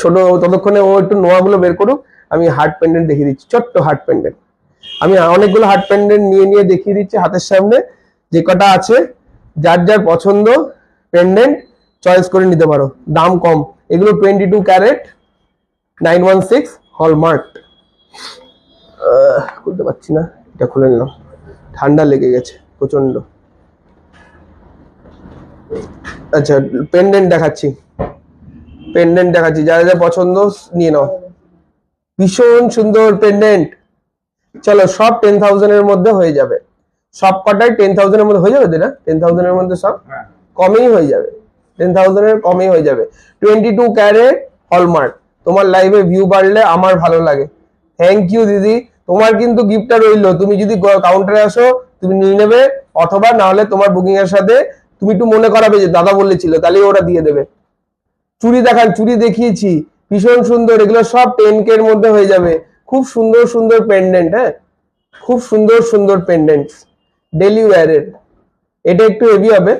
ছোট, ততক্ষণে ও একটু নোয়াগুলো বের করুক, আমি হার্ট পেন্ডেন্ট দেখিয়ে দিচ্ছি, ছোট্ট হার্ট পেন্ডেন্ট। আমি অনেকগুলো হার্ট পেন্ডেন্ট নিয়ে নিয়ে দেখিয়ে দিচ্ছি হাতের সামনে, যে কটা আছে যার যার পছন্দ পেন্ডেন্ট চয়েস করে নিতে পারো, দাম কম। এগুলো 22 ক্যারেট 916 হলমার্ক। খুলতে পারছি না, এটা খুলে নিলাম, ঠান্ডা লেগে গেছে প্রচন্ড। আচ্ছা পেন্ডেন্ট দেখাচ্ছি, পেন্ডেন্ট দেখাচ্ছি, যারা যা পছন্দ নিয়ে নাও। ভীষণ সুন্দর পেন্ডেন্ট। চলো সব 10,000 এর মধ্যে হয়ে যাবে, সব কটাই 10,000 এর মধ্যে হয়ে যাবে, না 10,000 এর মধ্যে সব কমেই হয়ে যাবে, 10,000 এর কমেই হয়ে যাবে। 22 ক্যারেট হলমার্ক। তোমার লাইভে ভিউ বাড়লে আমার ভালো লাগে, থ্যাংক ইউ দিদি। তোমার কিন্তু গিফটটা রইলো, তুমি যদি কাউন্টারে আসো তুমি নিয়ে নেবে, অথবা না হলে তোমার বুকিং এর সাথে তুমি একটু মনে করাবে যে দাদা বলেছিল, তাহলে ওরা দিয়ে দেবে। চুড়ি দেখান, চুড়ি দেখিয়েছি, ভীষণ সুন্দর, এগুলো সব 10K এর মধ্যে হয়ে যাবে। খুব সুন্দর সুন্দর পেন্ডেন্ট, হ্যাঁ খুব সুন্দর সুন্দর পেন্ডেন্ট ডেলি ওয়্যারের। এটা একটু হেভি হবে,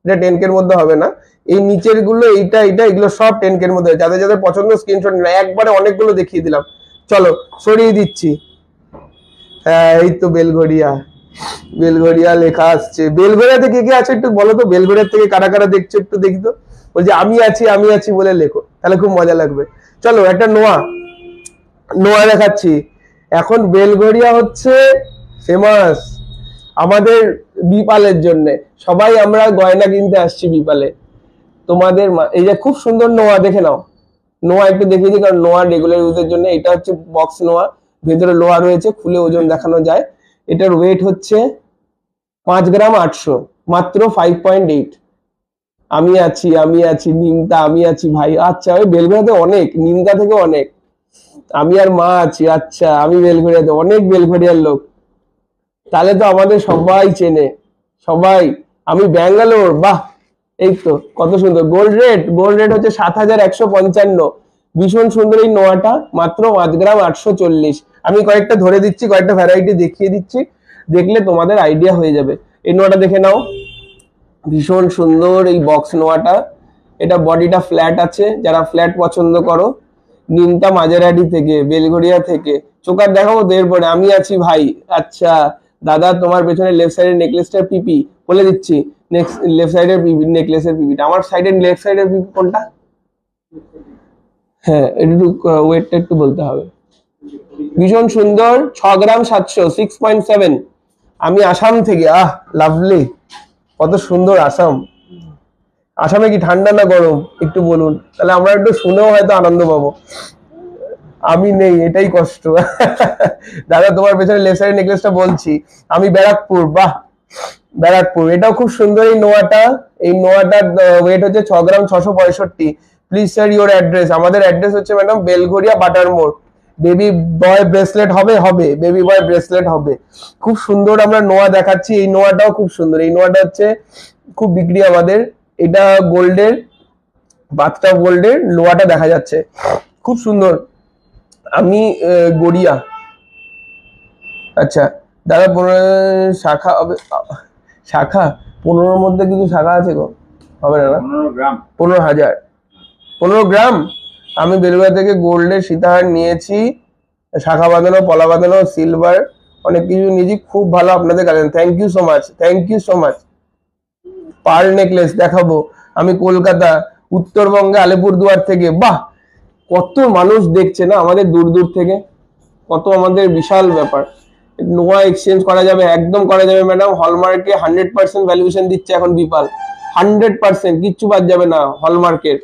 এটা 10K এর মধ্যে হবে না। এই নিচের গুলো, এইটা এগুলো সব 10K এর মধ্যে। যাদের যাদের পছন্দ স্ক্রিনশট নিলাম, একবারে অনেকগুলো দেখিয়ে দিলাম। চলো সরিয়ে দিচ্ছি, হ্যাঁ এই তো বেলঘড়িয়া, বেলঘড়িয়া লেখা আসছে। বেলঘড়িয়াতে কে কে আছে একটু বলো তো, বেলঘড়িয়া থেকে কারা কারা দেখছো একটু দেখি তো। বলছে আমি আছি বলে লেখো, তাহলে খুব মজা লাগবে। চলো একটা নোয়া, নোয়া দেখাচ্ছি। এখন বেলঘড়িয়া হচ্ছে ফেমাস আমাদের বিপালের জন্য। সবাই আমরা গয়না কিনতে আসছি বিপালে। তোমাদের এই যে খুব সুন্দর নোয়া, দেখে নাও। নোয়া একটু দেখিয়ে দিই, কারণ নোয়া রেগুলার ইউজের জন্য। এটা হচ্ছে বক্স নোয়া, ভেতরে লোহা রয়েছে, খুলে ওজন দেখানো যায়। এটার ওয়েট হচ্ছে 5 গ্রাম 800, মাত্র 5.8। আমি আছি নিমতা, আমি আছি ভাই। আচ্ছা ওই বেলঘড়িয়াতে অনেক, নিমতা থেকে অনেক। আমি আর মা আছি, আচ্ছা আমি বেলঘড়িয়াতে, অনেক বেলঘড়িয়ার লোক। তাহলে তো আমাদের সবাই চেনে, সবাই। আমি ব্যাঙ্গালোর, বাহ। এই তো কত সুন্দর গোল্ড রেট। গোল্ড রেট হচ্ছে 7155। ভীষণ সুন্দর এই নোয়াটা, মাত্র 5 গ্রাম 840। আমি কয়েকটা ধরে দিচ্ছি, কয়েকটা ভ্যারাইটি দেখিয়ে দিচ্ছি, দেখলে তোমাদের আইডিয়া হয়ে যাবে। এই নোয়াটা দেখে নাও, ভীষণ সুন্দর এই বক্স নোয়াটা। এটা বডিটা ফ্ল্যাট আছে, যারা ফ্ল্যাট পছন্দ করো। নিমতা মাঝেরহাটি থেকে, বেলঘড়িয়া থেকে। চোকার দেখাবো তো এরপরে। আমি আছি ভাই। আচ্ছা দাদা, তোমার পেছনে লেফট সাইডের নেকলেসটার পিপি বলে দিচ্ছি। নেক্সট লেফট সাইডের পিপি, নেকলেসের পিপিটা। আমার সাইডের লেফট সাইডের পিপি কোনটা? হ্যাঁ একটু ওয়েটটা একটু বলতে হবে। ভীষণ সুন্দর, 6 গ্রাম 700, 6.7। আমি আসাম থেকে, আহ লাভলি, কত সুন্দর আসাম। আসামে কি ঠান্ডা না গরম একটু বলুন, তাহলে আমরা একটু শুনেও হয়তো আনন্দ পাবো। আমি নেই, এটাই কষ্ট। দাদা তোমার পেছনে লেফট সাইড নেকলেসটা বলছি। আমি ব্যারাকপুর, বাহ ব্যারাকপুর। এটাও খুব সুন্দর এই নোয়াটা। এই নোয়াটার ওয়েট হচ্ছে 6 গ্রাম 665। Please sir your address. আমাদের অ্যাড্রেস হচ্ছে ম্যাডাম বেলঘড়িয়া বাটার মোড়। বেবি বয় ব্রেসলেট হবে, বেবি বয় ব্রেসলেট হবে। খুব সুন্দর আমরা নোয়া দেখাচ্ছি। এই নোয়াটাও খুব সুন্দর, এই নোয়াটা হচ্ছে খুব বিক্রি আমাদের। এটা গোল্ডের, বাথটাব গোল্ডের লোয়াটা দেখা যাচ্ছে, খুব সুন্দর। আমি গড়িয়া। আচ্ছা দাদা 15 শাখা হবে? শাখা 15-র মধ্যে কিছু শাখা আছে গো? হবে না? 15,000, 15 গ্রাম। আমি বেলুড়া থেকে গোল্ডের সীতাহার নিয়েছি, শাখা বাঁধানো, পলা বাঁধানো, সিলভার, অনেক কিছু নিয়েছি। খুব ভালো আপনাদের collection, thank you so much, thank you so much. Pearl necklace দেখাবো। আমি কলকাতা, উত্তরবঙ্গে আলিপুরদুয়ার থেকে। বাহ, কত মানুষ দেখছে না আমাদের দূর দূর থেকে, কত আমাদের বিশাল ব্যাপার। নোয়া এক্সচেঞ্জ করা যাবে, একদম করা যাবে ম্যাডাম। হলমার্কে 100% ভ্যালুয়েশন দিচ্ছে এখন বিপাল, 100%, কিচ্ছু বাদ যাবে না হলমার্কের।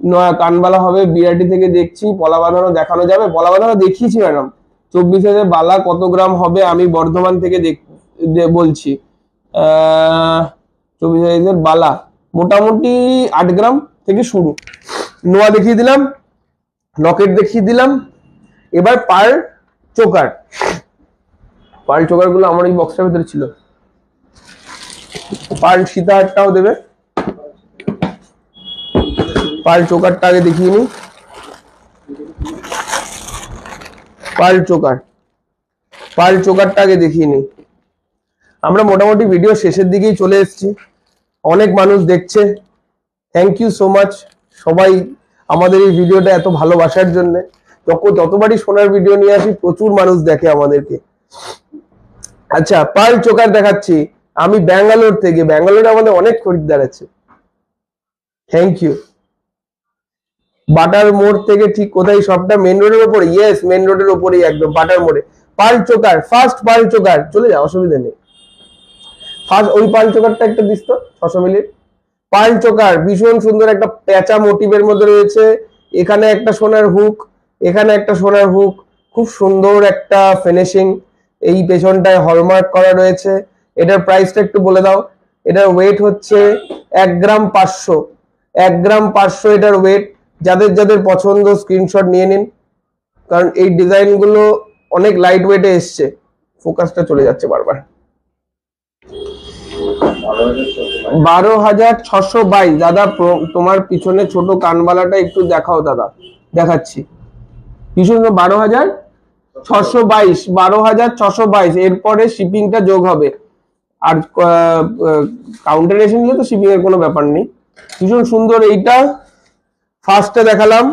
নোয়া কানবালা হবে, বিরাটি থেকে দেখছি। পলা বাঁধানো দেখানো যাবে, পলা বাঁধানো দেখিয়েছি ম্যাডাম। 24,000 বালা কত গ্রাম হবে? আমি বর্ধমান থেকে বলছি। 24,000 বালা মোটামুটি 8 গ্রাম থেকে শুরু। নোয়া দেখিয়ে দিলাম, লকেট দেখিয়ে দিলাম। এবার পার চোকার, পার্ল চোকার গুলো আমার এই বক্সটার ভিতরে ছিল। পার্ল সীতাহারটাও দেবে। পার্ল চোকারটা আগে দেখিয়ে নি। পার্ল চোকার, পার্ল চোকারটা আগে দেখিয়ে নি। আমরা মোটামুটি ভিডিও শেষের দিকেই চলে এসেছি, অনেক মানুষ দেখছে। থ্যাংক ইউ সো মাচ সবাই আমাদের এই ভিডিওটা এত ভালোবাসার জন্য। যতবারই সোনার ভিডিও নিয়ে আসি প্রচুর মানুষ দেখে আমাদেরকে। আচ্ছা পার্ল চোকার দেখাচ্ছি আমি ব্যাঙ্গালোর থেকে। ব্যাঙ্গালোরে আমাদের অনেক খরিদ্দার আছে, থ্যাংক ইউ। বাটার মোড় থেকে ঠিক কোথায় শপটা? মেন রোডের উপরে? ইয়েস, মেন রোডের উপরেই একদম বাটার মোড়ে। Pearl choker, first pearl choker, চলে যাও অসুবিধা নেই। ফার্স্ট ওই পার্ল চোকারটা একটা দিস তো 600 মিলির। পার্ল চোকার ভীষণ সুন্দর, একটা প্যাঁচা মোটিভের মধ্যে রয়েছে। এখানে একটা সোনার হুক, এখানে একটা সোনার হুক, খুব সুন্দর একটা ফিনিশিং। এই পেছনটায় হলমার্ক করা রয়েছে। এটার প্রাইসটা একটু বলে দাও। এটার ওয়েট হচ্ছে 1 গ্রাম 500, 1 গ্রাম 500 এটার ওয়েট। যাদের যাদের পছন্দ স্ক্রিনশট নিয়ে নিন, কারণ এই ডিজাইন গুলো অনেক লাইট ওয়েটে এসছে। ফোকাসটা চলে যাচ্ছে বারবার। 12,622। দাদা তোমার পিছনে ছোট কানবালাটা একটু দেখাও দাদা। দেখাচ্ছি, ভীষণ 12,622, 12,622। এরপরে শিপিংটা যোগ হবে। আর কাউন্টার এসে নিলে তো শিপিং এর কোনো ব্যাপার নেই। ভীষণ সুন্দর এইটা ফার্স্টে দেখালাম।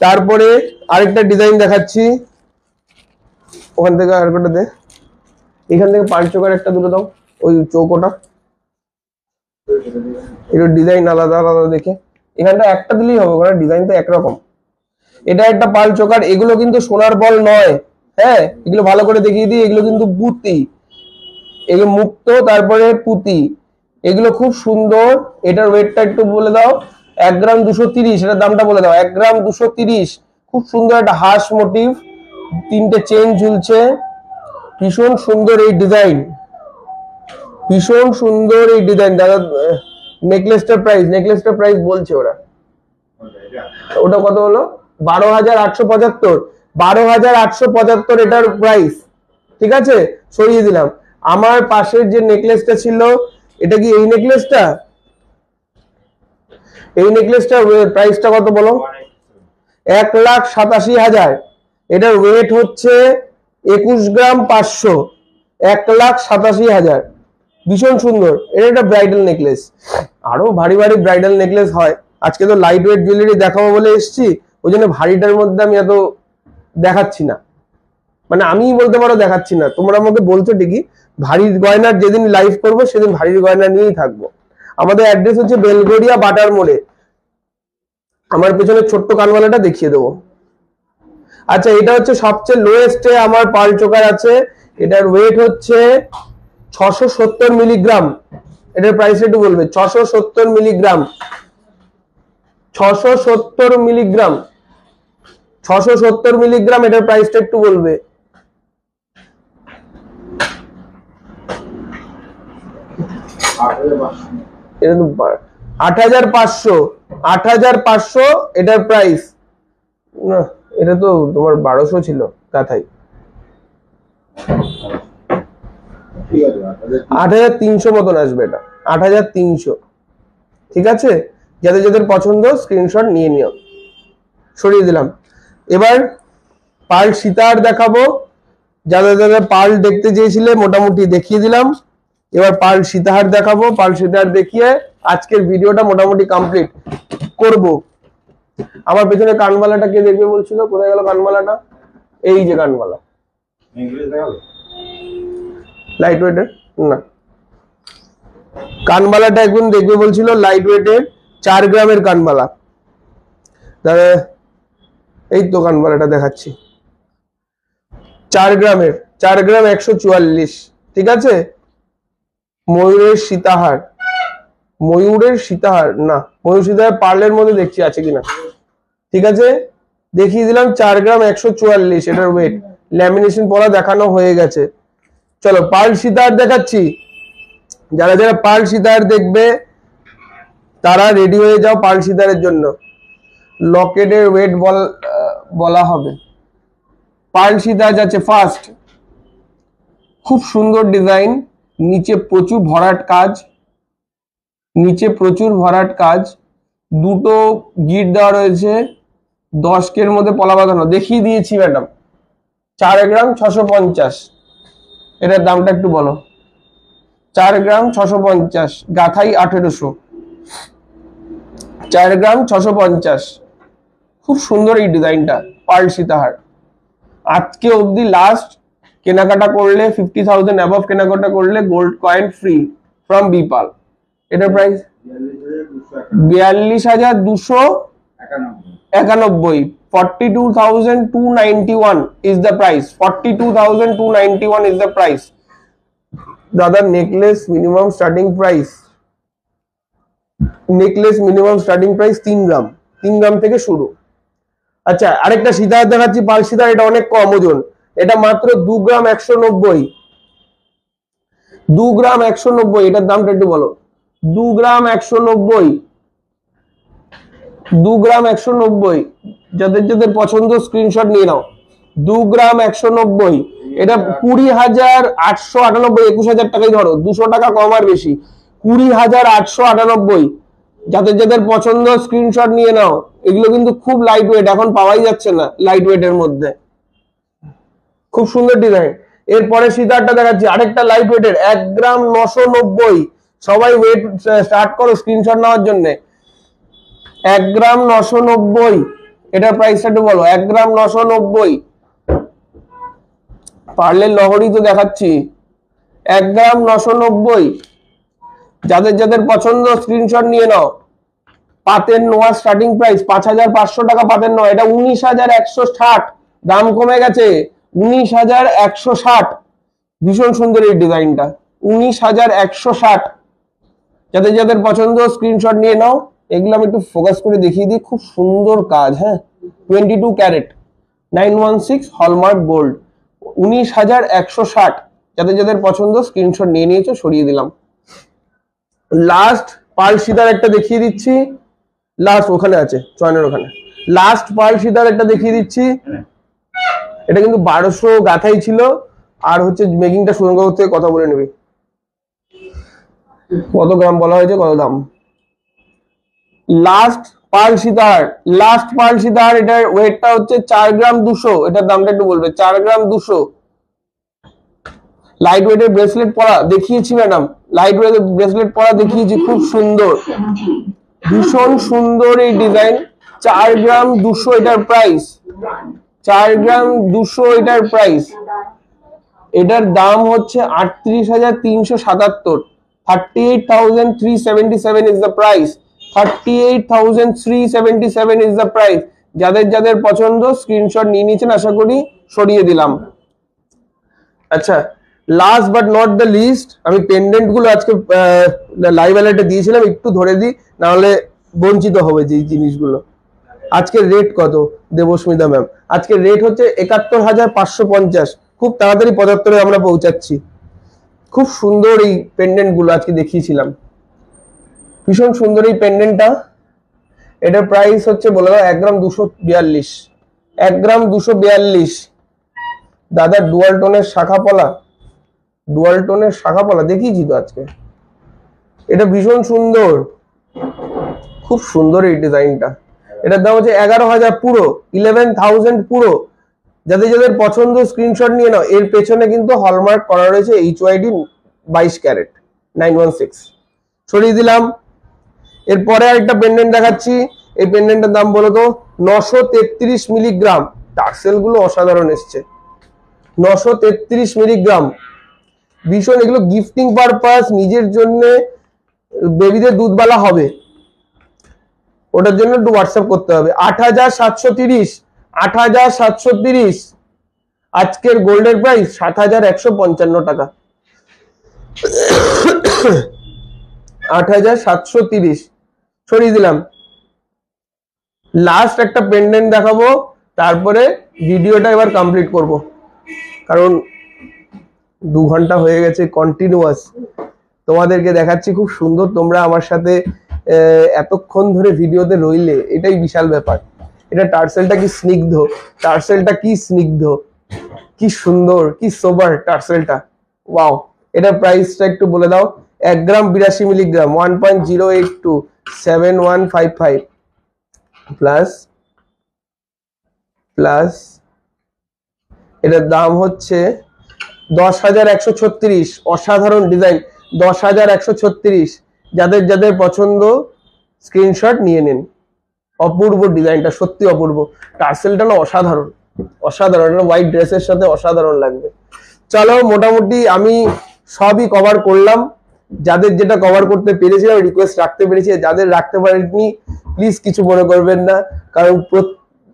তারপরে আরেকটা ডিজাইন দেখাচ্ছি। ওখান থেকে আর একটা দে, এখান থেকে পাল চোকার একটা দুটো দাও, ওই চৌকোটা একটু ডিজাইন আলাদা আলাদা দেখে, এখানটা একটা দিলেই হবে, কারণ ডিজাইন তো একরকম। এটা একটা পাল চোকার, এগুলো কিন্তু সোনার বল নয়, হ্যাঁ এগুলো ভালো করে দেখিয়ে দিই, এগুলো কিন্তু পুঁতি, এগুলো মুক্ত, তারপরে পুঁতি, এগুলো খুব সুন্দর। এটার ওয়েটটা একটু বলে দাও। 1 গ্রাম 230, এটার দামটা বলে দাও। 1 গ্রাম 230, খুব সুন্দর একটা হাঁস মোটিভ, 3টে চেন ঝুলছে, ভীষণ সুন্দর এই ডিজাইন, ভীষণ সুন্দর এই ডিজাইন। দাদা নেকলেসটার প্রাইস বলছে ওরা, ওটা কত হলো? 12,875, 12,875 এটার প্রাইস। ঠিক আছে, সরিয়ে দিলাম। আমার পাশের যে নেকলেসটা ছিল, এটা কি এই নেকলেসটা? এই নেকলেসটার প্রাইসটা কত বলো? 1,87,000। এটার ওয়েট হচ্ছে 21 গ্রাম 500, 1,87,000। ভীষণ সুন্দর, এটা একটা ব্রাইডাল নেকলেস। আরো ভারী ভারী ব্রাইডাল নেকলেস হয়, আজকে তো লাইট ওয়েট জুয়েলারি দেখাবো বলে এসেছি, ওই জন্য ভারীটার মধ্যে আমি এত দেখাচ্ছি না, মানে আমি বলতে পারো দেখাচ্ছি না, তোমরা আমাকে বলছো ঠিকই। ভারী গয়নার যেদিন লাইভ করবো সেদিন ভারী গয়না নিয়েই থাকবো। আমাদের অ্যাড্রেস হচ্ছে বেলগড়িয়া বাটার মোড়ে। আমার পেছনে ছোট্ট কানওয়ালাটা দেখিয়ে দেবো। আচ্ছা, এটা হচ্ছে সবচেয়ে লোয়েস্টে আমার পার্ল চোকার আছে, এটার ওয়েট হচ্ছে 670 মিলিগ্রাম। এটার প্রাইস একটু বলবে। 670 মিলিগ্রাম, 670 মিলিগ্রাম, 670 মিলিগ্রাম, এটার প্রাইসটা একটু বলবে। এটা তো 8,500, 8,500 এটার প্রাইস। না, এটা তো তোমার 1200 ছিল কাথাই। 8,300 মতন আসবে এটা, 8,300। ঠিক আছে, যাদের যাদের পছন্দ স্ক্রিনশট নিয়ে নিও। সরিয়ে দিলাম। এবার পার্ল সীতাহার দেখাবো। যাদের যাদের পার্ল দেখতে চেয়েছিলে মোটামুটি দেখিয়ে দিলাম। এবার পার্ল সীতাহার দেখাবো। পার্ল সীতাহার দেখিয়ে আজকের ভিডিওটা মোটামুটি কমপ্লিট করব। আমার পেছনে কানবালাটা কে দেখবে বলছিল? কোথায় গেল কানবালাটা? এই যে কানবালা, লাইট ওয়েটের না, কানবালাটা একদম দেখবে বলছিল, লাইট ওয়েটের 4 গ্রামের কানবালা। দাদা এই তো কানবালাটা দেখাচ্ছি, 4 গ্রামের, 4 গ্রাম 144। ঠিক আছে, ময়ূরের সীতাহার, ময়ূরের সীতাহার না, ময়ূর সীতাহার পার্লের মধ্যে দেখছি আছে কিনা। ঠিক আছে, দেখিয়ে দিলাম। 4 গ্রাম 144 এটার ওয়েট, ল্যামিনেশন পরা দেখানো হয়ে গেছে। চলো পার্ল সীতাহার দেখাচ্ছি। যারা যারা পার্ল সীতাহার দেখবে তারা রেডি হয়ে যাও পার্ল সীতাহারের জন্য। লকেটের ওয়েট বলা হবে। পার্ল সীতাহার যাচ্ছে ফার্স্ট, খুব সুন্দর ডিজাইন, নিচে প্রচুর ভরাট কাজ, নিচে প্রচুর ভরাট কাজ, দুটো গিট দেওয়া রয়েছে, 10 কের মধ্যে পলা বাঁধানো, দেখিয়ে দিয়েছি ম্যাডাম। 4 গ্রাম 650, এটার দামটা একটু বলো। 4 গ্রাম 650, গাথাই 1800, 4 গ্রাম 650। খুব সুন্দর এই ডিজাইনটা, পার্ল সীতাহার। আজকে অবধি লাস্ট কেনাকাটা করলে 50,000 অ্যাবভ কেনাকাটা করলে গোল্ড কয়েন ফ্রি ফ্রম বিপাল। এটার price 42,291, 42,291 is the price, 42,291 is the price. দাদা necklace minimum starting price, necklace minimum starting price 3 গ্রাম, 3 গ্রাম থেকে শুরু। আচ্ছা, আরেকটা সীতাহার দেখাচ্ছি, পার্ল সীতাহার। এটা অনেক কম ওজন, এটা মাত্র 2 গ্রাম 190, 2 গ্রাম 190। এটার দামটা একটু বলো। 2 গ্রাম 190, 2 গ্রাম 190। যাদের যাদের পছন্দ স্ক্রিনশট নিয়ে নাও। 2 গ্রাম 190, এটা 20,898, 21,000 টাকাই ধরো, 200 টাকা কম আর বেশি, 20,898। যাদের যাদের পছন্দ স্ক্রিনশট নিয়ে নাও। এগুলো কিন্তু খুব লাইট ওয়েট, এখন পাওয়াই যাচ্ছে না লাইট ওয়েটের মধ্যে, খুব সুন্দর ডিজাইন। এরপরে সীতাহারটা দেখাচ্ছি, আরেকটা লাইট ওয়েটের, 1 গ্রাম 990। সবাই ওয়েট স্টার্ট করো স্ক্রিনশট নেওয়ার জন্য। 1 গ্রাম 990, এটার প্রাইসটা একটু বলো। 1 গ্রাম 990, পার্লের লহরি তো দেখাচ্ছি, 1 গ্রাম 990। যাদের যাদের পছন্দ স্ক্রিনশট নিয়ে নাও। পাতের নোয়া স্টার্টিং প্রাইস 5500 টাকা পাতের নোয়া, এটা 19160, দাম কমে গেছে 19160। ভীষণ সুন্দর এই ডিজাইনটা, 19160। যাদের যাদের পছন্দ স্ক্রিনশট নিয়ে নাও। এগুলো আমি একটু ফোকাস করে দেখিয়ে দিই, খুব সুন্দর কাজ। হ্যাঁ, 22 ক্যারেট 916 হলমার্ক গোল্ড, 19160। যাদের যাদের পছন্দ স্ক্রিনশট নিয়ে নিয়েছো, সরিয়ে দিলাম। লাস্ট পার্ল সিদার একটা দেখিয়ে দিচ্ছি, লাস্ট ওখানে আছে চয়নের ওখানে। লাস্ট পার্ল সিদার একটা দেখিয়ে দিচ্ছি। এটা কিন্তু 1200 গাথাই ছিল, আর হচ্ছে মেকিংটা সুরঙ্গপুর থেকে কথা বলে নেবে। কত গ্রাম বলা হয়েছে, কত দাম? লাস্ট পার্ল সিতার, এটার ওয়েটটা হচ্ছে 4 গ্রাম 200। এটার দামটা একটু বলবে, 4 গ্রাম 200। লাইট ওয়েটের ব্রেসলেট পরা দেখিয়েছি ম্যাডাম, লাইট ওয়েটের ব্রেসলেট পরা দেখিয়েছি, খুব সুন্দর, ভীষণ সুন্দর এই ডিজাইন। 4 গ্রাম 200 এটার প্রাইস, 4 গ্রাম 200 এটার প্রাইস। এটার দাম হচ্ছে 38,377, 38,377 is the price, 38,377 is the price। যাদের যাদের পছন্দ স্ক্রিনশট নিয়ে নিয়েছেন, আশা করি সরিয়ে দিলাম। আচ্ছা, last but not the least, আমি পেন্ডেন্ট গুলো আজকে লাইভ অ্যালার্টে দিয়েছিলাম, একটু ধরে দিই, নাহলে বঞ্চিত হবে যে জিনিসগুলো। আজকের রেট কত দেবস্মিতা ম্যাম? আজকের রেট হচ্ছে 71,550। খুব তাড়াতাড়ি 75-এ আমরা পৌঁছাচ্ছি। খুব সুন্দর এই পেন্ডেন্ট গুলো আজকে দেখিয়েছিলাম, ভীষণ সুন্দর এই পেন্ডেন্টটা। এটার প্রাইস হচ্ছে বলে দাও 1 গ্রাম 242, 1 গ্রাম 242। দাদা ডুয়াল টোনের শাখা পলা দেখিয়েছি তো আজকে। এটা ভীষণ সুন্দর, খুব সুন্দর এই ডিজাইনটা। এটার দাম হচ্ছে 11,000 পুরো, 11,000 পুরো। যাদের যাদের পছন্দ স্ক্রিনশট নিয়ে নাও। এর পেছনে কিন্তু হলমার্ক করা রয়েছে HYD 22 ক্যারেট 916। সরিয়ে দিলাম। এরপরে আরেকটা পেন্ডেন্ট দেখাচ্ছি। এই পেন্ডেন্টের দাম বলো তো 933 মিলিগ্রাম। টার্সেল গুলো অসাধারণ এসছে, 933 মিলিগ্রাম। ভীষণ, এগুলো গিফটিং পারপাস, নিজের জন্য, বেবিদের দুধবালা হবে, ওটার জন্য একটু হোয়াটসঅ্যাপ করতে হবে। 8,730। আজকের গোল্ডের প্রাইস 7,155 টাকা, 8,730। সরিয়ে দিলাম। লাস্ট একটা পেন্ডেন্ট দেখাবো, তারপরে ভিডিওটা এবার কমপ্লিট করব, কারণ 2 ঘন্টা হয়ে গেছে কন্টিনিউয়াস তোমাদেরকে দেখাচ্ছি। খুব সুন্দর, তোমরা আমার সাথে এতক্ষণ ধরে ভিডিওতে রইলে, এটাই বিশাল ব্যাপার। এটা টার্সেলটা কি স্নিগ্ধ, কি সুন্দর, কি সোবার টার্সেলটা, ওয়াও। এটা প্রাইসটা একটু বলে দাও। 1 গ্রাম 82 মিলিগ্রাম, 1.082, 7155 প্লাস এটার দাম হচ্ছে 10,136। অসাধারণ ডিজাইন, 10,136। যাদের যাদের পছন্দ স্ক্রিনশট নিয়ে নিন। অপূর্ব ডিজাইনটা, সত্যি অপূর্ব। টার্সেলটা না অসাধারণ, হোয়াইট ড্রেসের সাথে অসাধারণ লাগবে। চলো, মোটামুটি আমি সবই কভার করলাম। যাদের যেটা কভার করতে পেরেছিলাম রিকোয়েস্ট রাখতে পেরেছি, যাদের রাখতে পারিনি প্লিজ কিছু মনে করবেন না, কারণ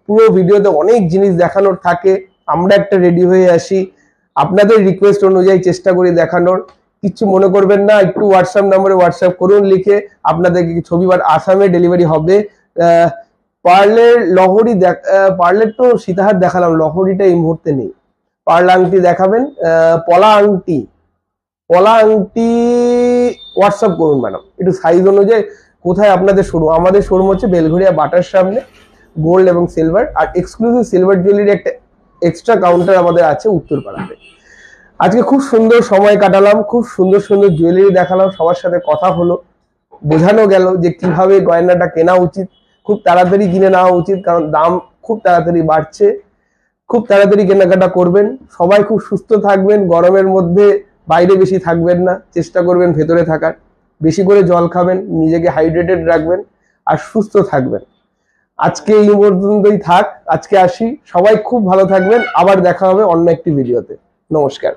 পুরো ভিডিওতে অনেক জিনিস দেখানোর থাকে। আমরা একটা রেডি হয়ে আসি, আপনাদের রিকোয়েস্ট অনুযায়ী চেষ্টা করি দেখানোর। কিছু মনে করবেন না, একটু হোয়াটসঅ্যাপ নম্বরে হোয়াটসঅ্যাপ করুন লিখে, আপনাদেরকে ছবি আসামে ডেলিভারি হবে। পার্লের লহরি পার্লের তো সীতাহার দেখালাম, লহরিটা এই মুহূর্তে নেই। পার্ল আংটি দেখাবেন, পলা আংটি হোয়াটসঅ্যাপ করুন ম্যাডাম, একটু সাইজ অনুযায়ী। কোথায় আপনাদের শোরুম? আমাদের শোরুম হচ্ছে বেলঘরিয়া বাটার সামনে, গোল্ড এবং সিলভার। আর এক্সক্লুসিভ সিলভার জুয়েলারি একটা এক্সট্রা কাউন্টার আমাদের আছে উত্তরপাড়াতে। আজকে খুব সুন্দর সময় কাটালাম, খুব সুন্দর সুন্দর জুয়েলারি দেখালাম, সবার সাথে কথা হলো, বোঝানো গেল যে কিভাবে গয়নাটা কেনা উচিত। খুব তাড়াতাড়ি কিনে নেওয়া উচিত, কারণ দাম খুব তাড়াতাড়ি বাড়ছে। খুব তাড়াতাড়ি কেনাকাটা করবেন। সবাই খুব সুস্থ থাকবেন, গরমের মধ্যে বাইরে বেশি থাকবেন না, চেষ্টা করবেন ভেতরে থাকার। বেশি করে জল খাবেন, নিজেকে হাইড্রেটেড রাখবেন, আর সুস্থ থাকবেন। আজকে এই পর্যন্তই থাক, আজকে আসি। সবাই খুব ভালো থাকবেন, আবার দেখা হবে অন্য একটি ভিডিওতে। নমস্কার।